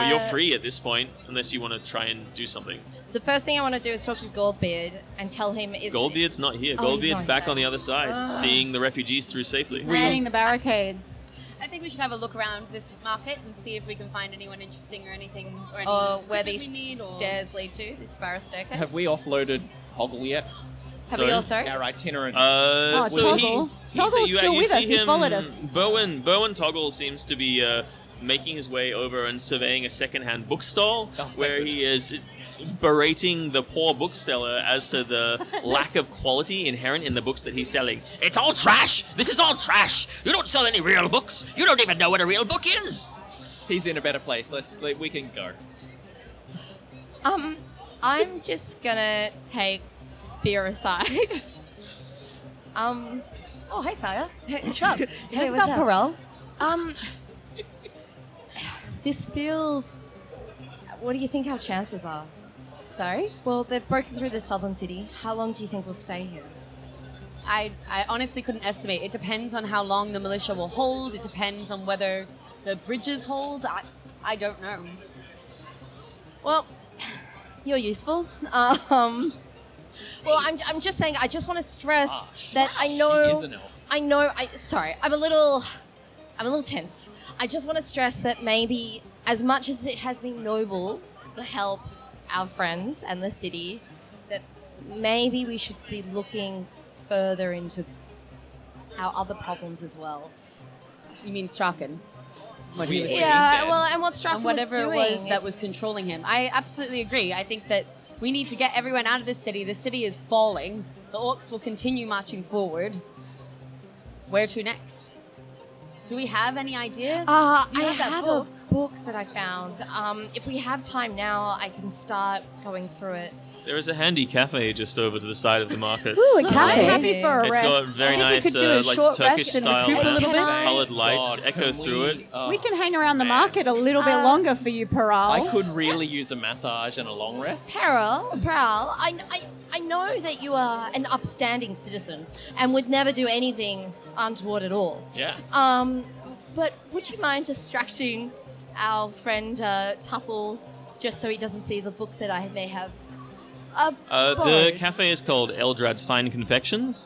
You're free at this point, unless you want to try and do something. The first thing I want to do is talk to Goldbeard and tell him Goldbeard's not here. Oh, he's Goldbeard's not back here. on the other side, seeing the refugees through safely. manning the barricades. I think we should have a look around this market and see if we can find anyone interesting or anything. Or any or where equipment these we need, or... stairs lead to, this spiral staircase. Have we offloaded Hoggle yet? Have we also? Our itinerant. Toggle. Toggle's still with us. He followed us. Bowen Toggle seems to be making his way over and surveying a secondhand bookstall, where he is berating the poor bookseller as to the lack of quality inherent in the books that he's selling. It's all trash! This is all trash! You don't sell any real books! You don't even know what a real book is! He's in a better place. We can go. I'm just gonna take Spear aside. Oh, hi, Saya. What's up? Is Hey, this what's about up? Perel? This feels... What do you think our chances are? Sorry? Well, they've broken through the southern city. How long do you think we'll stay here? I honestly couldn't estimate. It depends on how long the militia will hold. It depends on whether the bridges hold. I don't know. Well, you're useful. Well, I'm just saying. I just want to stress that I know. She is an elf. I know. Sorry. I'm a little tense. I just want to stress that maybe, as much as it has been noble to help our friends and the city, that maybe we should be looking further into our other problems as well. You mean Strachan? What he was Yeah, doing. Yeah. dead. Well, and what Strachan And whatever was it doing, was that it's- was controlling him. I absolutely agree. I think that we need to get everyone out of this city. The city is falling. The orcs will continue marching forward. Where to next? Do we have any idea? I You have that have book. a book that I found. If we have time now, I can start going through it. There is a handy cafe just over to the side of the market. Ooh, a So cafe. I'm happy for a It's rest. got very I think nice we could do a like short Turkish rest and style recruit a little lamps, bit. coloured lights God, echo can through we- it. We can hang around the market a little bit longer for you, Peral. I could really use a massage and a long rest. Pearl, I know that you are an upstanding citizen and would never do anything untoward at all. Yeah. But would you mind distracting our friend Tuple just so he doesn't see the book that I may have? The borrowed? cafe is called Eldrad's Fine Confections.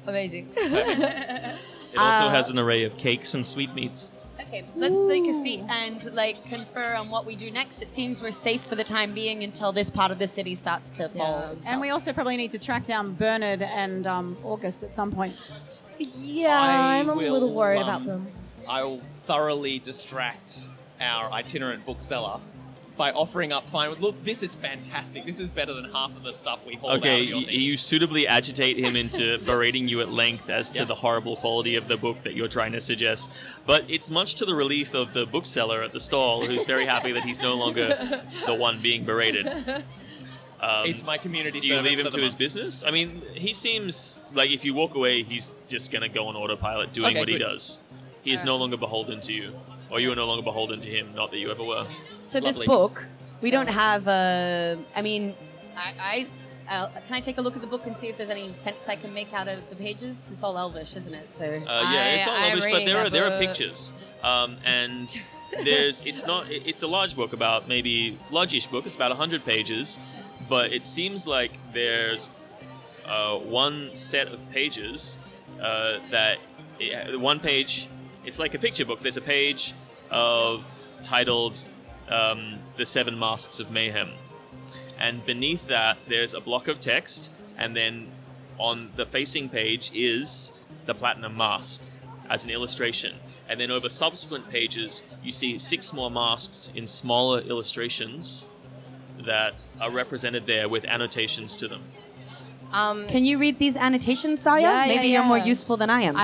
Amazing. It also has an array of cakes and sweetmeats. Okay, let's take a seat and confer on what we do next. It seems we're safe for the time being until this part of the city starts to fall. Yeah. itself. And we also probably need to track down Bernard and August at some point. Yeah, I I'm a will, little worried about them. I'll thoroughly distract our itinerant bookseller by offering up fine. Look, this is fantastic. This is better than half of the stuff we hold Okay, out of your thing. you suitably agitate him into berating you at length as to Yeah. the horrible quality of the book that you're trying to suggest. But it's much to the relief of the bookseller at the stall, who's very happy that he's no longer the one being berated. It's my community Do you service leave him for to the his month. business? I mean, he seems like if you walk away, he's just going to go on autopilot doing Okay, what he good. does. He is no longer beholden to you. Or you are no longer beholden to him, not that you ever were. So Lovely. this book, we don't have a. I mean, can I take a look at the book and see if there's any sense I can make out of the pages? It's all Elvish, isn't it? So Yeah, it's all I'm Elvish, but reading there are that book. pictures, and it's a large book, about maybe large-ish book. It's about 100 pages, but it seems like there's one set of pages one page. It's like a picture book. There's a page titled "The Seven Masks of Meyhem," and beneath that there's a block of text, and then on the facing page is the Platinum Mask as an illustration. And then over subsequent pages, you see 6 more masks in smaller illustrations that are represented there with annotations to them. can you read these annotations, Saya? Yeah, Maybe yeah, you're more yeah. useful than I am.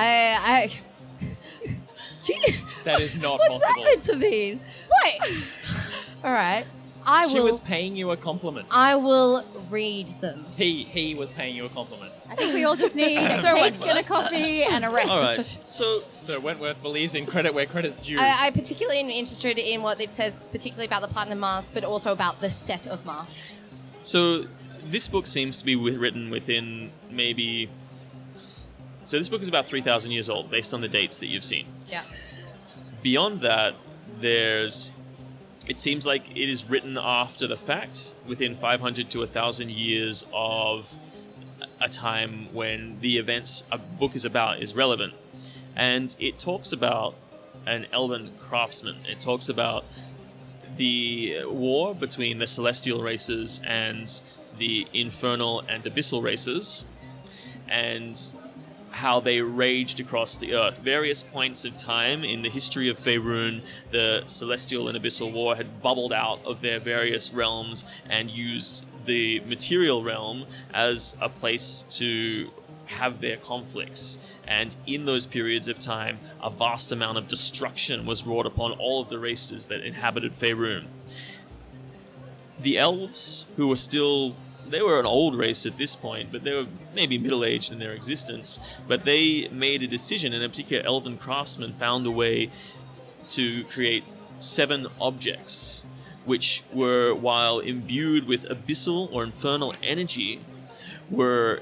That is not What's that possible. meant to mean? What? All right. She was paying you a compliment. I will read them. He was paying you a compliment. I think we all just need a cake and a coffee and a rest. All right, so So Wentworth believes in credit where credit's due. I particularly am interested in what it says, particularly about the Platinum Mask, but also about the set of masks. So this book seems to be written within maybe... So this book is about 3,000 years old, based on the dates that you've seen. Yeah. Beyond that, it seems like it is written after the fact, within 500 to 1,000 years of a time when the events a book is about is relevant. And it talks about an elven craftsman. It talks about the war between the celestial races and the infernal and abyssal races, and how they raged across the earth. Various points of time in the history of Faerun, the celestial and abyssal war had bubbled out of their various realms and used the material realm as a place to have their conflicts. And in those periods of time, a vast amount of destruction was wrought upon all of the races that inhabited Faerun. The elves, who were still... They were an old race at this point, but they were maybe middle-aged in their existence. But they made a decision, and a particular elven craftsman found a way to create 7 objects, which were, while imbued with abyssal or infernal energy, were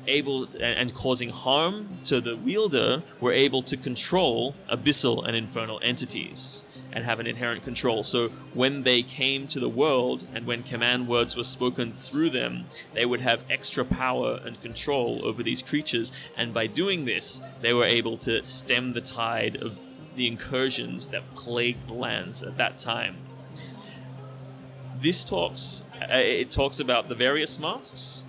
able to, and causing harm to the wielder, were able to control abyssal and infernal entities and have an inherent control. So when they came to the world and when command words were spoken through them, they would have extra power and control over these creatures. And by doing this, they were able to stem the tide of the incursions that plagued the lands at that time. This talks about the various masks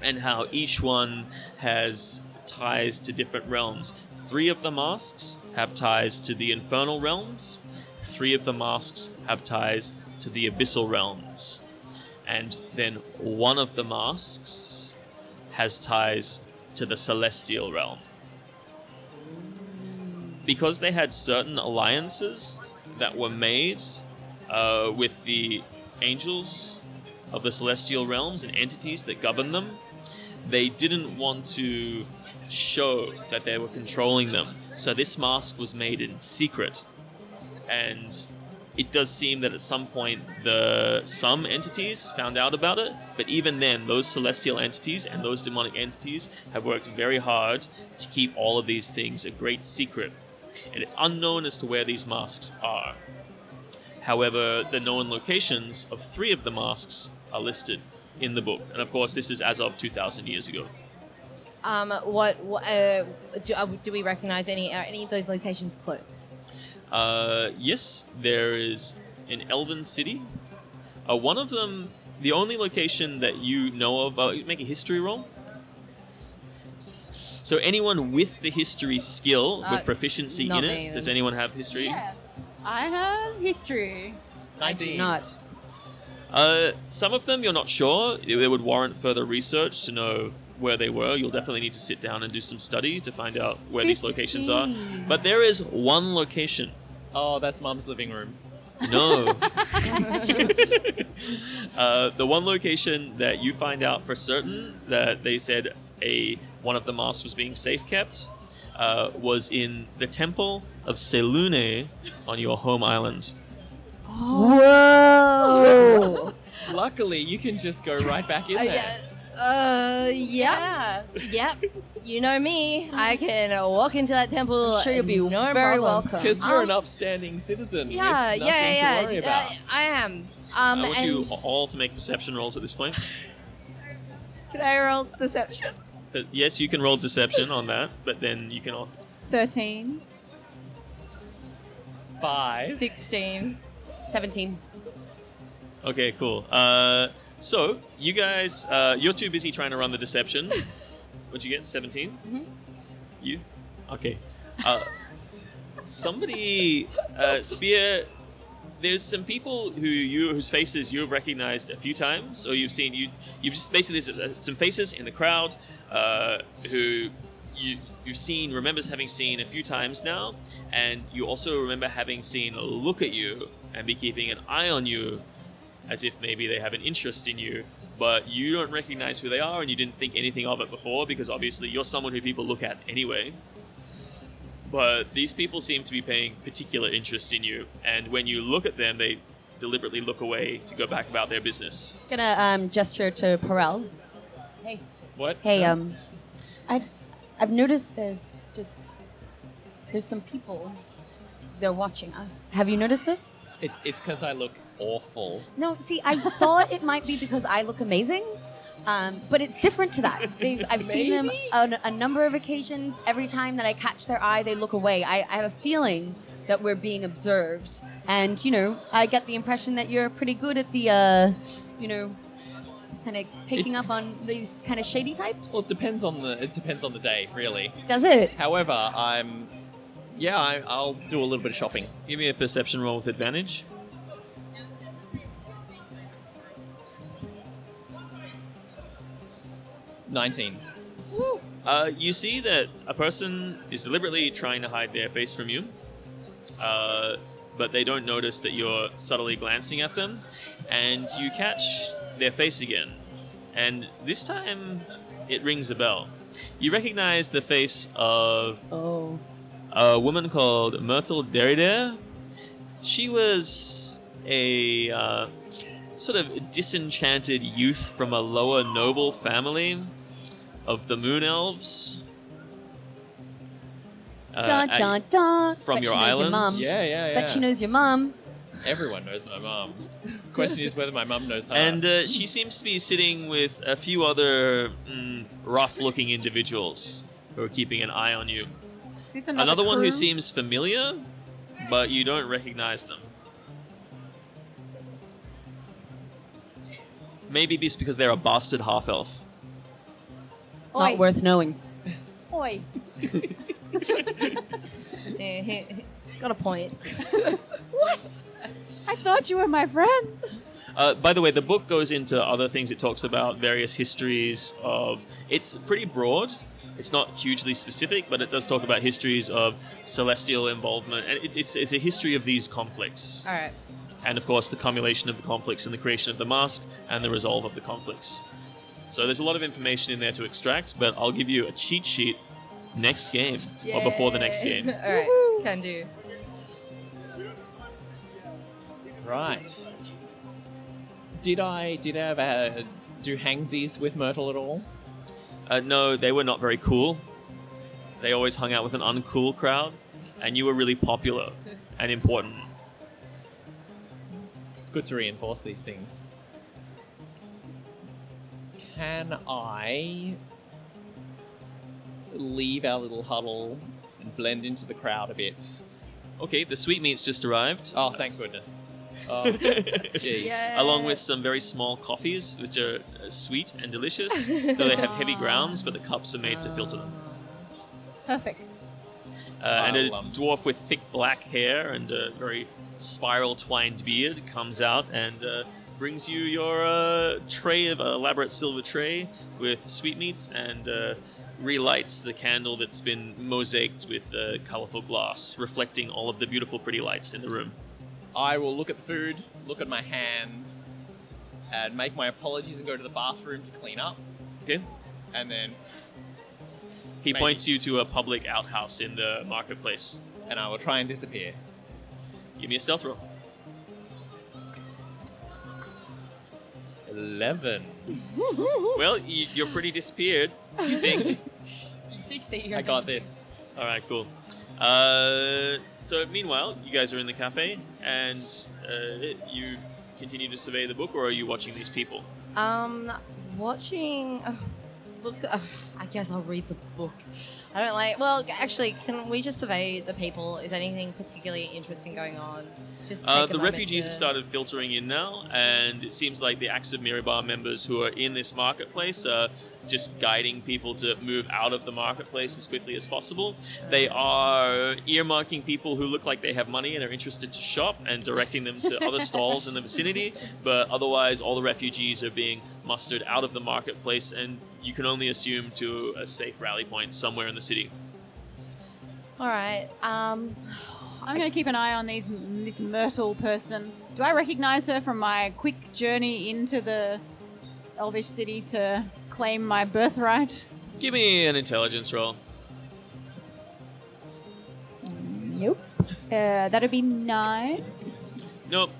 and how each one has ties to different realms. 3 of the masks have ties to the infernal realms. 3 of the masks have ties to the abyssal realms. And then 1 of the masks has ties to the celestial realm. Because they had certain alliances that were made with the angels of the celestial realms and entities that govern them, they didn't want to show that they were controlling them. So this mask was made in secret. And it does seem that at some point some entities found out about it, but even then, those celestial entities and those demonic entities have worked very hard to keep all of these things a great secret. And it's unknown as to where these masks are. However, the known locations of 3 of the masks are listed in the book. And of course, this is as of 2,000 years ago. Do we recognize any of those locations close? Yes, there is an elven city. One of them, the only location that you know of, make a history roll. So anyone with the history skill, with proficiency in it, does anyone have history? Yes, I have history. 19. Not. Some of them you're not sure. It would warrant further research to know where they were. You'll definitely need to sit down and do some study to find out where these locations are. But there is one location. Oh, that's Mum's living room. No. The one location that you find out for certain that they said one of the masks was being safe kept was in the Temple of Selune on your home island. Whoa! Luckily, you can just go right back in there. Yeah. Yep. You know me. I can walk into that temple. I'm sure you'll be no very problem. welcome. Because you're an upstanding citizen with nothing to worry about. I am. I want and you all to make perception rolls at this point. can I roll deception? But yes, you can roll deception on that, but then you can all... 13. 5. 16. 17. Okay, cool. So, you guys, you're too busy trying to run the deception. What'd you get? 17? Mm-hmm. You? Okay. Somebody, Spear, there's some people whose faces you have recognized a few times, or you've seen, you've just basically, there's some faces in the crowd who remembers having seen a few times now, and you also remember having seen look at you and be keeping an eye on you as if maybe they have an interest in you, but you don't recognize who they are and you didn't think anything of it before because obviously you're someone who people look at anyway. But these people seem to be paying particular interest in you, and when you look at them, they deliberately look away to go back about their business. Gonna gesture to Perel. Hey, What? hey, I've noticed there's some people. They're watching us. Have you noticed this? It's because I look awful. No, see, I thought it might be because I look amazing, but it's different to that. I've seen them on a number of occasions. Every time that I catch their eye, they look away. I have a feeling that we're being observed, and I get the impression that you're pretty good at the, kind of picking up on these kind of shady types. Well, it depends on the day, really. Does it? However, I'll do a little bit of shopping. Give me a perception roll with advantage. $19. You see that a person is deliberately trying to hide their face from you, but they don't notice that you're subtly glancing at them, and you catch their face again. And this time, it rings a bell. You recognize the face of a woman called Myrtle Derrida. She was a sort of disenchanted youth from a lower noble family of the Moon Elves. Dun dun dun. From Bet your she knows your mum. islands. Yeah. Bet she knows your mum. Everyone knows my mum. Question is whether my mum knows her. And she seems to be sitting with a few other rough-looking individuals who are keeping an eye on you. Is this Another one who crew? seems familiar, but you don't recognize them. Maybe it's because they're a bastard half-elf. Not worth knowing. Oi. He got a point. What? I thought you were my friends. By the way, the book goes into other things. It talks about various histories of... It's pretty broad. It's not hugely specific, but it does talk about histories of celestial involvement. And it's a history of these conflicts. All right. And, of course, the cumulation of the conflicts and the creation of the mask and the resolve of the conflicts. So there's a lot of information in there to extract, but I'll give you a cheat sheet next game, or before the next game. All right, can do. Right. Did I ever do hangsies with Myrtle at all? No, they were not very cool. They always hung out with an uncool crowd, and you were really popular and important. It's good to reinforce these things. Can I leave our little huddle and blend into the crowd a bit? Okay, the sweetmeats just arrived. Oh, thank goodness. Oh, jeez. Yeah. Along with some very small coffees, which are sweet and delicious, though they have heavy grounds, but the cups are made to filter them. Perfect. And a I'll, dwarf with thick black hair and a very spiral twined beard comes out and brings you your tray of elaborate silver tray with sweetmeats and relights the candle that's been mosaiced with colorful glass, reflecting all of the beautiful, pretty lights in the room. I will look at the food, look at my hands, and make my apologies and go to the bathroom to clean up. Okay. And then, He Maybe. points you to a public outhouse in the marketplace. and I will try and disappear. Give me a stealth roll. 11. Well, you're pretty disappeared, you think. You think that you're I got this. All right, cool. So meanwhile, you guys are in the cafe, and you continue to survey the book, or are you watching these people? Watching book. I guess I'll read the book. I don't like. Well, actually, can we just survey the people? Is anything particularly interesting going on? Just take a the moment refugees to- have started filtering in now, and it seems like the Axe of Miribar members who are in this marketplace are just guiding people to move out of the marketplace as quickly as possible. They are earmarking people who look like they have money and are interested to shop and directing them to other stalls in the vicinity, but otherwise all the refugees are being mustered out of the marketplace, and you can only assume to a safe rally point somewhere in the city. All right. I'm going to keep an eye on this Myrtle person. Do I recognize her from my quick journey into the Elvish city to claim my birthright? Give me an intelligence roll. Nope. That'd be 9. Nope.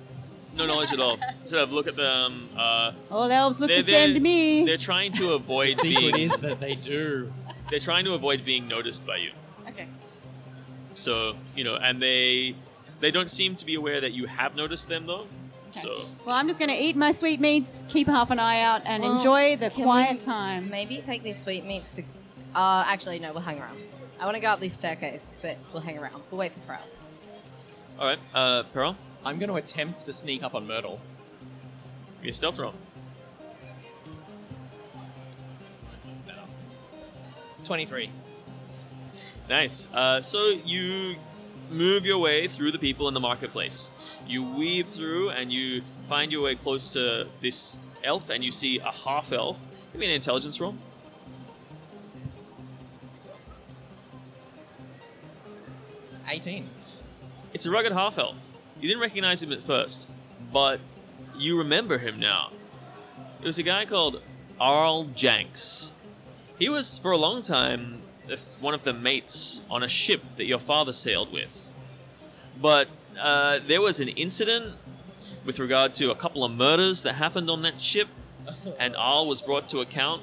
No knowledge at all. So look at them. All elves look the They're- same to me. They're trying to avoid Secret being. is that they do. They're trying to avoid being noticed by you. Okay. So and they don't seem to be aware that you have noticed them though. So Well, I'm just going to eat my sweetmeats, keep half an eye out, and Well, enjoy the can quiet we time. Maybe take these sweetmeats to. Actually, no, we'll hang around. I want to go up this staircase, but we'll hang around. We'll wait for Prowl. all right, Pearl, I'm going to attempt to sneak up on Myrtle. give me a stealth roll. 23. Nice. So you move your way through the people in the marketplace. You weave through and you find your way close to this elf, and you see a half elf. Give me an intelligence roll. 18. It's a rugged half elf. You didn't recognize him at first, but you remember him now. It was a guy called Arl Janks. He was, for a long time, one of the mates on a ship that your father sailed with. But there was an incident with regard to a couple of murders that happened on that ship, and Arl was brought to account,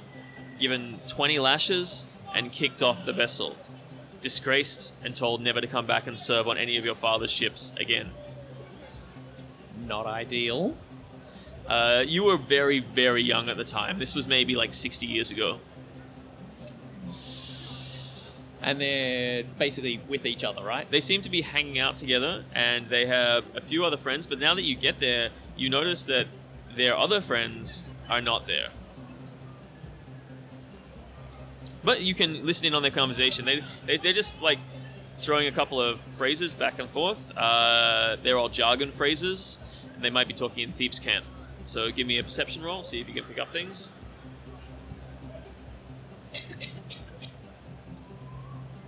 given 20 lashes, and kicked off the vessel. Disgraced and told never to come back and serve on any of your father's ships again. Not ideal. You were very, very young at the time. This was maybe like 60 years ago. And they're basically with each other, right? They seem to be hanging out together, and they have a few other friends, but now that you get there, you notice that their other friends are not there. But you can listen in on their conversation. They're just like throwing a couple of phrases back and forth. They're all jargon phrases, and they might be talking in thieves' camp. So give me a perception roll, see if you can pick up things.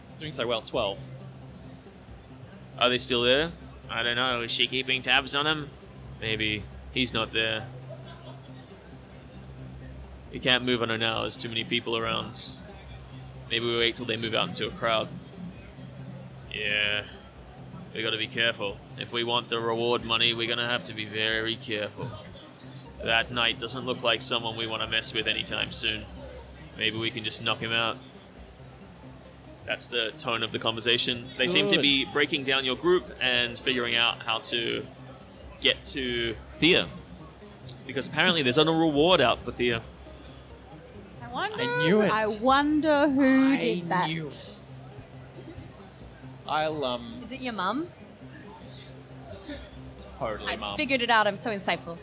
It's doing so well. 12. Are they still there? I don't know. Is she keeping tabs on him? Maybe he's not there. You can't move on her now. There's too many people around. Maybe we wait till they move out into a crowd. Yeah. We gotta be careful. If we want the reward money, we're gonna have to be very careful. That knight doesn't look like someone we want to mess with anytime soon. Maybe we can just knock him out. That's the tone of the conversation. They seem to be Good. breaking down your group and figuring out how to get to Thea. Because apparently there's a reward out for Thea. I knew it. I wonder who I did that. knew it. I'll, Is it your mum? It's totally I mum. figured it out. I'm so insightful.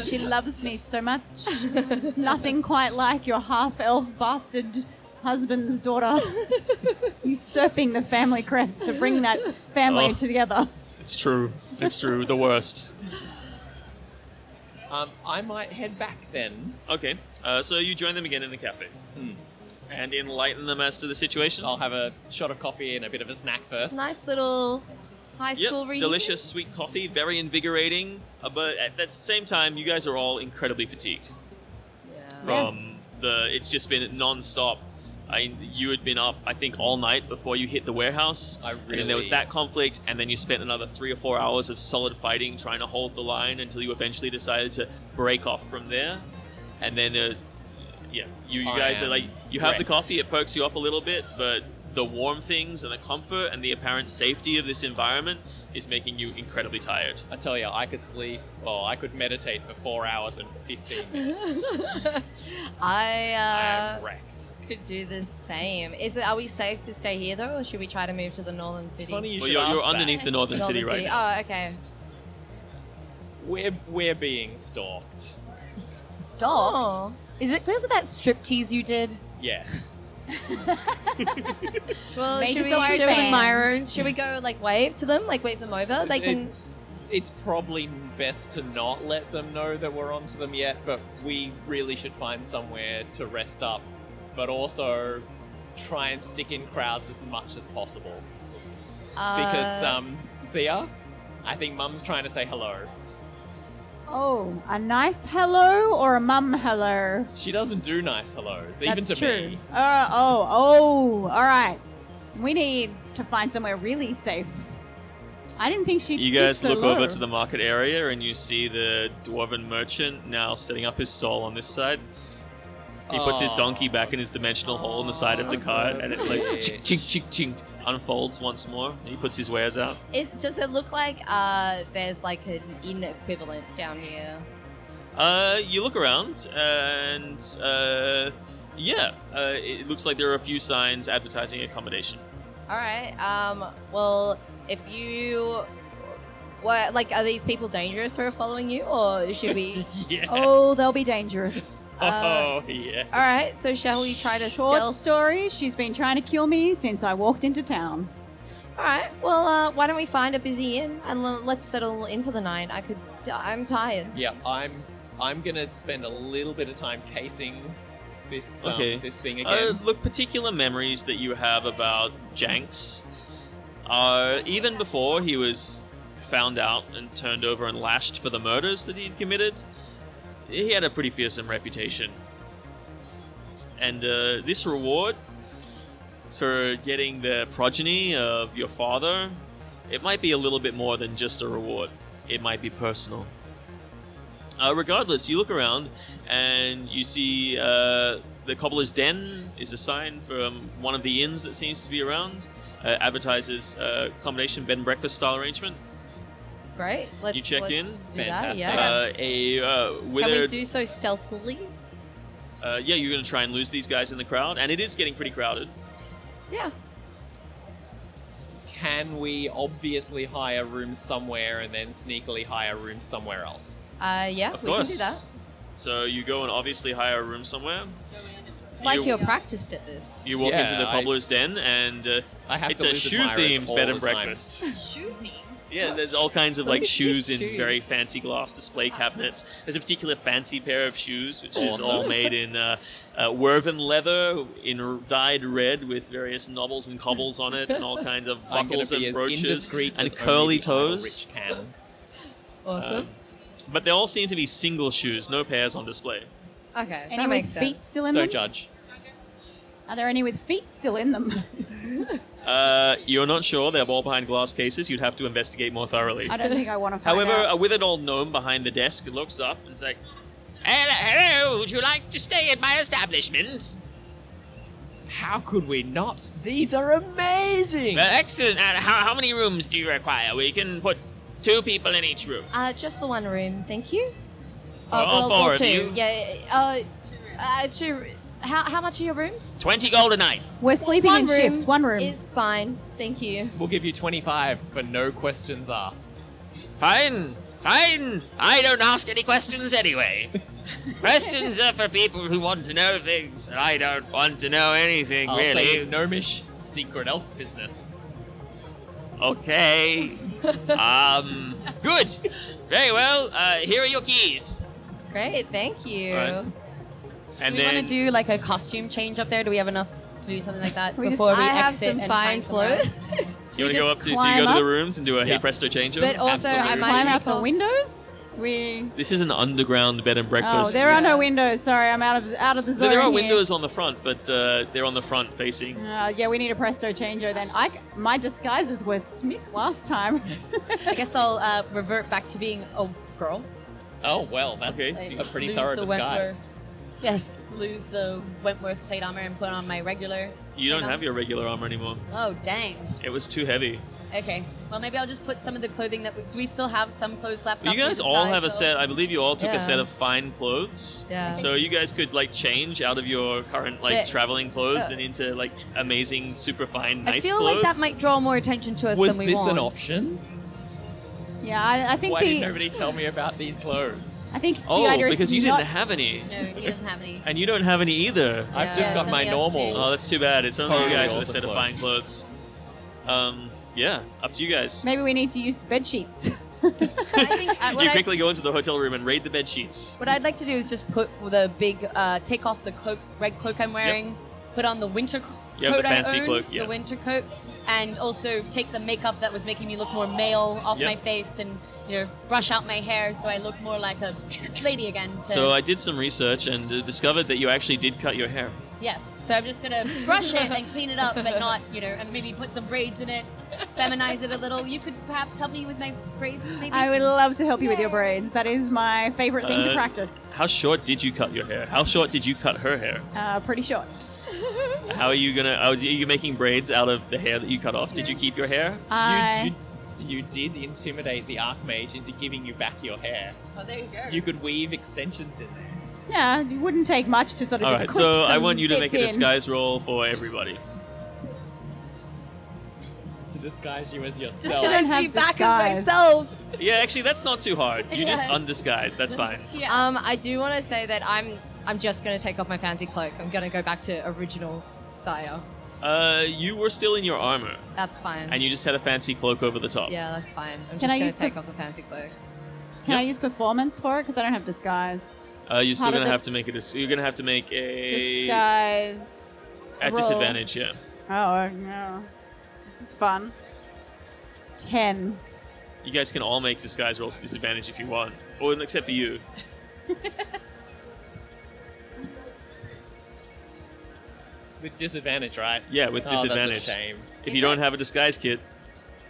She loves me so much. It's nothing quite like your half-elf bastard husband's daughter usurping the family crest to bring that family Oh. together. It's true. It's true. The worst. I might head back then. Okay. So you join them again in the cafe. And enlighten them as to the situation. I'll have a shot of coffee and a bit of a snack first. Nice little high school reunion. Delicious sweet coffee, very invigorating. But at the same time, you guys are all incredibly fatigued from Yes. it's just been non-stop. You had been up, I think, all night before you hit the warehouse. I And then there was really- that conflict, and then you spent another 3 or 4 hours of solid fighting trying to hold the line until you eventually decided to break off from there. And then there's, you I guys are am like, you have the wrecked. coffee, it perks you up a little bit, but the warm things and the comfort and the apparent safety of this environment is making you incredibly tired. I tell you, I could sleep, I could meditate for 4 hours and 15 minutes. I I am wrecked. could do the same. Are we safe to stay here though, or should we try to move to the northern It's city? funny you Well, should you're ask underneath that. the northern city right now. Oh, okay. We're being stalked. Stop. Oh. Is it because of that striptease you did? Yes. Well, Made should we, yourself should, famous. we, should we go like wave to them, like wave them over? They can. It's probably best to not let them know that we're onto them yet, but we really should find somewhere to rest up, but also try and stick in crowds as much as possible. Because, Thea, I think Mum's trying to say hello. Oh, a nice hello or a mum hello? She doesn't do nice hellos, even That's to true. me. All right. We need to find somewhere really safe I didn't think she'd You stoop guys so look low. over to the market area and you see the dwarven merchant now setting up his stall on this side. He puts his donkey back in his dimensional hole in the side of the cart, and it like chink, chink, chink, chink, unfolds once more. And he puts his wares out. Does it look like there's like an inn equivalent down here? You look around, and it looks like there are a few signs advertising accommodation. All right. Well, if you... What, like, are these people dangerous who are following you, or should we... Yes. Oh, they'll be dangerous. Oh, yeah. All right, so shall we try to Short stealth? story, she's been trying to kill me since I walked into town. All right, well, why don't we find a busy inn and let's settle in for the night. I'm tired. Yeah, I'm gonna spend a little bit of time casing this this thing again. Look, particular memories that you have about Janks are even before he was found out and turned over and lashed for the murders that he'd committed. He had a pretty fearsome reputation. And this reward for getting the progeny of your father, it might be a little bit more than just a reward. It might be personal. Regardless, you look around and you see the Cobbler's Den is a sign from one of the inns that seems to be around. Advertises accommodation, bed and breakfast style arrangement. Great. Let's You check in. do Fantastic. That, yeah. Can Can we do so stealthily? you're going to try and lose these guys in the crowd, and it is getting pretty crowded. Yeah. Can we obviously hire rooms somewhere and then sneakily hire rooms somewhere else? Yeah, Of we can course. do that. So you go and obviously hire a room somewhere. It's like You- you're practiced at this. You walk Yeah, into the I- Cobbler's Den, and I have it's to a lose admirers shoe-themed all bed the and time. breakfast. Shoe themes. Yeah, there's all kinds of like Look at shoes these in shoes. very fancy glass display cabinets. There's a particular fancy pair of shoes, which is Awesome. all made in woven leather, in dyed red with various knobbles and cobbles on it, and all kinds of I'm going buckles to be and as brooches indiscreet and as curly only the toes. rich can. Awesome. But they all seem to be single shoes, no pairs on display. Okay, Any that with makes feet sense. still in Don't them? judge. Are there any with feet still in them? You're not sure. They're all behind glass cases. You'd have to investigate more thoroughly. I don't think I want to find However, out. a withered old gnome behind the desk looks up and is like, Hello, would you like to stay at my establishment? How could we not? These are amazing! Well, excellent. How many rooms do you require? We can put 2 people in each room. Just the one room, thank you. All four of two. you? Yeah. Two. How much are your rooms? 20 gold a night. We're sleeping in room shifts. One room. is fine, thank you. We'll give you 25 for no questions asked. Fine. I don't ask any questions anyway. Questions are for people who want to know things. I don't want to know anything, I'll really. say gnomish secret elf business. Okay. Good. Very well. Here are your keys. Great, thank you. Alright. And Do we want then to do like a costume change up there? Do we have enough to do something like that We just- before we I have exit some and fine find somewhere else? clothes. you want to we go just up to, so you climb go to the up? rooms and do a hey Yeah. presto changeover. But also, I Absolutely. might Climb take out the off- windows? Do we? This is an underground bed and breakfast. Oh, there are Yeah. no windows. Sorry, I'm out of the So zone. there are here. windows on the front, but they're on the front facing. Yeah, we need a presto changer then. My disguises were smick last time. I guess I'll revert back to being a girl. Oh, well, that's Okay. a pretty Lose thorough the disguise. Yes, lose the Wentworth plate armor and put on my regular. You don't plate have your regular armor anymore. armor. Oh, dang. It was too heavy. Okay. Well, maybe I'll just put some of the clothing that do we still have some clothes left? You after the guys all disguise, have a though? set. I believe you all took Yeah. a set of fine clothes. Yeah. So you guys could like change out of your current like Yeah. traveling clothes and into like amazing, super fine, nice I feel clothes. like that might draw more attention to us Was than we this want. an option? Yeah, I think Why the did nobody tell me about these clothes? I think Oh, the idea because is you not, didn't have any, No, he doesn't have any. and you don't have any either. I've Yeah. just got It's my only us normal. two. Oh, that's too bad. It's only Totally you guys with a awesome set of fine clothes. Yeah, up to you guys. Maybe we need to use the bed sheets. I think what You I- quickly go into the hotel room and raid the bed sheets. What I'd like to do is just put the big, take off the cloak, red cloak I'm wearing, put on the winter Yeah, coat the fancy I own, cloak, yeah. the winter coat, and also take the makeup that was making me look more male off Yep. my face, and brush out my hair so I look more like a lady again. So I did some research and discovered that you actually did cut your hair. Yes. So I'm just gonna brush it and clean it up, but not, and maybe put some braids in it, feminize it a little. You could perhaps help me with my braids, maybe. I would love to help you with your braids. That is my favorite thing to practice. How short did you cut your hair? How short did you cut her hair? Pretty short. How are you gonna? Are you making braids out of the hair that you cut off? Did you keep your hair? You did intimidate the Archmage into giving you back your hair. Oh, there you go. You could weave extensions in there. Yeah, it wouldn't take much to sort of All just right, clip so I some want you to make bits a in. disguise roll for everybody. To disguise you as Just yourself. don't just have be back disguise. as myself. Yeah, actually, that's not too hard. You just Yeah. undisguise. That's fine. Yeah. I do want to say that I'm just going to take off my fancy cloak. I'm going to go back to original Sire. You were still in your armor, That's fine. and you just had a fancy cloak over the top. Yeah, that's fine. I'm Can just I going use to take off the fancy cloak. Can I use performance for it? Because I don't have disguise. You're still How did gonna the- have to make you're gonna have to make a Disguise. at roll. disadvantage. Yeah. Oh, no. This is fun. 10. You guys can all make disguise rolls at disadvantage if you want, or except for you. With disadvantage, right? Yeah, with disadvantage. That's a shame. If you don't have a disguise kit,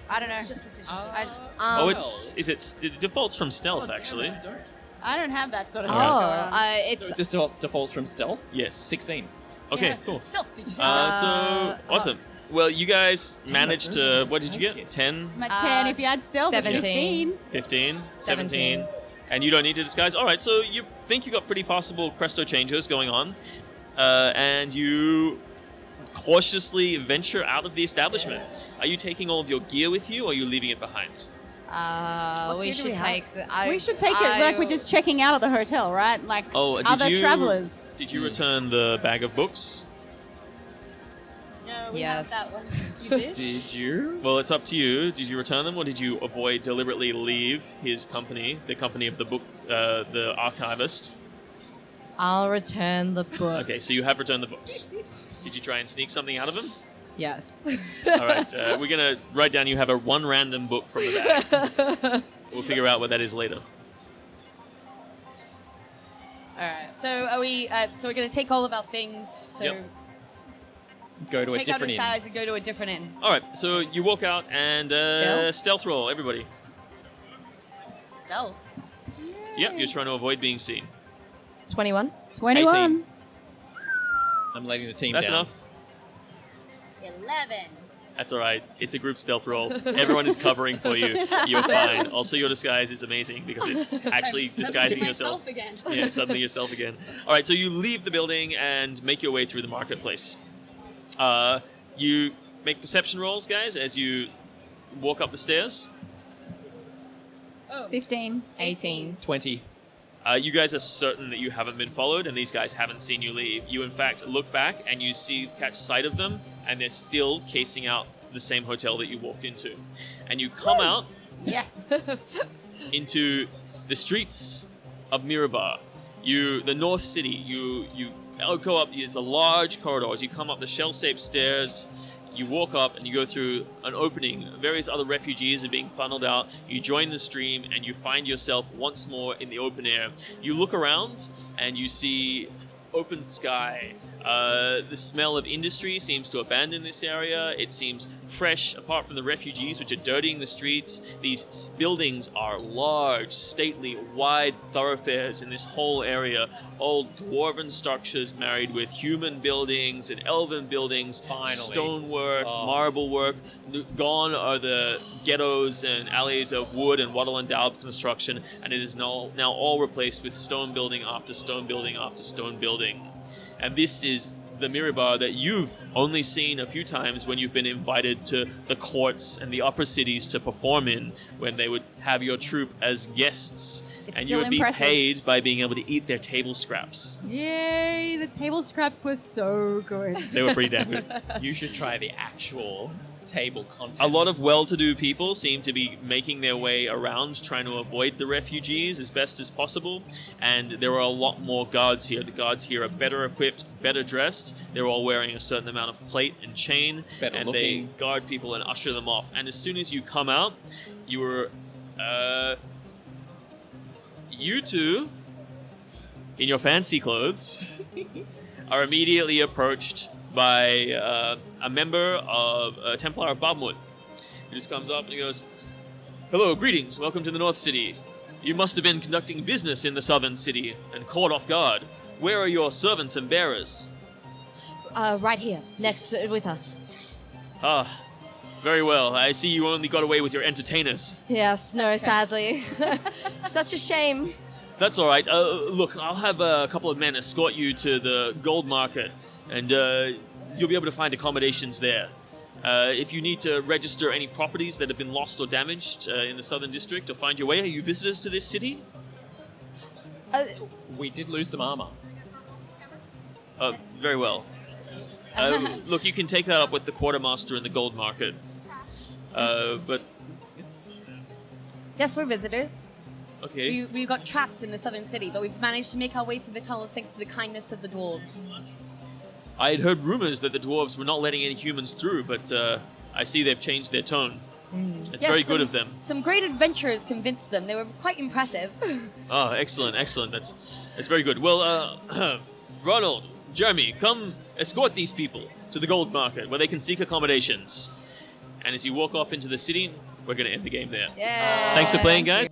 I don't know. it defaults from stealth actually. I don't have that sort of Oh, stuff. it's So it just defaults from stealth? Yes. 16. Okay, Yeah. cool. Silk, did you say? So awesome. Well, you guys managed to. What did you Disguise get? kit. 10, I'm at 10. If you add stealth, it's 17. 15, 17, 17. and you don't need to disguise. All right, so you think you got pretty possible Presto changes going on, and you cautiously venture out of the establishment. Are you taking all of your gear with you, or are you leaving it behind? we gear do we should have? take the. We should take it like we're just checking out of the hotel, right? Like Oh, did other you, travelers. Did you return the bag of books? No, we Yes. have that one. You did? Did you? Well, it's up to you. Did you return them, or did you deliberately leave his company, the company of the book, the archivist? I'll return the book. Okay, so you have returned the books. Did you try and sneak something out of him? Yes. All right, we're gonna write down you have one random book from the bag. We'll figure out what that is later. All right. So are we? So we're gonna take all of our things. So Yep. Go to a take our different inn. disguise and go to a different inn. All right, so you walk out and stealth roll, everybody. Stealth. Yep, you're trying to avoid being seen. 21. 21. 18. I'm letting the team That's down. enough. 11. That's all right. It's a group stealth roll. Everyone is covering for you. You're fine. Also, your disguise is amazing because it's actually disguising yourself. Again. Yeah, suddenly yourself again. All right, so you leave the building and make your way through the marketplace. You make perception rolls, guys, as you walk up the stairs. 15. 18. 20. You guys are certain that you haven't been followed, and these guys haven't seen you leave. You, in fact, look back and you catch sight of them, and they're still casing out the same hotel that you walked into. And you come out Yes. into the streets of Mirabar. The North City. You go up. It's a large corridor. As you come up the shell-shaped stairs, you walk up and you go through an opening. Various other refugees are being funneled out. You join the stream and you find yourself once more in the open air. You look around and you see open sky. The smell of industry seems to abandon this area. It seems fresh, apart from the refugees which are dirtying the streets. These buildings are large, stately, wide thoroughfares in this whole area. Old dwarven structures married with human buildings and elven buildings. Finally. Stonework, Oh. marble work. Gone are the ghettos and alleys of wood and wattle and daub construction, and it is now all replaced with stone building after stone building after stone building. And this is the Mirabar that you've only seen a few times when you've been invited to the courts and the upper cities to perform in, when they would have your troupe as guests. It's and you still would be impressive. paid by being able to eat their table scraps. Yay, the table scraps were so good. They were pretty damn good. You should try the actual table contents. A lot of well-to-do people seem to be making their way around, trying to avoid the refugees as best as possible. And there are a lot more guards here. The guards here are better equipped, better dressed. They're all wearing a certain amount of plate and chain, Better and looking. they guard people and usher them off. And as soon as you come out, you two, in your fancy clothes, are immediately approached by a member of Templar of Barmwood. He just comes up and he goes, "Hello, greetings, welcome to the North City. You must have been conducting business in the Southern City and caught off guard. Where are your servants and bearers?" Right here, next with us. Ah, very well. I see you only got away with your entertainers. Yes, no, sadly. Such a shame. That's all right. Look, I'll have a couple of men escort you to the gold market, and you'll be able to find accommodations there. If you need to register any properties that have been lost or damaged in the Southern District or find your way, are you visitors to this city? We did lose some armor. Very well. Look, you can take that up with the quartermaster in the gold market. But, Yes, we're visitors. okay. We got trapped in the southern city, but we've managed to make our way through the tunnels thanks to the kindness of the dwarves. I had heard rumors that the dwarves were not letting any humans through, but I see they've changed their tone. It's very good of them. Some great adventurers convinced them. They were quite impressive. Oh, excellent, excellent. That's very good. Well, Ronald, Jeremy, come escort these people to the gold market where they can seek accommodations. And as you walk off into the city, we're going to end the game there. Yeah. Thanks for playing, guys.